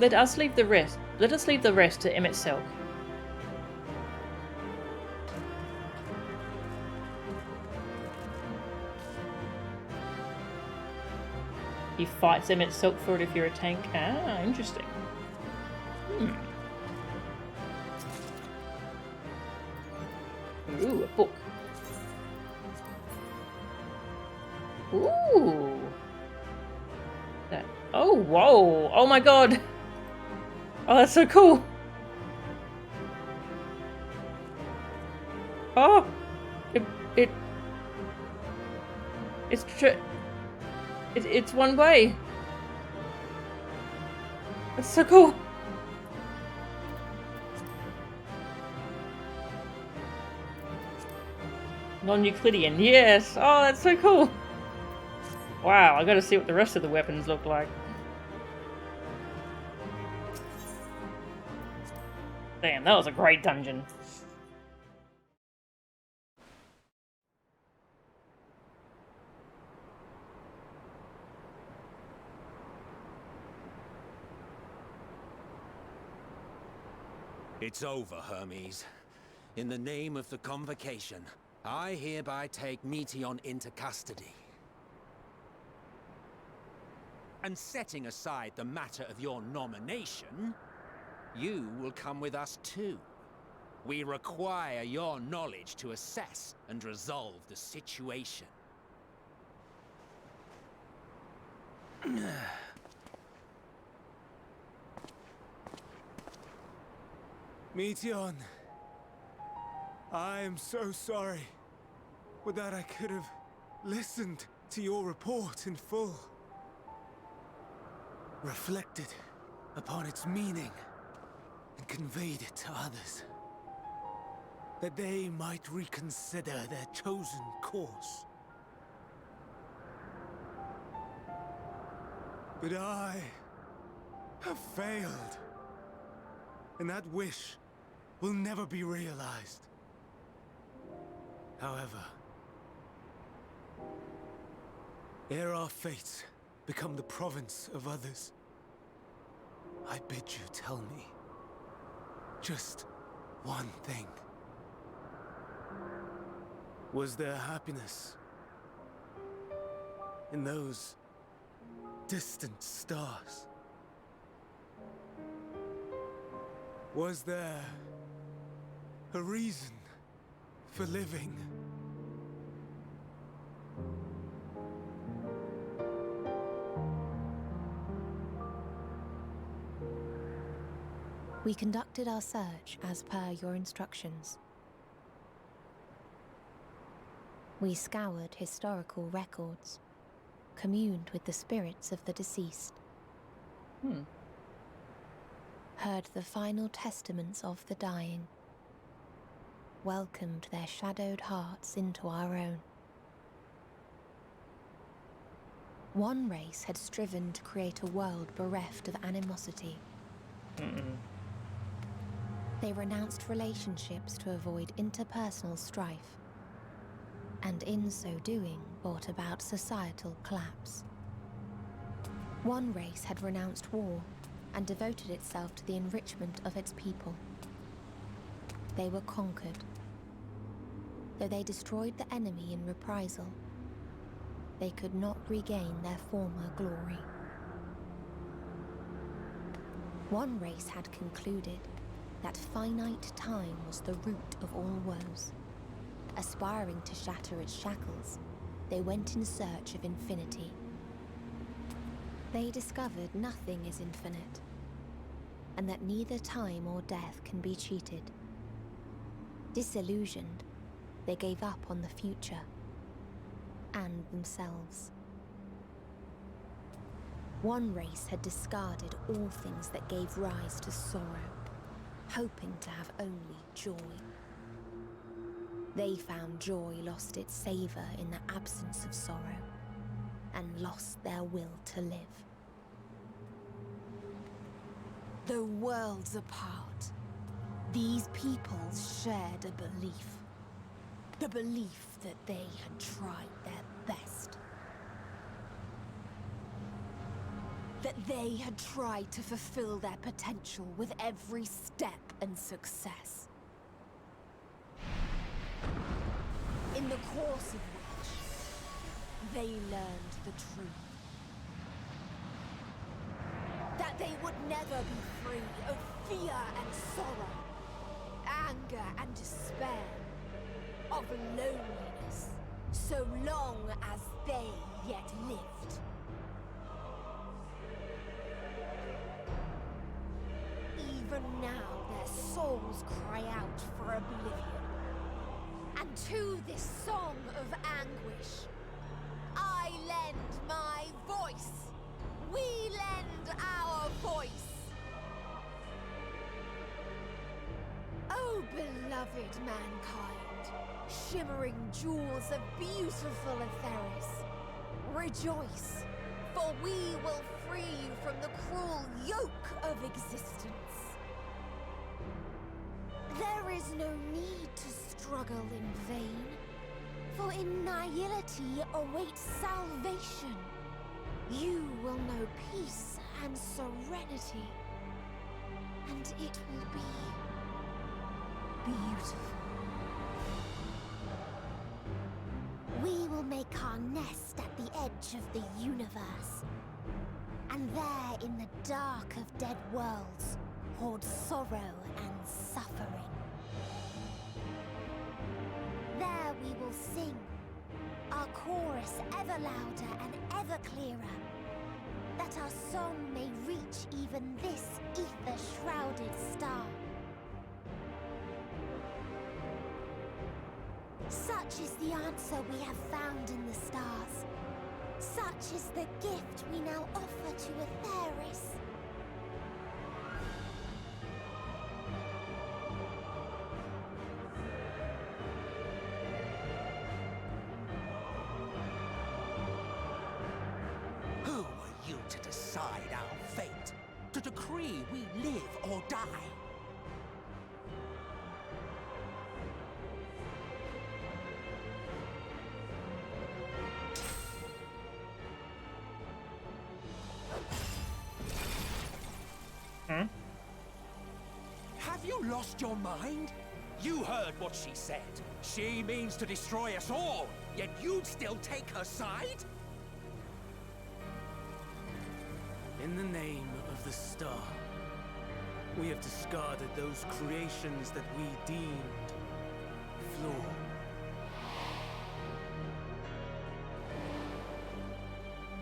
Let us leave the rest to Emmett Selk. He fights Emmett Selk for it if you're a tank. Ah, interesting. Ooh, a book. Ooh. That. Oh, whoa. Oh my god. Oh, that's so cool. Oh. It's one way. That's so cool. Non-Euclidean, yes. Oh, that's so cool. Wow, I gotta see what the rest of the weapons look like. Damn, that was a great dungeon. It's over, Hermes. In the name of the Convocation, I hereby take Meteion into custody. And setting aside the matter of your nomination, you will come with us too. We require your knowledge to assess and resolve the situation. Meteion, I am so sorry. Would that I could have listened to your report in full. Reflected upon its meaning and conveyed it to others. That they might reconsider their chosen course. But I have failed. And that wish will never be realized. However, ere our fates become the province of others, I bid you tell me just one thing. Was there happiness in those distant stars? Was there a reason for living? We conducted our search as per your instructions. We scoured historical records, communed with the spirits of the deceased. Heard the final testaments of the dying, welcomed their shadowed hearts into our own. One race had striven to create a world bereft of animosity. They renounced relationships to avoid interpersonal strife, and in so doing brought about societal collapse. One race had renounced war and devoted itself to the enrichment of its people. They were conquered. Though they destroyed the enemy in reprisal, they could not regain their former glory. One race had concluded that finite time was the root of all woes. Aspiring to shatter its shackles, they went in search of infinity. They discovered nothing is infinite, and that neither time or death can be cheated. Disillusioned, they gave up on the future and themselves. One race had discarded all things that gave rise to sorrow, hoping to have only joy. They found joy lost its savor in the absence of sorrow, and lost their will to live. Though worlds apart, These peoples shared a belief. The belief that they had tried their best. That they had tried to fulfill their potential with every step and success. In the course of which, they learned the truth. That they would never be free of fear and sorrow, anger and despair, of loneliness, so long as they yet lived. Even now their souls cry out for oblivion. And to this song of anguish, I lend my voice. We lend our voice. Oh, beloved mankind, shimmering jewels of beautiful Etheris, rejoice, for we will free you from the cruel yoke of existence. There is no need to struggle in vain, for in nihility awaits salvation. You will know peace and serenity, and it will be beautiful. We will make our nest at the edge of the universe, and there in the dark of dead worlds hoard sorrow and suffering. There we will sing, our chorus ever louder and ever clearer, that our song may reach even this ether-shrouded star. Such is the answer we have found in the stars. Such is the gift we now offer to Etheris. Who are you to decide our fate? To decree we live or die? Have you lost your mind? You heard what she said. She means to destroy us all, yet you'd still take her side? In the name of the star, we have discarded those creations that we deemed flawed.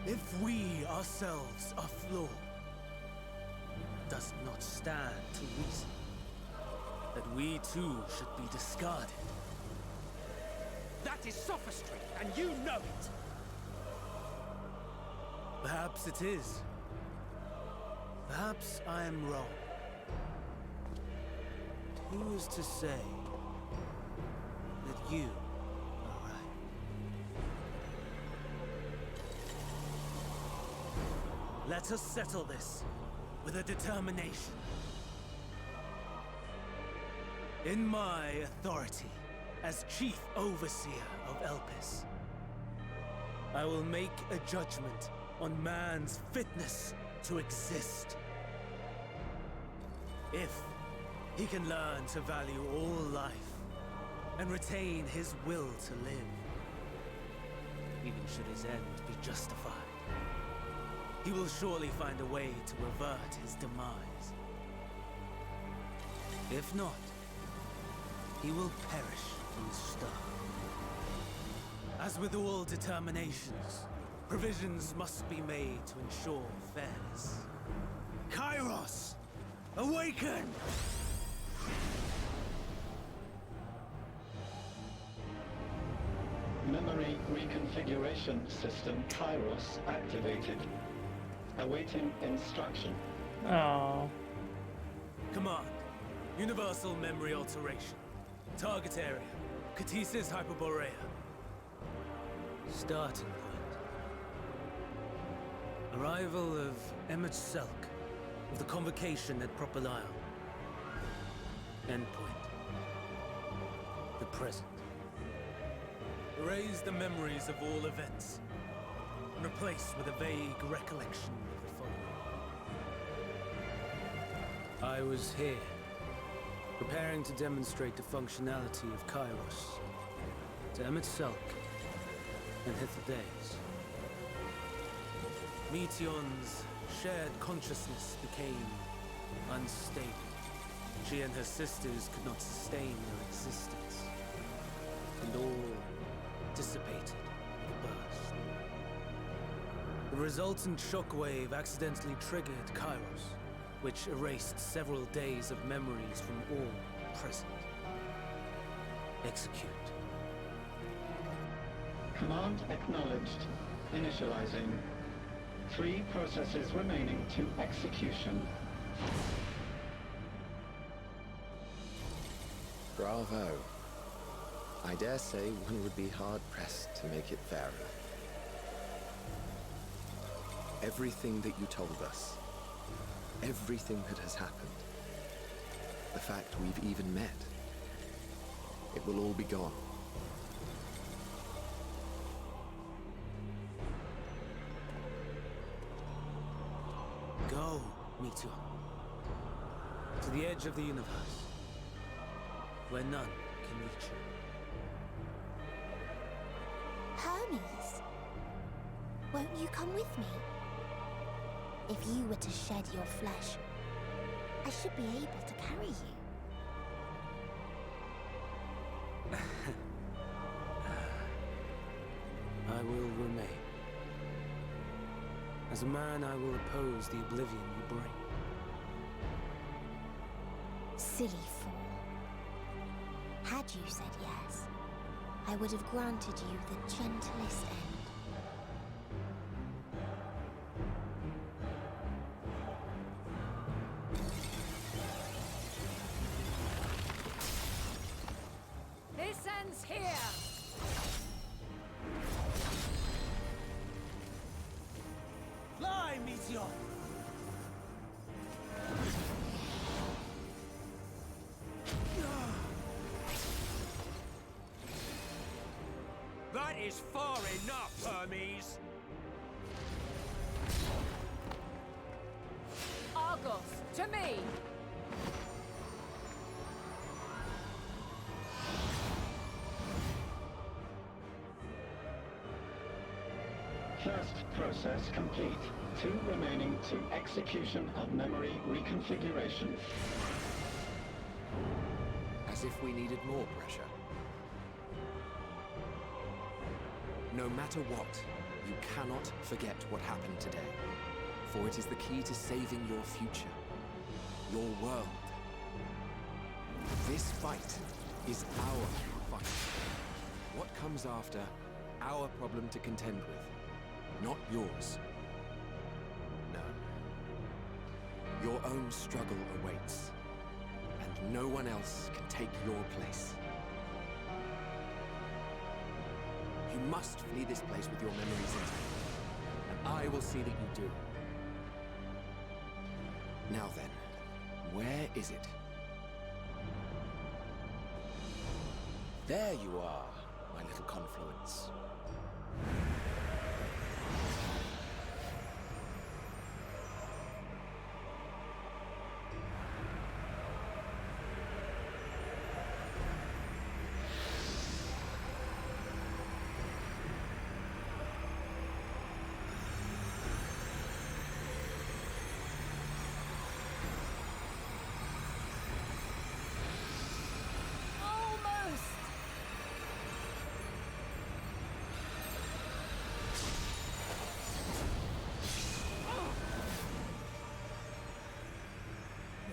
If we ourselves are flawed, does not stand to reason that we too should be discarded. That is sophistry, and you know it! Perhaps it is. Perhaps I am wrong. Who is to say that you are right? Let us settle this with a determination. In my authority as Chief Overseer of Elpis, I will make a judgment on man's fitness to exist. If he can learn to value all life and retain his will to live, even should his end be justified, he will surely find a way to revert his demise. If not, he will perish from the start. As with all determinations, provisions must be made to ensure fairness. Kairos! Awaken! Memory reconfiguration system Kairos activated. Awaiting instruction. Oh. Command. Universal memory alteration. Target area. Catesis Hyperborea. Starting point. Arrival of Emmett Selk of the Convocation at Proper Isle. Endpoint. The present. Erase the memories of all events. Replace with a vague recollection of the following. I was here, preparing to demonstrate the functionality of Kairos to Emmett Sulk and Hitheldays. Meteion's shared consciousness became unstable. She and her sisters could not sustain their existence, and all dissipated with a burst. The resultant shockwave accidentally triggered Kairos, which erased several days of memories from all present. Execute. Command acknowledged. Initializing. 3 processes remaining to execution. Bravo. I dare say one would be hard-pressed to make it fairer. Everything that you told us, everything that has happened, the fact we've even met, it will all be gone. Go, Meteor. To the edge of the universe, where none can reach you. Hermes, won't you come with me? If you were to shed your flesh, I should be able to carry you. I will remain. As a man, I will oppose the oblivion you bring. Silly fool. Had you said yes, I would have granted you the gentlest end. This ends here! Fly, Meteor! That is far enough, Hermes! Argos, to me! First process complete. 2 remaining to execution of memory reconfiguration. As if we needed more pressure. No matter what, you cannot forget what happened today. For it is the key to saving your future. Your world. This fight is our fight. What comes after, our problem to contend with. Not yours. No. Your own struggle awaits. And no one else can take your place. You must flee this place with your memories intact. And I will see that you do. Now then, where is it? There you are, my little confluence.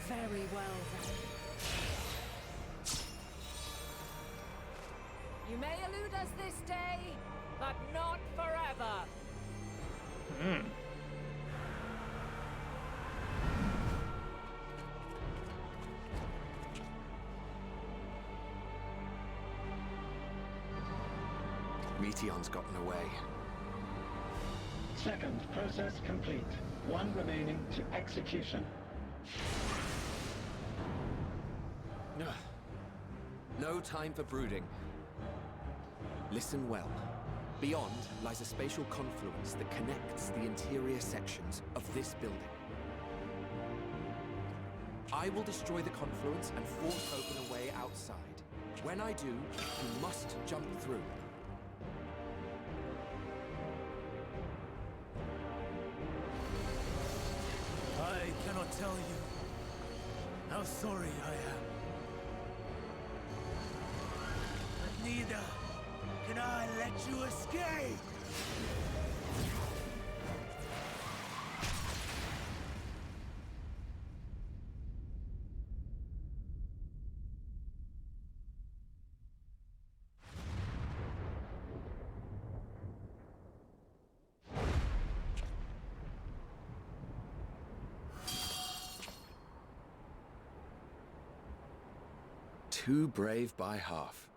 Very well, then. You may elude us this day, but not forever. Meteion's gotten away. Second process complete. 1 remaining to execution. Ugh. No time for brooding. Listen well. Beyond lies a spatial confluence that connects the interior sections of this building. I will destroy the confluence and force open a way outside. When I do, you must jump through. I cannot tell you how sorry I am. But neither can I let you escape! Too brave by half.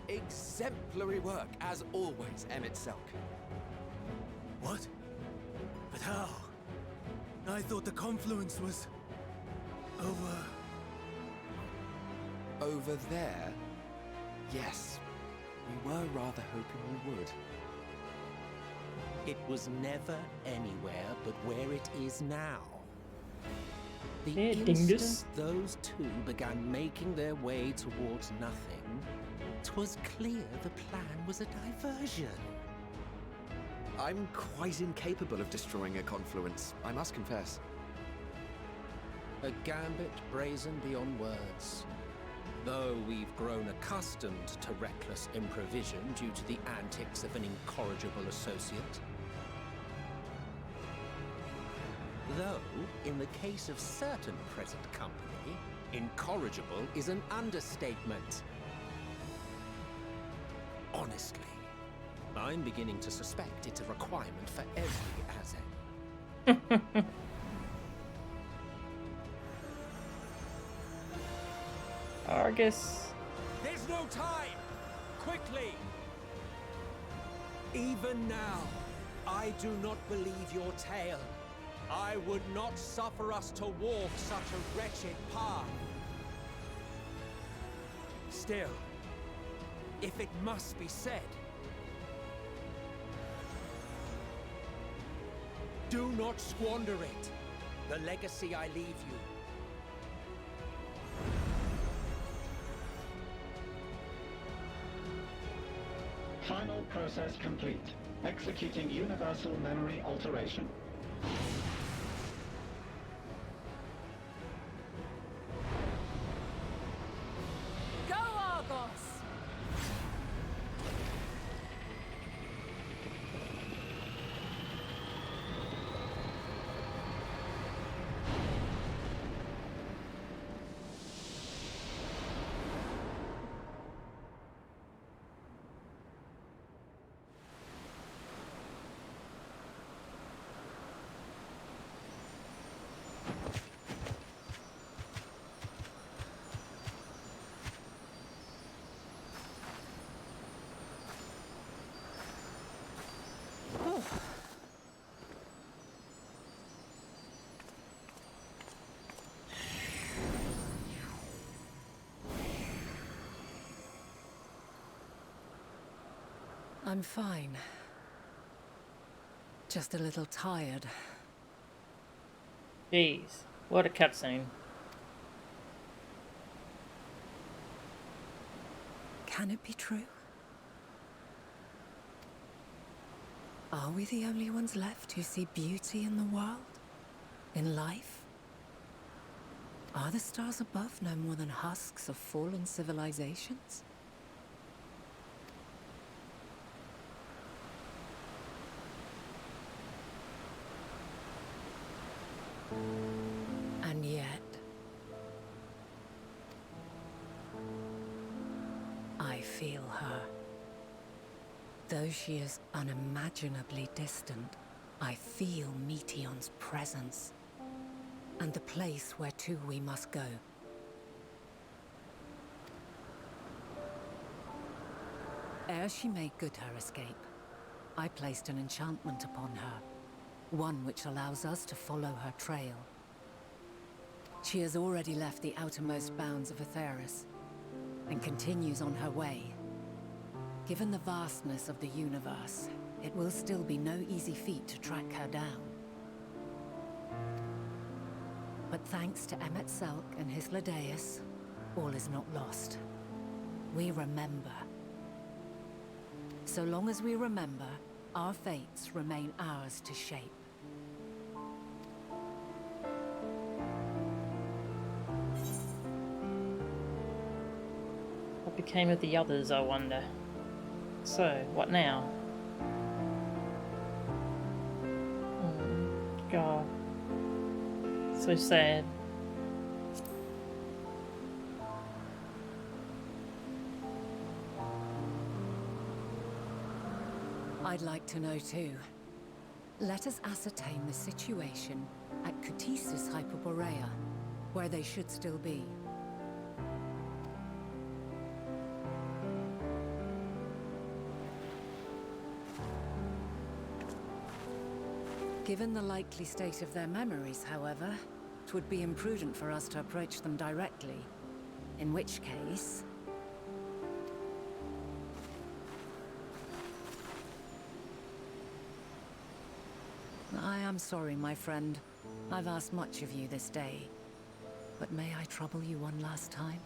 Exemplary work, as always, Emmett Selk. What? But how? I thought the confluence was... Over there? Yes. We were rather hoping we would. It was never anywhere but where it is now. The Yeah, instant dingus. those two began making their way towards nothing, 'twas clear the plan was a diversion. I'm quite incapable of destroying a confluence, I must confess. A gambit brazen beyond words. Though we've grown accustomed to reckless improvision due to the antics of an incorrigible associate. Though, in the case of certain present company, incorrigible is an understatement. Honestly, I'm beginning to suspect it's a requirement for every Azek. Argus. There's no time! Quickly! Even now, I do not believe your tale. I would not suffer us to walk such a wretched path. Still, if it must be said, do not squander it. The legacy I leave you. Final process complete. Executing universal memory alteration. Go, Argos! I'm fine. Just a little tired. Jeez, what a cutscene. Can it be true? Are we the only ones left who see beauty in the world? In life? Are the stars above no more than husks of fallen civilizations? And yet... I feel her. Though she is unimaginably distant, I feel Meteion's presence, and the place where to we must go. Ere she made good her escape, I placed an enchantment upon her, one which allows us to follow her trail. She has already left the outermost bounds of Aetheris, and continues on her way. Given the vastness of the universe, it will still be no easy feat to track her down. But thanks to Emmet Selk and Hythlodaeus, all is not lost. We remember. So long as we remember, our fates remain ours to shape. What became of the others, I wonder? So, what now? Oh, God. So sad. I'd like to know too. Let us ascertain the situation at Kutisis Hyperborea, where they should still be. Given the likely state of their memories, however, it would be imprudent for us to approach them directly. In which case... I am sorry, my friend. I've asked much of you this day. But may I trouble you one last time?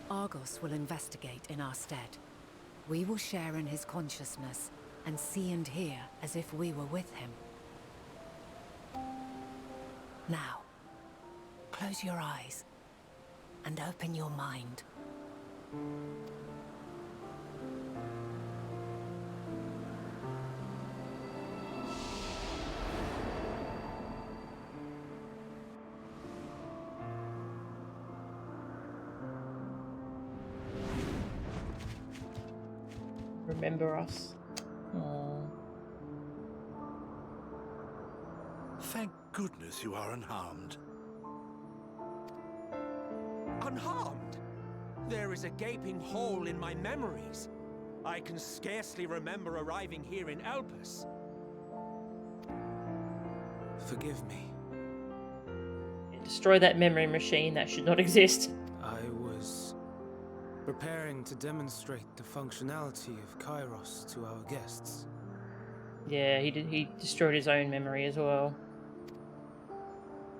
Argos will investigate in our stead. We will share in his consciousness and see and hear as if we were with him. Now, close your eyes and open your mind. Remember us. Aww. Thank goodness you are unharmed. Unharmed? There is a gaping hole in my memories. I can scarcely remember arriving here in Elpis. Forgive me. Destroy that memory machine. That should not exist. I was preparing to demonstrate the functionality of Kairos to our guests. Yeah, he destroyed his own memory as well.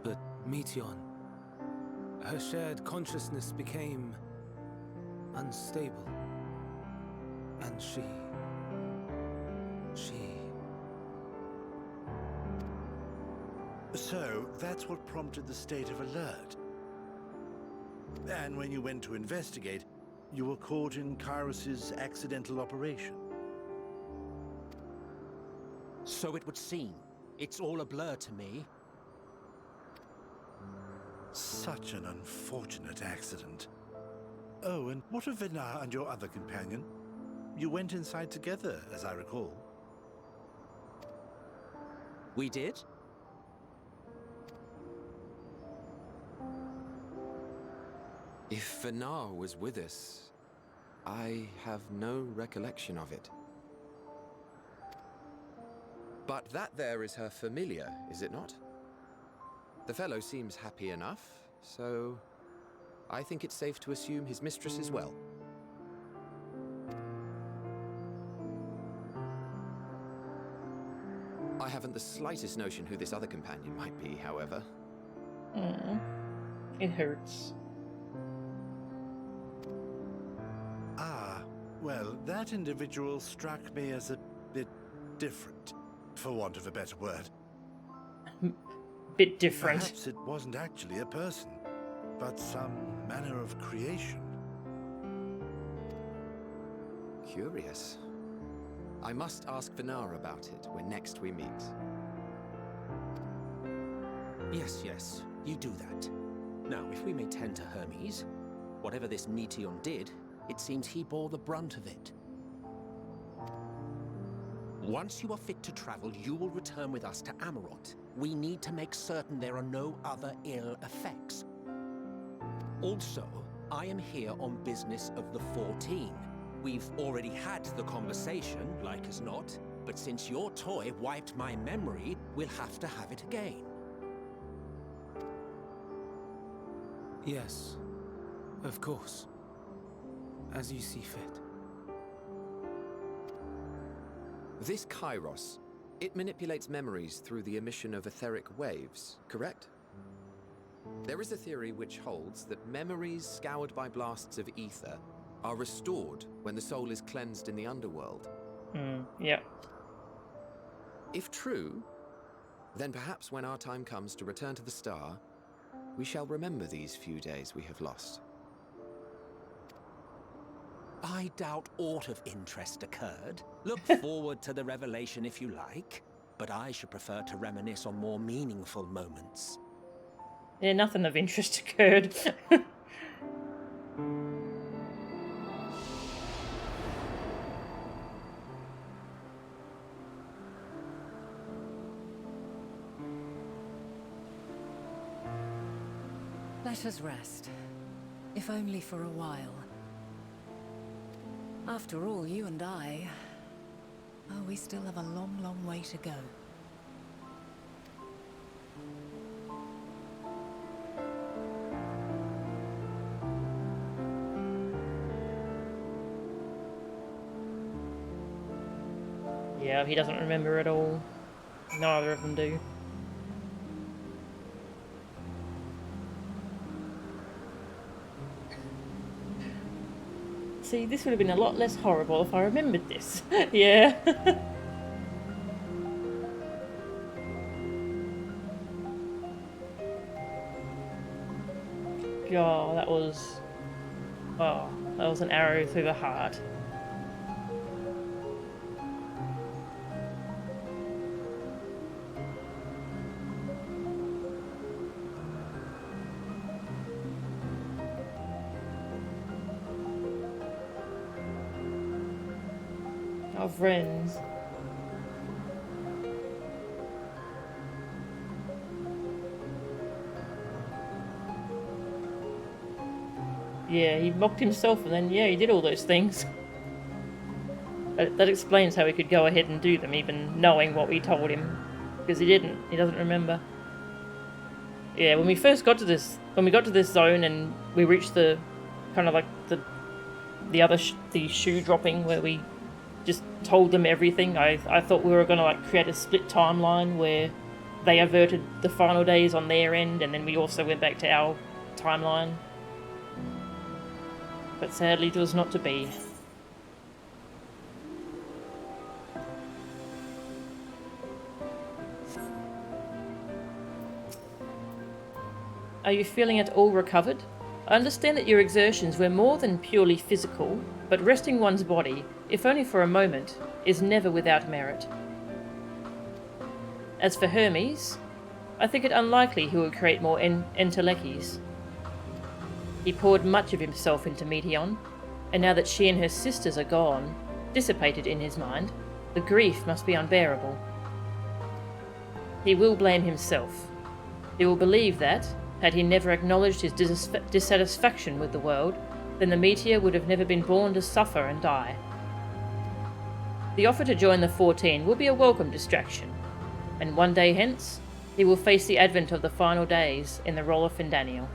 But Meteon, her shared consciousness became unstable. And she... So, that's what prompted the state of alert. And when you went to investigate, you were caught in Kairos's accidental operation. So it would seem. It's all a blur to me. Such an unfortunate accident. Oh, and what of Venar and your other companion? You went inside together, as I recall. We did? If Venar was with us, I have no recollection of it. But that there is her familiar, is it not? The fellow seems happy enough, so I think it's safe to assume his mistress as well. I haven't the slightest notion who this other companion might be, however. It hurts. Ah, well, that individual struck me as a bit different, for want of a better word. Bit different. Perhaps it wasn't actually a person, but some manner of creation. Curious. I must ask Venar about it when next we meet. Yes, you do that. Now, if we may tend to Hermes, whatever this Meteon did, it seems he bore the brunt of it. Once you are fit to travel, you will return with us to Amarot. We need to make certain there are no other ill effects. Also, I am here on business of the 14. We've already had the conversation, like as not, but since your toy wiped my memory, we'll have to have it again. Yes, of course. As you see fit. This Kairos, it manipulates memories through the emission of etheric waves, correct? There is a theory which holds that memories scoured by blasts of ether are restored when the soul is cleansed in the underworld. Yeah. If true, then perhaps when our time comes to return to the star, we shall remember these few days we have lost. I doubt aught of interest occurred. Look forward to the revelation if you like, but I should prefer to reminisce on more meaningful moments. Yeah, nothing of interest occurred. Let us rest, if only for a while. After all, you and I... Oh, we still have a long, long way to go. Yeah, he doesn't remember at all. Neither of them do. See, this would have been a lot less horrible if I remembered this. Yeah. God, that was... Oh, that was an arrow through the heart. Our friends. Yeah, he mocked himself and then, yeah, he did all those things. That explains how he could go ahead and do them, even knowing what we told him. Because he didn't. He doesn't remember. Yeah, when we first got to this... When we got to this zone and we reached the... Kind of like the shoe dropping where we just told them everything. I thought we were going to like create a split timeline where they averted the final days on their end and then we also went back to our timeline. But sadly it was not to be. Are you feeling at all recovered? I understand that your exertions were more than purely physical, but resting one's body, if only for a moment, is never without merit. As for Hermes, I think it unlikely he will create more entelechies. He poured much of himself into Meteon, and now that she and her sisters are gone, dissipated in his mind, the grief must be unbearable. He will blame himself. He will believe that, had he never acknowledged his dissatisfaction with the world, then the meteor would have never been born to suffer and die. The offer to join the 14 will be a welcome distraction, and one day hence, he will face the advent of the final days in the role of Findaniel.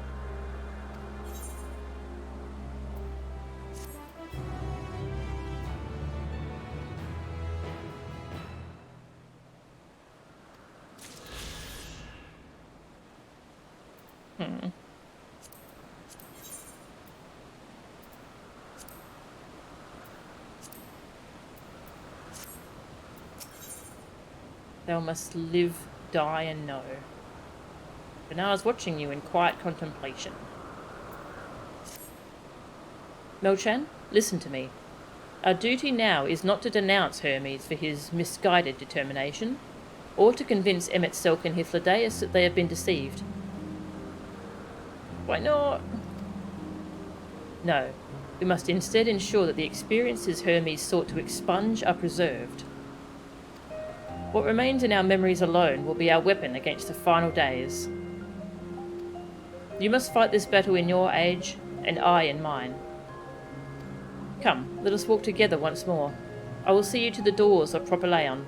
Thou must live, die, and know. But now I was watching you in quiet contemplation. Melchan, listen to me. Our duty now is not to denounce Hermes for his misguided determination, or to convince Emet-Selch and Hythlodaeus that they have been deceived. Why not? No, we must instead ensure that the experiences Hermes sought to expunge are preserved. What remains in our memories alone will be our weapon against the final days. You must fight this battle in your age, and I in mine. Come, let us walk together once more. I will see you to the doors of Propylaeon.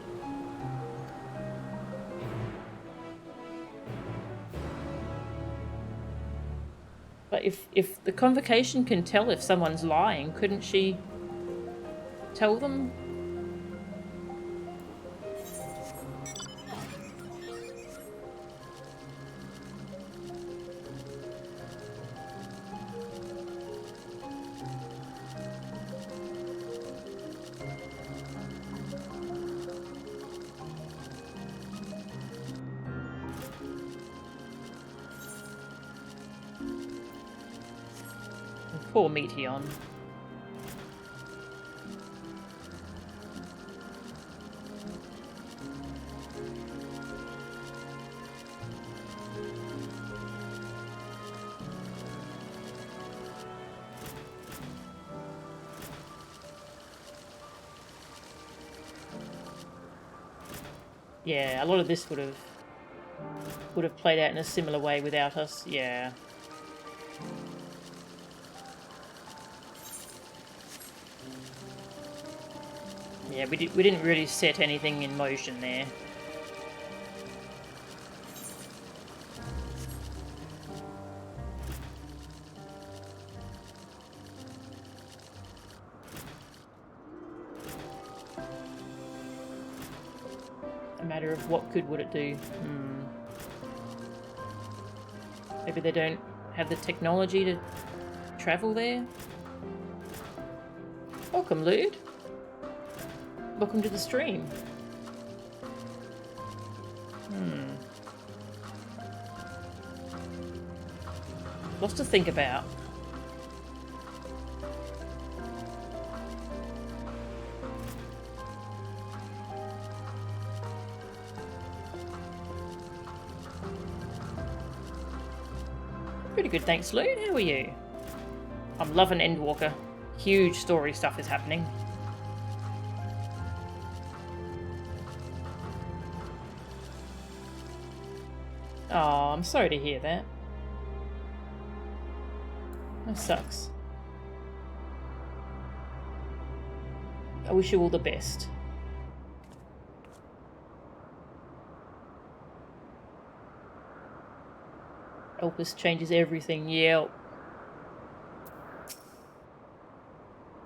But if the Convocation can tell if someone's lying, couldn't she tell them? Poor Meteon. Yeah, a lot of this would have played out in a similar way without us. Yeah. Yeah, we didn't really set anything in motion there. A matter of what good would it do? Maybe they don't have the technology to travel there? Welcome, Lude. Welcome to the stream. Lots to think about. Pretty good, thanks, Lude. How are you? I'm loving Endwalker. Huge story stuff is happening. Oh, I'm sorry to hear that. That sucks. I wish you all the best. Elpis changes everything, yep.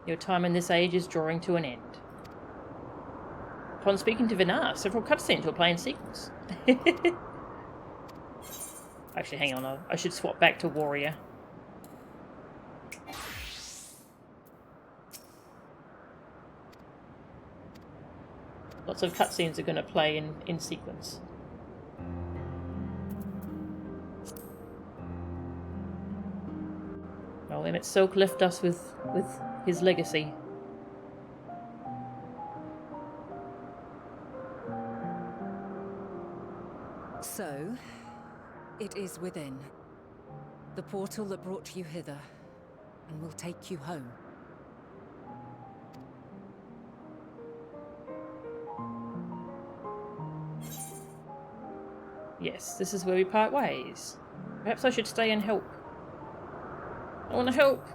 Your time in this age is drawing to an end. Upon speaking to Vinar, several cutscenes will play in sequence. Actually, hang on, I should swap back to Warrior. Lots of cutscenes are going to play in sequence. Well, Emmett Silk left us with his legacy. So, it is within. The portal that brought you hither, and will take you home. Yes, this is where we part ways. Perhaps I should stay and help. I want to help.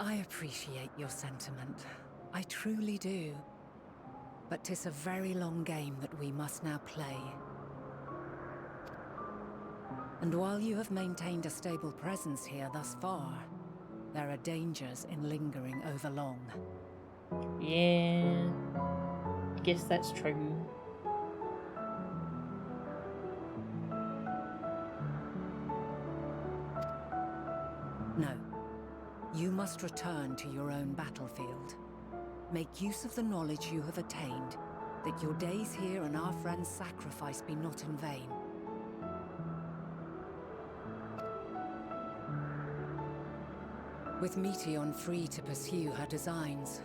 I appreciate your sentiment. I truly do. But 'tis a very long game that we must now play. And while you have maintained a stable presence here thus far, there are dangers in lingering over long. Yeah, I guess that's true. No. You must return to your own battlefield. Make use of the knowledge you have attained, that your days here and our friends' sacrifice be not in vain. With Meteon free to pursue her designs,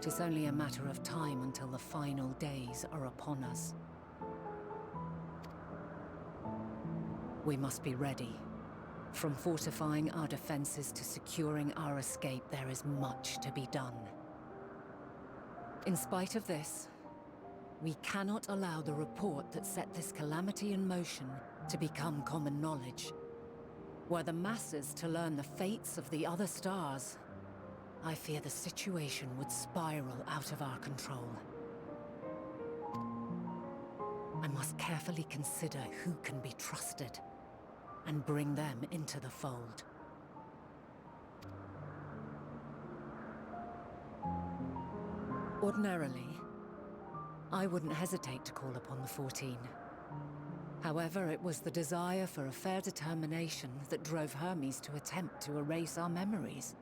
'tis only a matter of time until the final days are upon us. We must be ready, From fortifying our defenses to securing our escape, there is much to be done. In spite of this, we cannot allow the report that set this calamity in motion to become common knowledge. Were the masses to learn the fates of the other stars, I fear the situation would spiral out of our control. I must carefully consider who can be trusted and bring them into the fold. Ordinarily, I wouldn't hesitate to call upon the 14. However, it was the desire for a fair determination that drove Hermes to attempt to erase our memories.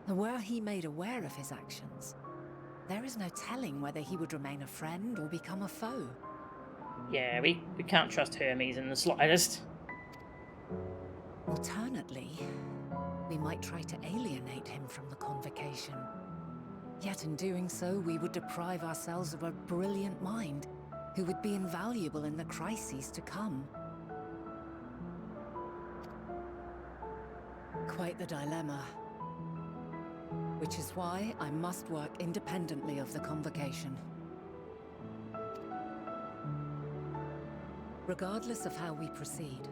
And were he made aware of his actions, there is no telling whether he would remain a friend or become a foe. Yeah, we can't trust Hermes in the slightest. Alternately, we might try to alienate him from the convocation. Yet in doing so, we would deprive ourselves of a brilliant mind who would be invaluable in the crises to come. Quite the dilemma. Which is why I must work independently of the convocation. Regardless of how we proceed,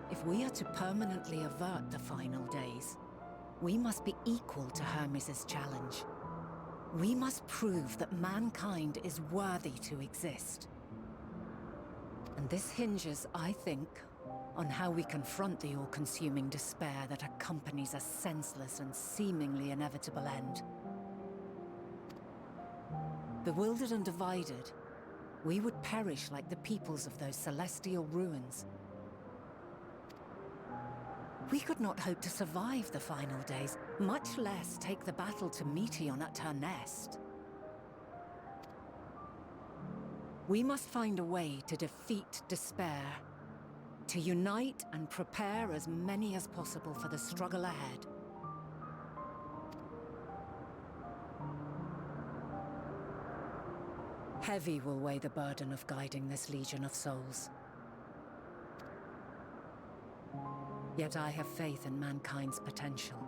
if we are to permanently avert the final days, we must be equal to Hermes' challenge. We must prove that mankind is worthy to exist. And this hinges, I think, on how we confront the all-consuming despair that accompanies a senseless and seemingly inevitable end. Bewildered and divided, we would perish like the peoples of those celestial ruins. We could not hope to survive the final days, much less take the battle to Meteon at her nest. We must find a way to defeat despair, to unite and prepare as many as possible for the struggle ahead. Heavy will weigh the burden of guiding this legion of souls. Yet I have faith in mankind's potential.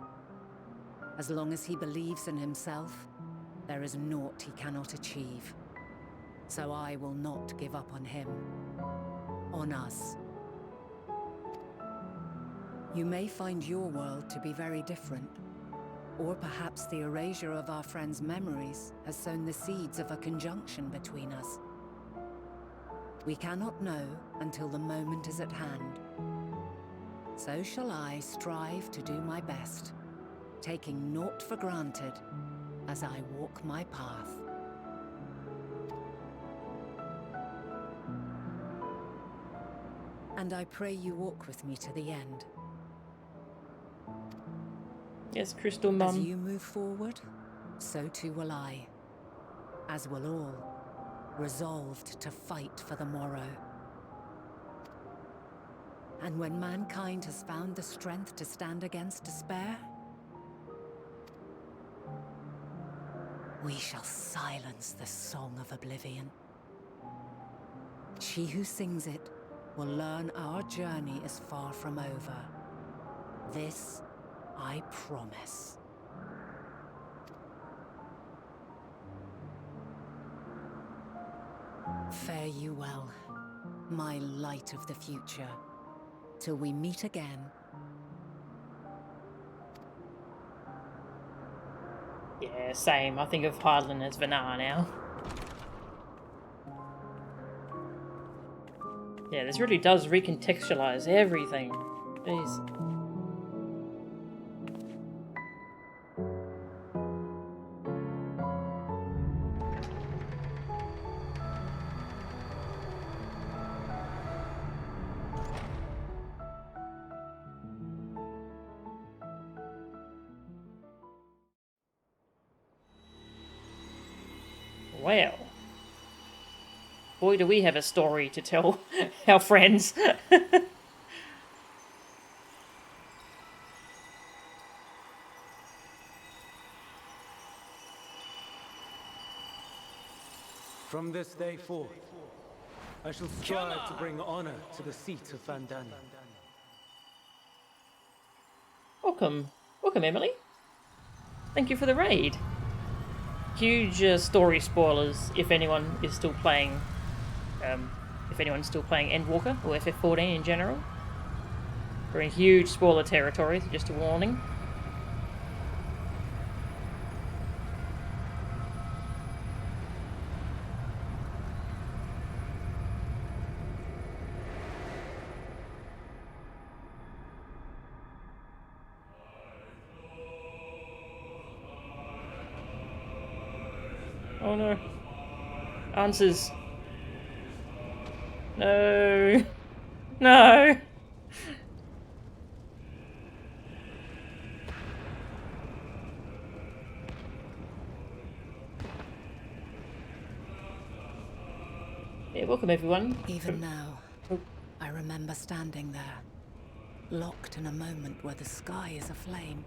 As long as he believes in himself, there is naught he cannot achieve. So I will not give up on him, on us. You may find your world to be very different, or perhaps the erasure of our friends' memories has sown the seeds of a conjunction between us. We cannot know until the moment is at hand. So shall I strive to do my best, taking naught for granted as I walk my path. And I pray you walk with me to the end. Yes, Crystal Mum. As you move forward, so too will I. As will all, resolved to fight for the morrow. And when mankind has found the strength to stand against despair, we shall silence the song of oblivion. She who sings it will learn our journey is far from over. This I promise. Fare you well, my light of the future. Till we meet again. Yeah, same. I think of Hydaelyn as Vanar now. Yeah, this really does recontextualize everything. Jeez. Well, boy, do we have a story to tell our friends. From this day forth, I shall strive to bring honor to the seat of Vandani. welcome. Welcome, Emily. Thank you for the raid. Huge story spoilers if anyone is still playing, Endwalker or FF14 in general. We're in huge spoiler territory, just a warning. Oh no. Answers. No. No. Yeah, welcome everyone. Even now, I remember standing there, locked in a moment where the sky is aflame.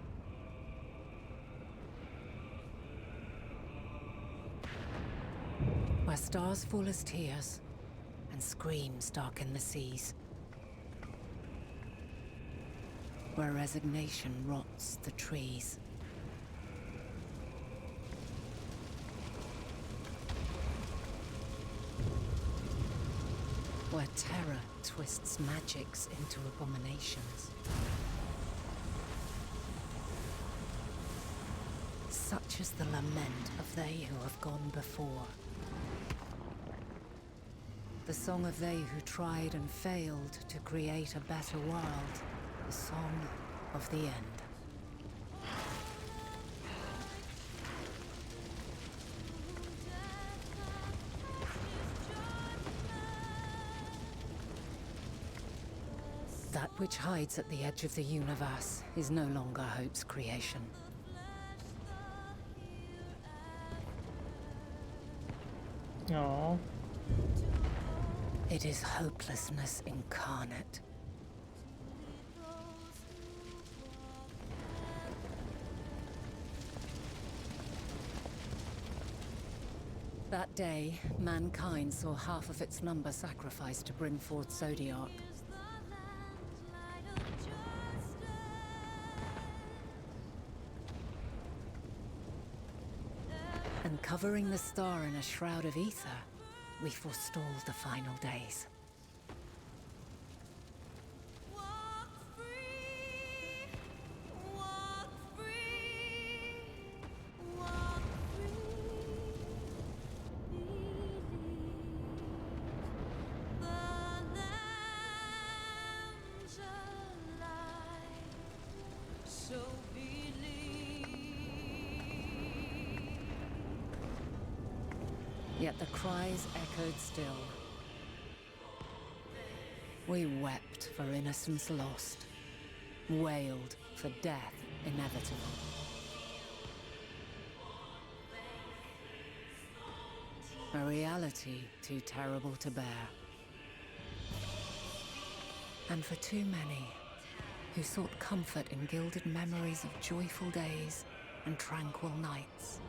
Where stars fall as tears, and screams darken the seas. Where resignation rots the trees. Where terror twists magics into abominations. Such is the lament of they who have gone before. The song of they who tried and failed to create a better world. The song of the end. That which hides at the edge of the universe is no longer hope's creation. Aww. It is hopelessness incarnate. That day, mankind saw half of its number sacrificed to bring forth Zodiac. And covering the star in a shroud of ether, we forestalled the final days. Yet the cries echoed still. We wept for innocence lost, wailed for death inevitable. A reality too terrible to bear. And for too many who sought comfort in gilded memories of joyful days and tranquil nights.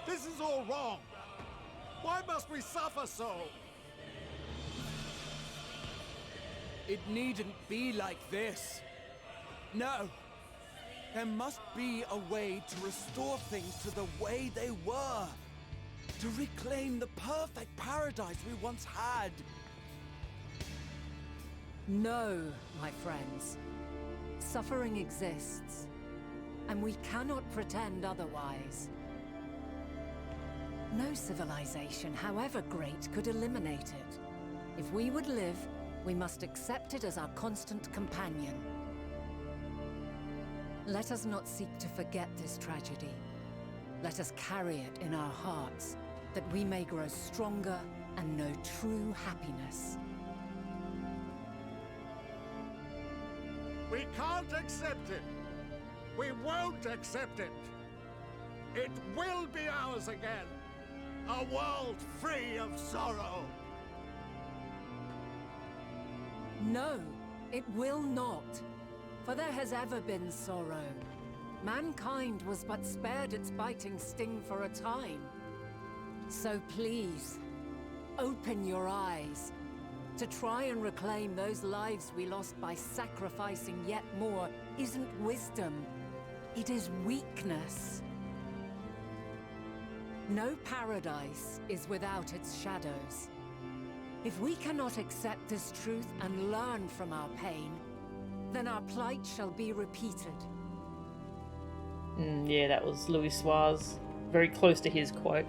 This is all wrong! Why must we suffer so? It needn't be like this. No. There must be a way to restore things to the way they were. To reclaim the perfect paradise we once had. No, my friends. Suffering exists, and we cannot pretend otherwise. No civilization, however great, could eliminate it. If we would live, we must accept it as our constant companion. Let us not seek to forget this tragedy. Let us carry it in our hearts, that we may grow stronger and know true happiness. We can't accept it! We won't accept it! It will be ours again! A world free of sorrow! No, it will not. For there has ever been sorrow. Mankind was but spared its biting sting for a time. So please, open your eyes. To try and reclaim those lives we lost by sacrificing yet more isn't wisdom. It is weakness. No paradise is without its shadows. If we cannot accept this truth and learn from our pain, then our plight shall be repeated. Yeah, that was Louis Suarez. Very close to his quote.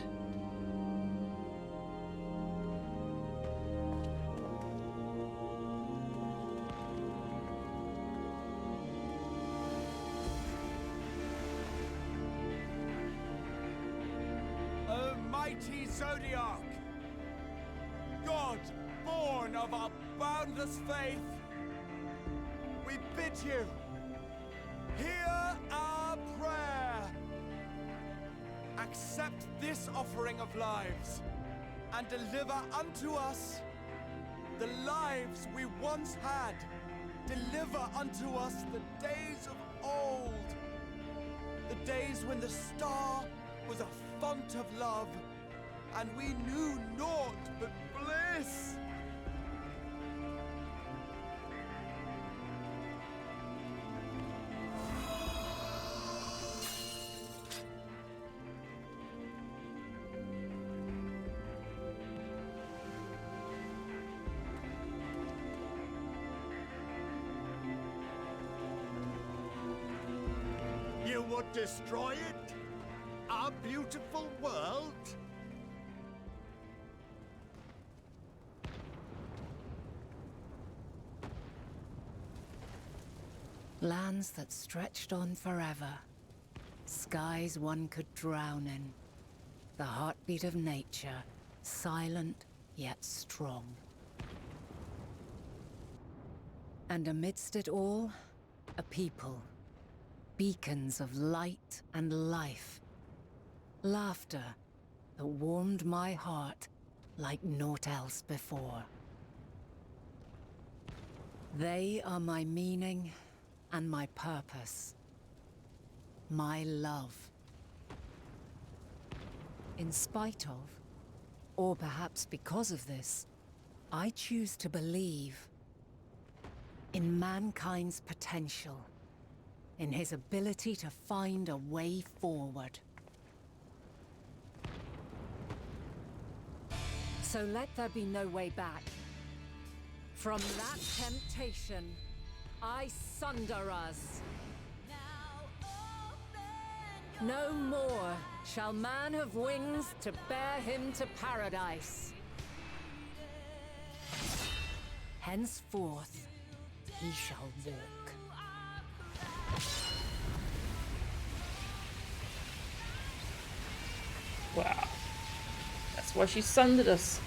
O mighty Zodiac! God, born of our boundless faith, we bid you, hear our prayer. Accept this offering of lives, and deliver unto us the lives we once had. Deliver unto us the days of old, the days when the star was a font of love, and we knew naught but bliss. You would destroy it? Our beautiful world? Lands that stretched on forever. Skies one could drown in. The heartbeat of nature, silent yet strong. And amidst it all, a people. Beacons of light and life. Laughter that warmed my heart like naught else before. They are my meaning and my purpose. My love. In spite of, or perhaps because of this, I choose to believe in mankind's potential. In his ability to find a way forward. So let there be no way back. From that temptation, I sunder us. No more shall man have wings to bear him to paradise. Henceforth, he shall walk. Wow. That's why she sundered us.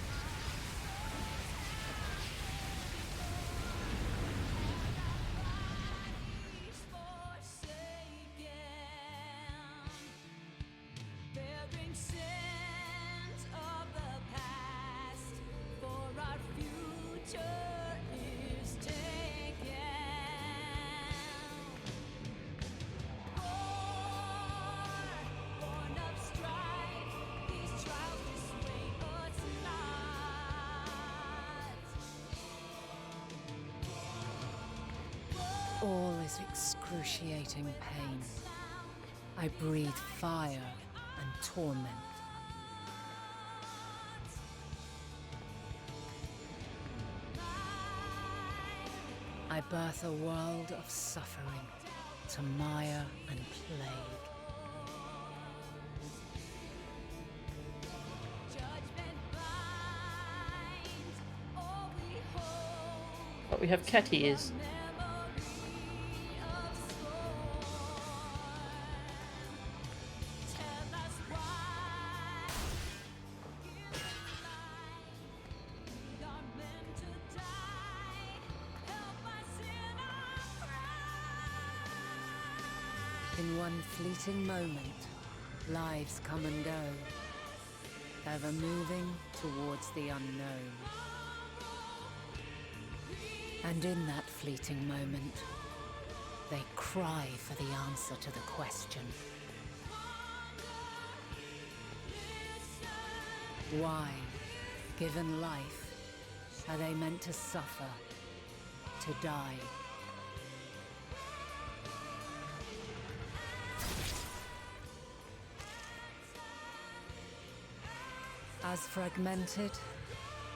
All is excruciating pain. I breathe fire and torment. I birth a world of suffering to mire and plague. But we have cat ears. In one fleeting moment, lives come and go, ever moving towards the unknown. And in that fleeting moment, They cry for the answer to the question. Why, given life, are they meant to suffer, to die? As fragmented,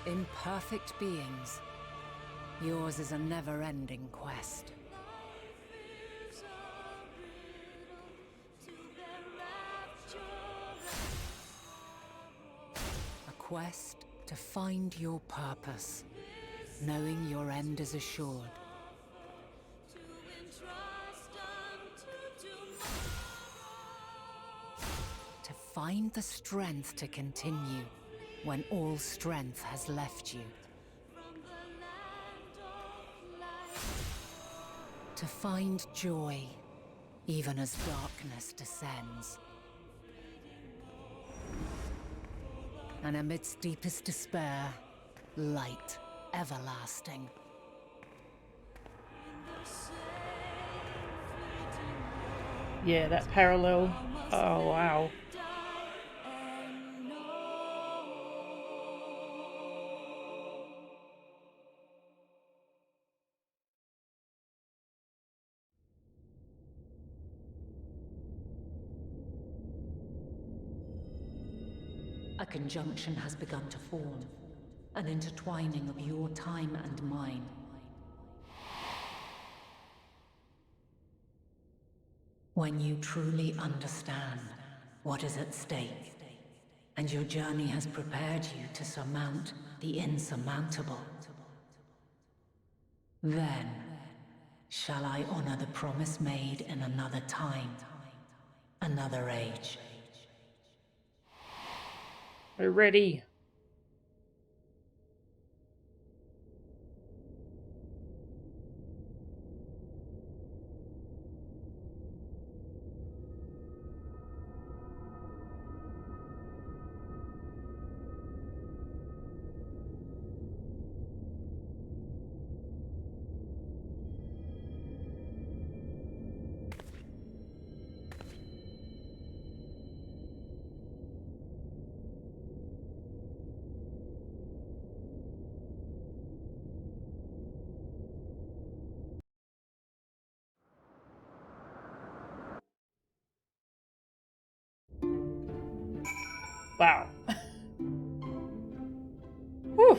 imperfect beings, yours is a never-ending quest. A quest to find your purpose, knowing your end is assured. To find the strength to continue when all strength has left you. To find joy, even as darkness descends. And amidst deepest despair, light everlasting. Yeah, that parallel. Oh, wow. A conjunction has begun to form, an intertwining of your time and mine. When you truly understand what is at stake, and your journey has prepared you to surmount the insurmountable, then shall I honor the promise made in another time, another age. We're ready. Wow. Whew.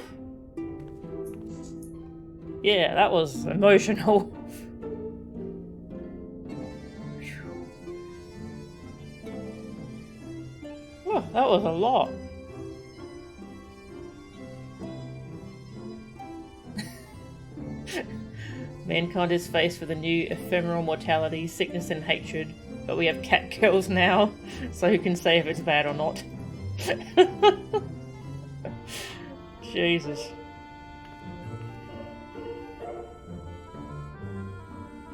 Yeah, that was emotional. Oh, that was a lot. Mankind is faced with a new ephemeral mortality, sickness and hatred, but we have cat girls now, so who can say if it's bad or not? Jesus.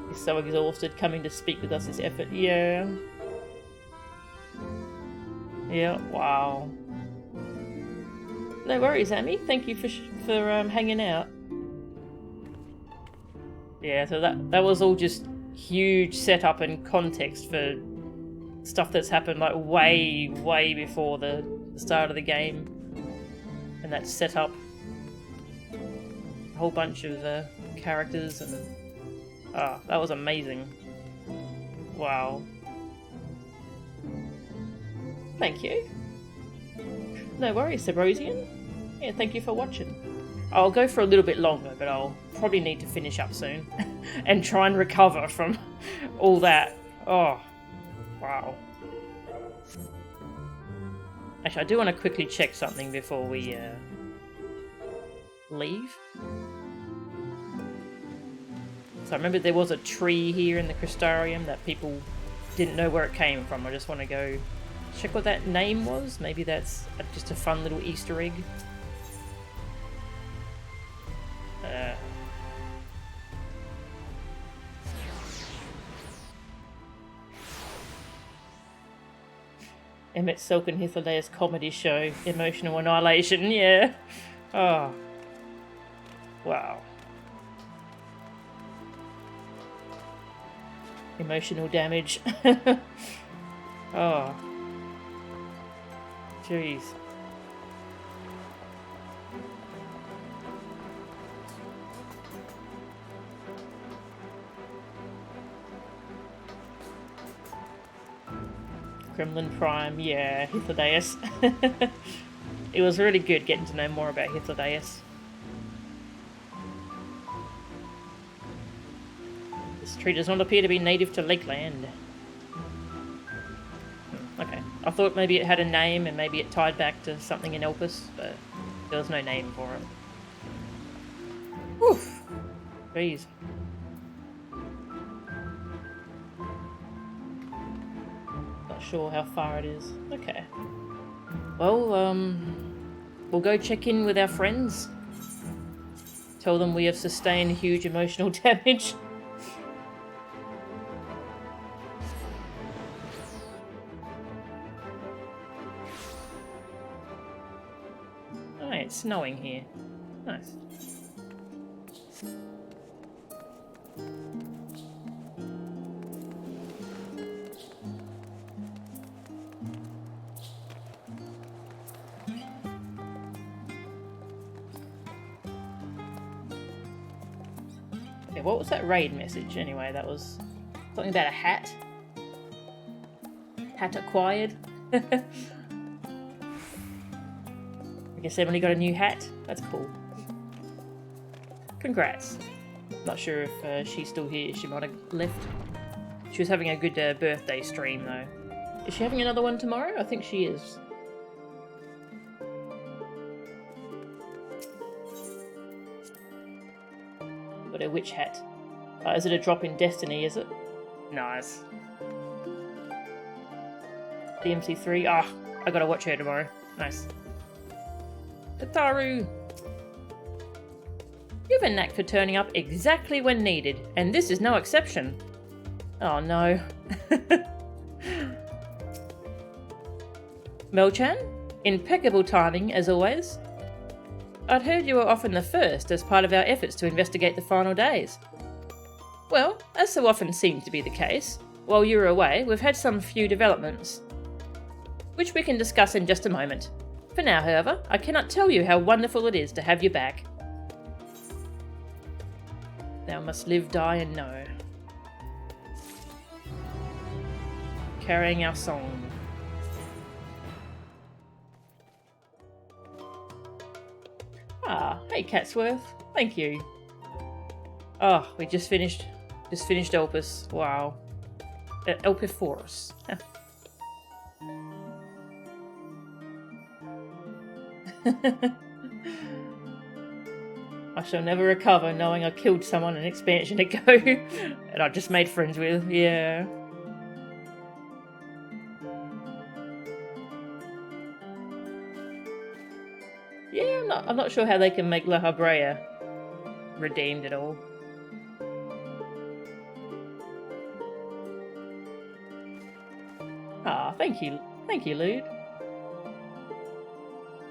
He's so exhausted, coming to speak with us is effort. Yeah. Yeah, wow. No worries, Amy. Thank you for hanging out. Yeah, so that was all just huge setup and context for stuff that's happened like way before the start of the game, and that set up a whole bunch of characters, and that was amazing. Wow. Thank you. No worries, Sebrosian. Yeah, thank you for watching. I'll go for a little bit longer, but I'll probably need to finish up soon and try and recover from all that. Oh, wow. Actually, I do want to quickly check something before we leave. So I remember there was a tree here in the Crystarium that people didn't know where it came from. I just want to go check what that name was. Maybe that's just a fun little Easter egg. Emmett Silk and Hitherlay's comedy show, Emotional Annihilation, yeah. Oh. Wow. Emotional damage. Oh. Jeez. Kremlin Prime, yeah, Hythlodaeus. It was really good getting to know more about Hythlodaeus. This tree does not appear to be native to Lakeland. Okay, I thought maybe it had a name and maybe it tied back to something in Elpis, but there was no name for it. Whew. Jeez. Not sure how far it is. Okay. Well, we'll go check in with our friends. Tell them we have sustained huge emotional damage. Oh, it's snowing here. Nice. Okay, what was that raid message anyway? That was something about a hat. Hat acquired. I guess Emily got a new hat. That's cool. Congrats. Not sure if she's still here. She might have left. She was having a good birthday stream though. Is she having another one tomorrow? I think she is. Got a witch hat. Is it a drop in Destiny, is it? Nice. DMC3. Ah, I gotta watch her tomorrow. Nice. Kataru! You have a knack for turning up exactly when needed, and this is no exception. Oh no. Melchan? Impeccable timing, as always. I'd heard you were often the first as part of our efforts to investigate the final days. Well, as so often seems to be the case, while you were away, we've had some few developments, which we can discuss in just a moment. For now, however, I cannot tell you how wonderful it is to have you back. Thou must live, die, and know. Carrying our song. Ah, hey Catsworth. Thank you. Oh, we just finished Elpis. Wow. Elpis. I shall never recover knowing I killed someone an expansion ago and I just made friends with, yeah. Yeah, I'm not sure how they can make La Habrea redeemed at all. Ah, thank you, Lude.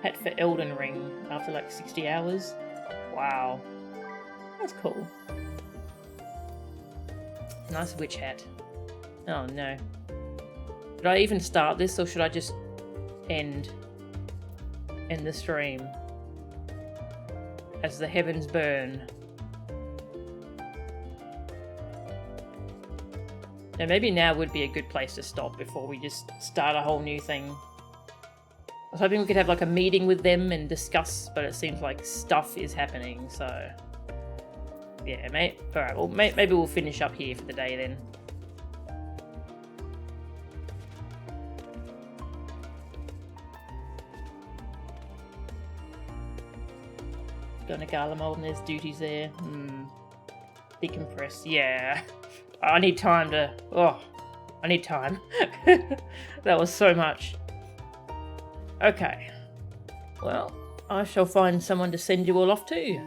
Hat for Elden Ring after like 60 hours. Wow. That's cool. Nice witch hat. Oh no. Should I even start this or should I just end the stream? As the heavens burn. Now maybe now would be a good place to stop before we just start a whole new thing. I was hoping we could have like a meeting with them and discuss, but it seems like stuff is happening, so... Yeah, alright, well maybe we'll finish up here for the day then. Going to Garlemald and there's duties there. Decompress, yeah. I need time to... Oh, I need time. That was so much. Okay. Well, I shall find someone to send you all off to.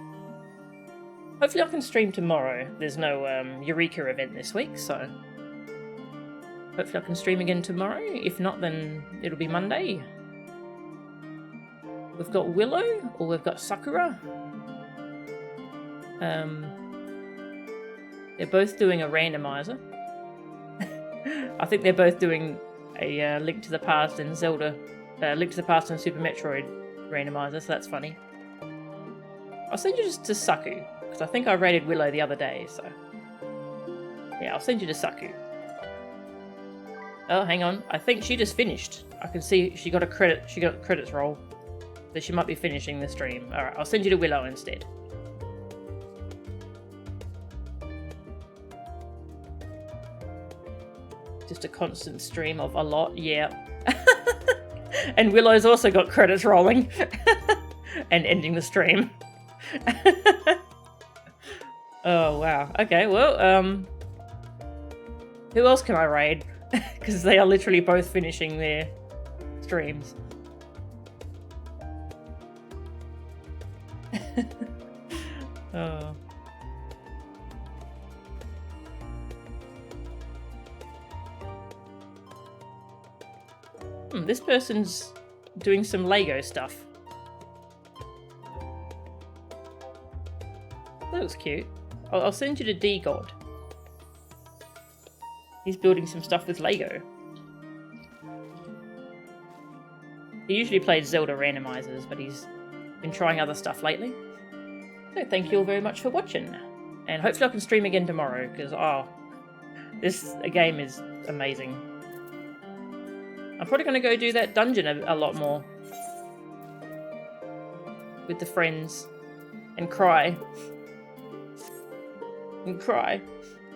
Hopefully I can stream tomorrow. There's no Eureka event this week, so... Hopefully I can stream again tomorrow. If not, then it'll be Monday. We've got Willow, or we've got Sakura. They're both doing a randomizer. I think they're both doing a Link to the Past and Zelda, Link to the Past and Super Metroid randomizer, so that's funny. I'll send you just to Saku, because I think I rated Willow the other day, so... Yeah, I'll send you to Saku. Oh, hang on. I think she just finished. I can see she got a credit. She got credits roll. So she might be finishing the stream. Alright, I'll send you to Willow instead. Just a constant stream of a lot, yeah. And Willow's also got credits rolling. And ending the stream. Oh, wow. Okay, well, who else can I raid? Because they are literally both finishing their streams. Oh. This person's doing some Lego stuff. That looks cute. I'll send you to D-God. He's building some stuff with Lego. He usually plays Zelda randomizers, but he's been trying other stuff lately. So thank you all very much for watching. And hopefully I can stream again tomorrow, because, oh, this game is amazing. I'm probably going to go do that dungeon a lot more. With the friends. And cry. And cry.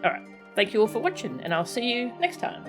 Alright. Thank you all for watching, and I'll see you next time.